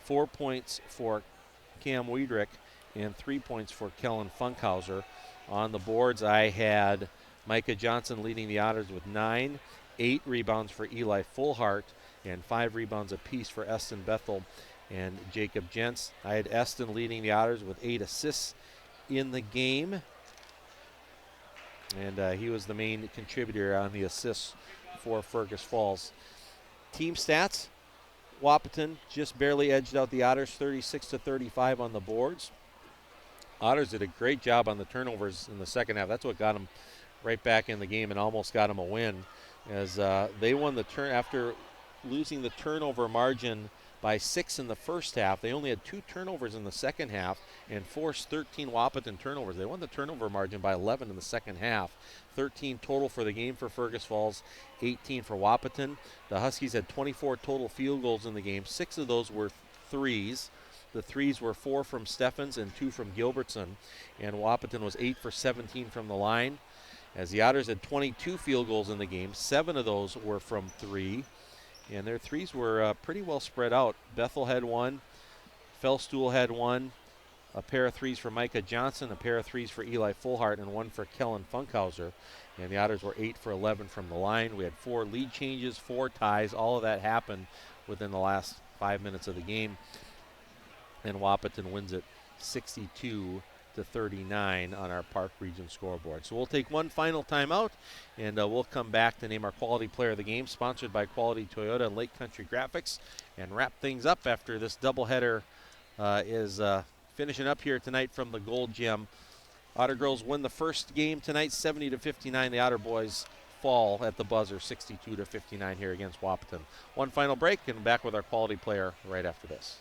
4 points for Cam Wiedrich, and 3 points for Kellen Funkhauser. On the boards, I had Micah Johnson leading the Otters with 9, 8 rebounds for Eli Fullhart, and 5 rebounds apiece for Eston Bethel and Jacob Jentz. I had Eston leading the Otters with 8 assists in the game, and he was the main contributor on the assists for Fergus Falls. Team stats, Wahpeton just barely edged out the Otters, 36-35 on the boards. Otters did a great job on the turnovers in the second half. That's what got them right back in the game and almost got them a win, as they won the turn after losing the turnover margin by 6 in the first half. They only had 2 turnovers in the second half and forced 13 Wahpeton turnovers. They won the turnover margin by 11 in the second half. 13 total for the game for Fergus Falls, 18 for Wahpeton. The Huskies had 24 total field goals in the game. 6 of those were threes. The threes were 4 from Steffens and 2 from Gilbertson. And Wahpeton was 8 for 17 from the line. As the Otters had 22 field goals in the game, 7 of those were from 3. And their threes were pretty well spread out. Bethel had 1, Felstuhl had 1, a pair of threes for Micah Johnson, a pair of threes for Eli Fullhart, and 1 for Kellen Funkhauser. And the Otters were 8 for 11 from the line. We had 4 lead changes, 4 ties. All of that happened within the last 5 minutes of the game. And Wahpeton wins it 62-39 on our Park Region scoreboard. So we'll take one final timeout, and we'll come back to name our quality player of the game, sponsored by Quality Toyota and Lake Country Graphics, and wrap things up after this doubleheader is finishing up here tonight from the Gold Gym. Otter girls win the first game tonight, 70-59. The Otter boys fall at the buzzer, 62-59 here against Wahpeton. One final break, and back with our quality player right after this.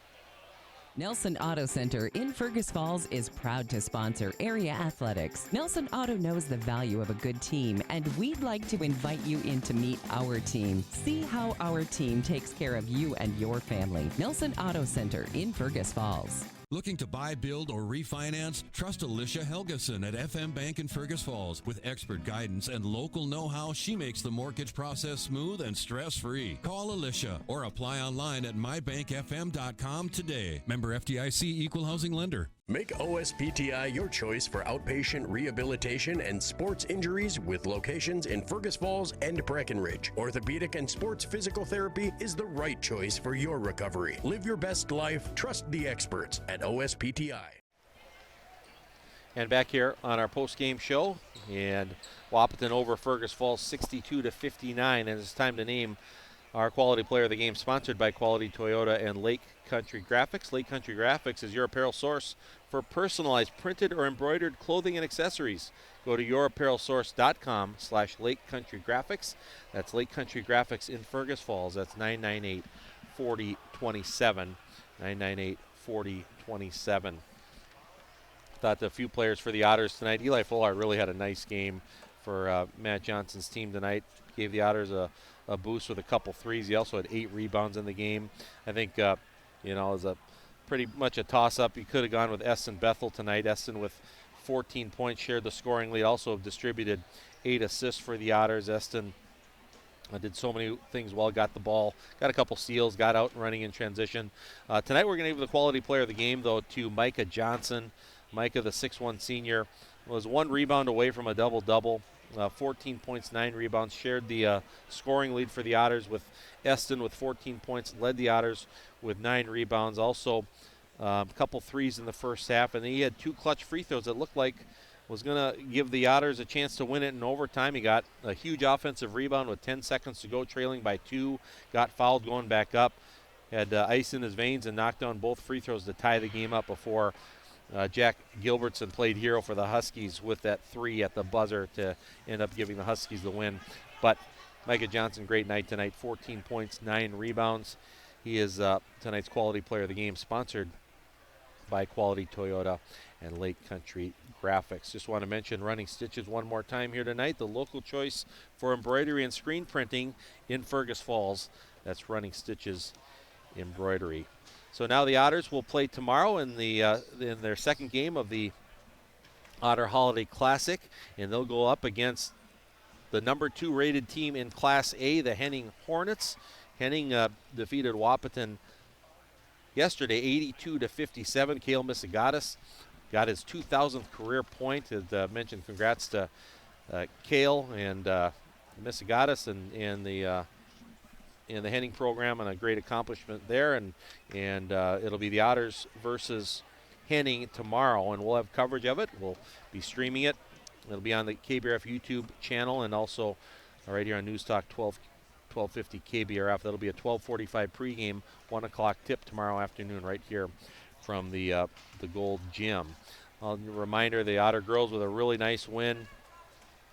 Nelson Auto Center in Fergus Falls is proud to sponsor area athletics. Nelson Auto knows the value of a good team, and we'd like to invite you in to meet our team. See how our team takes care of you and your family. Nelson Auto Center in Fergus Falls. Looking to buy, build, or refinance? Trust Alicia Helgeson at FM Bank in Fergus Falls. With expert guidance and local know-how, she makes the mortgage process smooth and stress-free. Call Alicia or apply online at mybankfm.com today. Member FDIC Equal Housing Lender. Make OSPTI your choice for outpatient rehabilitation and sports injuries with locations in Fergus Falls and Breckenridge. Orthopedic and sports physical therapy is the right choice for your recovery. Live your best life. Trust the experts at OSPTI. And back here on our post-game show, and Wahpeton over Fergus Falls 62-59, and it's time to name our quality player of the game, sponsored by Quality Toyota and Lake Country Graphics. Lake Country Graphics is your apparel source for personalized printed or embroidered clothing and accessories. Go to yourapparelsource.com/Lake Country Graphics. That's Lake Country Graphics in Fergus Falls. That's 998-4027. 998-4027. Thought a few players for the Otters tonight. Eli Fullhart really had a nice game for Matt Johnson's team tonight. Gave the Otters a boost with a couple threes. He also had 8 rebounds in the game. I think you know, is a pretty much a toss-up. You could have gone with Eston Bethel tonight. Eston with 14 points shared the scoring lead, also distributed 8 assists for the Otters. Eston did so many things well, got the ball, got a couple steals, got out and running in transition. Tonight we're going to give the quality player of the game, though, to Micah Johnson. Micah, the 6'1 senior, was 1 rebound away from a double-double. 14 points, 9 rebounds, shared the scoring lead for the Otters with Eston with 14 points, led the Otters with 9 rebounds. Also, a couple threes in the first half, and then he had 2 clutch free throws that looked like was going to give the Otters a chance to win it in overtime. He got a huge offensive rebound with 10 seconds to go, trailing by 2, got fouled going back up, had ice in his veins and knocked down both free throws to tie the game up before Jack Gilbertson played hero for the Huskies with that 3 at the buzzer to end up giving the Huskies the win. But Micah Johnson, great night tonight, 14 points, 9 rebounds. He is tonight's quality player of the game, sponsored by Quality Toyota and Lake Country Graphics. Just want to mention Running Stitches one more time here tonight, the local choice for embroidery and screen printing in Fergus Falls. That's Running Stitches Embroidery. So now the Otters will play tomorrow in their second game of the Otter Holiday Classic, and they'll go up against the number 2 rated team in Class A, the Henning Hornets. Henning defeated Wahpeton yesterday, 82-57. Cale Missigatis got his 2,000th career point. As mentioned, congrats to Cale and Missigatis and the Henning program on a great accomplishment there. And it'll be the Otters versus Henning tomorrow, and we'll have coverage of it. We'll be streaming it. It'll be on the KBRF YouTube channel and also right here on News Talk 1250 KBRF. That'll be a 12:45 pregame, 1 o'clock tip tomorrow afternoon right here from the Gold Gym. A reminder, the Otter girls with a really nice win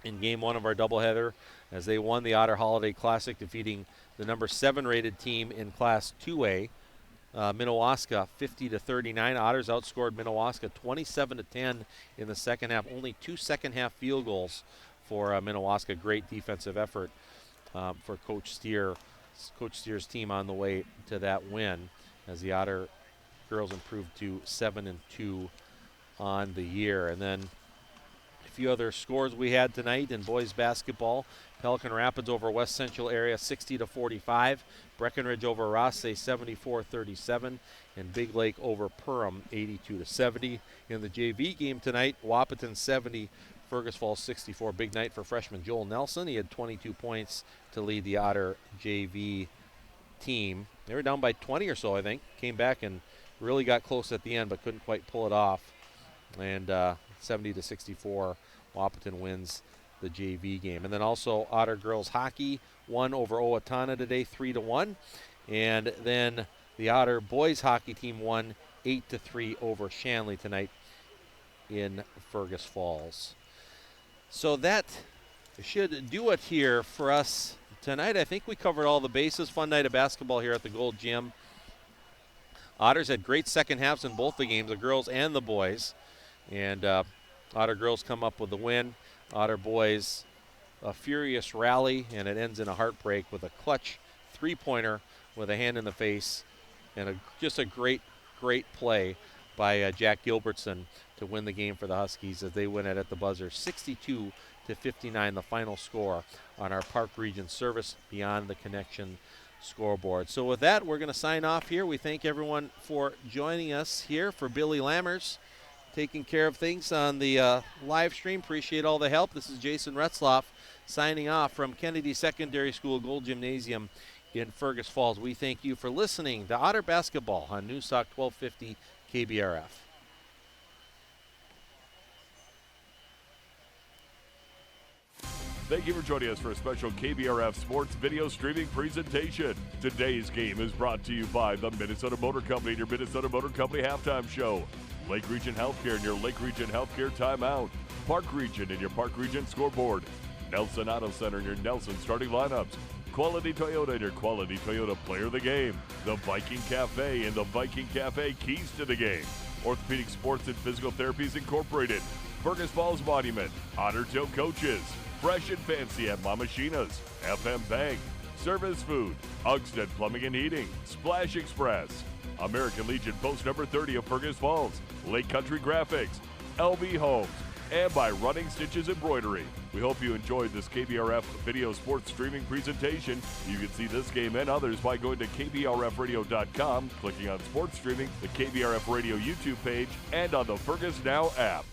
in Game 1 of our doubleheader as they won the Otter Holiday Classic, defeating the number 7 rated team in Class 2A, Minnewaska, 50-39. Otters outscored Minnewaska 27-10 in the second half. Only 2 second-half field goals for Minnewaska. Great defensive effort for Coach Steer. Coach Steer's team on the way to that win as the Otter girls improved to 7-2 on the year. And then a few other scores we had tonight in boys basketball. Pelican Rapids over West Central area 60-45. Breckenridge over Rothsay 74-37. And Big Lake over Perham 82-70. In the JV game tonight, Wahpeton 70, Fergus Falls 64. Big night for freshman Joel Nelson. He had 22 points to lead the Otter JV team. They were down by 20 or so, I think. Came back and really got close at the end, but couldn't quite pull it off. And 70-64, Wahpeton wins the JV game. And then also Otter girls hockey won over Owatonna today, 3-1. And then the Otter boys hockey team won 8-3 over Shanley tonight in Fergus Falls. So that should do it here for us tonight. I think we covered all the bases. Fun night of basketball here at the Gold Gym. Otters had great second halves in both the games, the girls and the boys. And Otter girls come up with the win. Otter boys, a furious rally, and it ends in a heartbreak with a clutch three-pointer with a hand in the face, and just a great play by Jack Gilbertson to win the game for the Huskies as they win it at the buzzer, 62-59, the final score on our Park Region Service Beyond the Connection scoreboard. So with that, we're going to sign off here. We thank everyone for joining us here. For Billy Lammers, taking care of things on the live stream. Appreciate all the help. This is Jason Retzloff signing off from Kennedy Secondary School Gold Gymnasium in Fergus Falls. We thank you for listening to Otter Basketball on News Talk 1250 KBRF. Thank you for joining us for a special KBRF Sports video streaming presentation. Today's game is brought to you by the Minnesota Motor Company, your Minnesota Motor Company halftime show. Lake Region Healthcare and your Lake Region Healthcare timeout. Park Region and your Park Region scoreboard. Nelson Auto Center and your Nelson starting lineups. Quality Toyota and your Quality Toyota player of the game. The Viking Cafe and the Viking Cafe keys to the game. Orthopedic Sports and Physical Therapies Incorporated. Fergus Falls Monument. Otter Tail Coaches. Fresh and Fancy at Mama Sheena's. FM Bank. Service Food. Ugsted Plumbing and Heating. Splash Express. American Legion Post number 30 of Fergus Falls, Lake Country Graphics, LB Homes, and by Running Stitches Embroidery. We hope you enjoyed this KBRF video sports streaming presentation. You can see this game and others by going to KBRFradio.com, clicking on sports streaming, the KBRF Radio YouTube page, and on the Fergus Now app.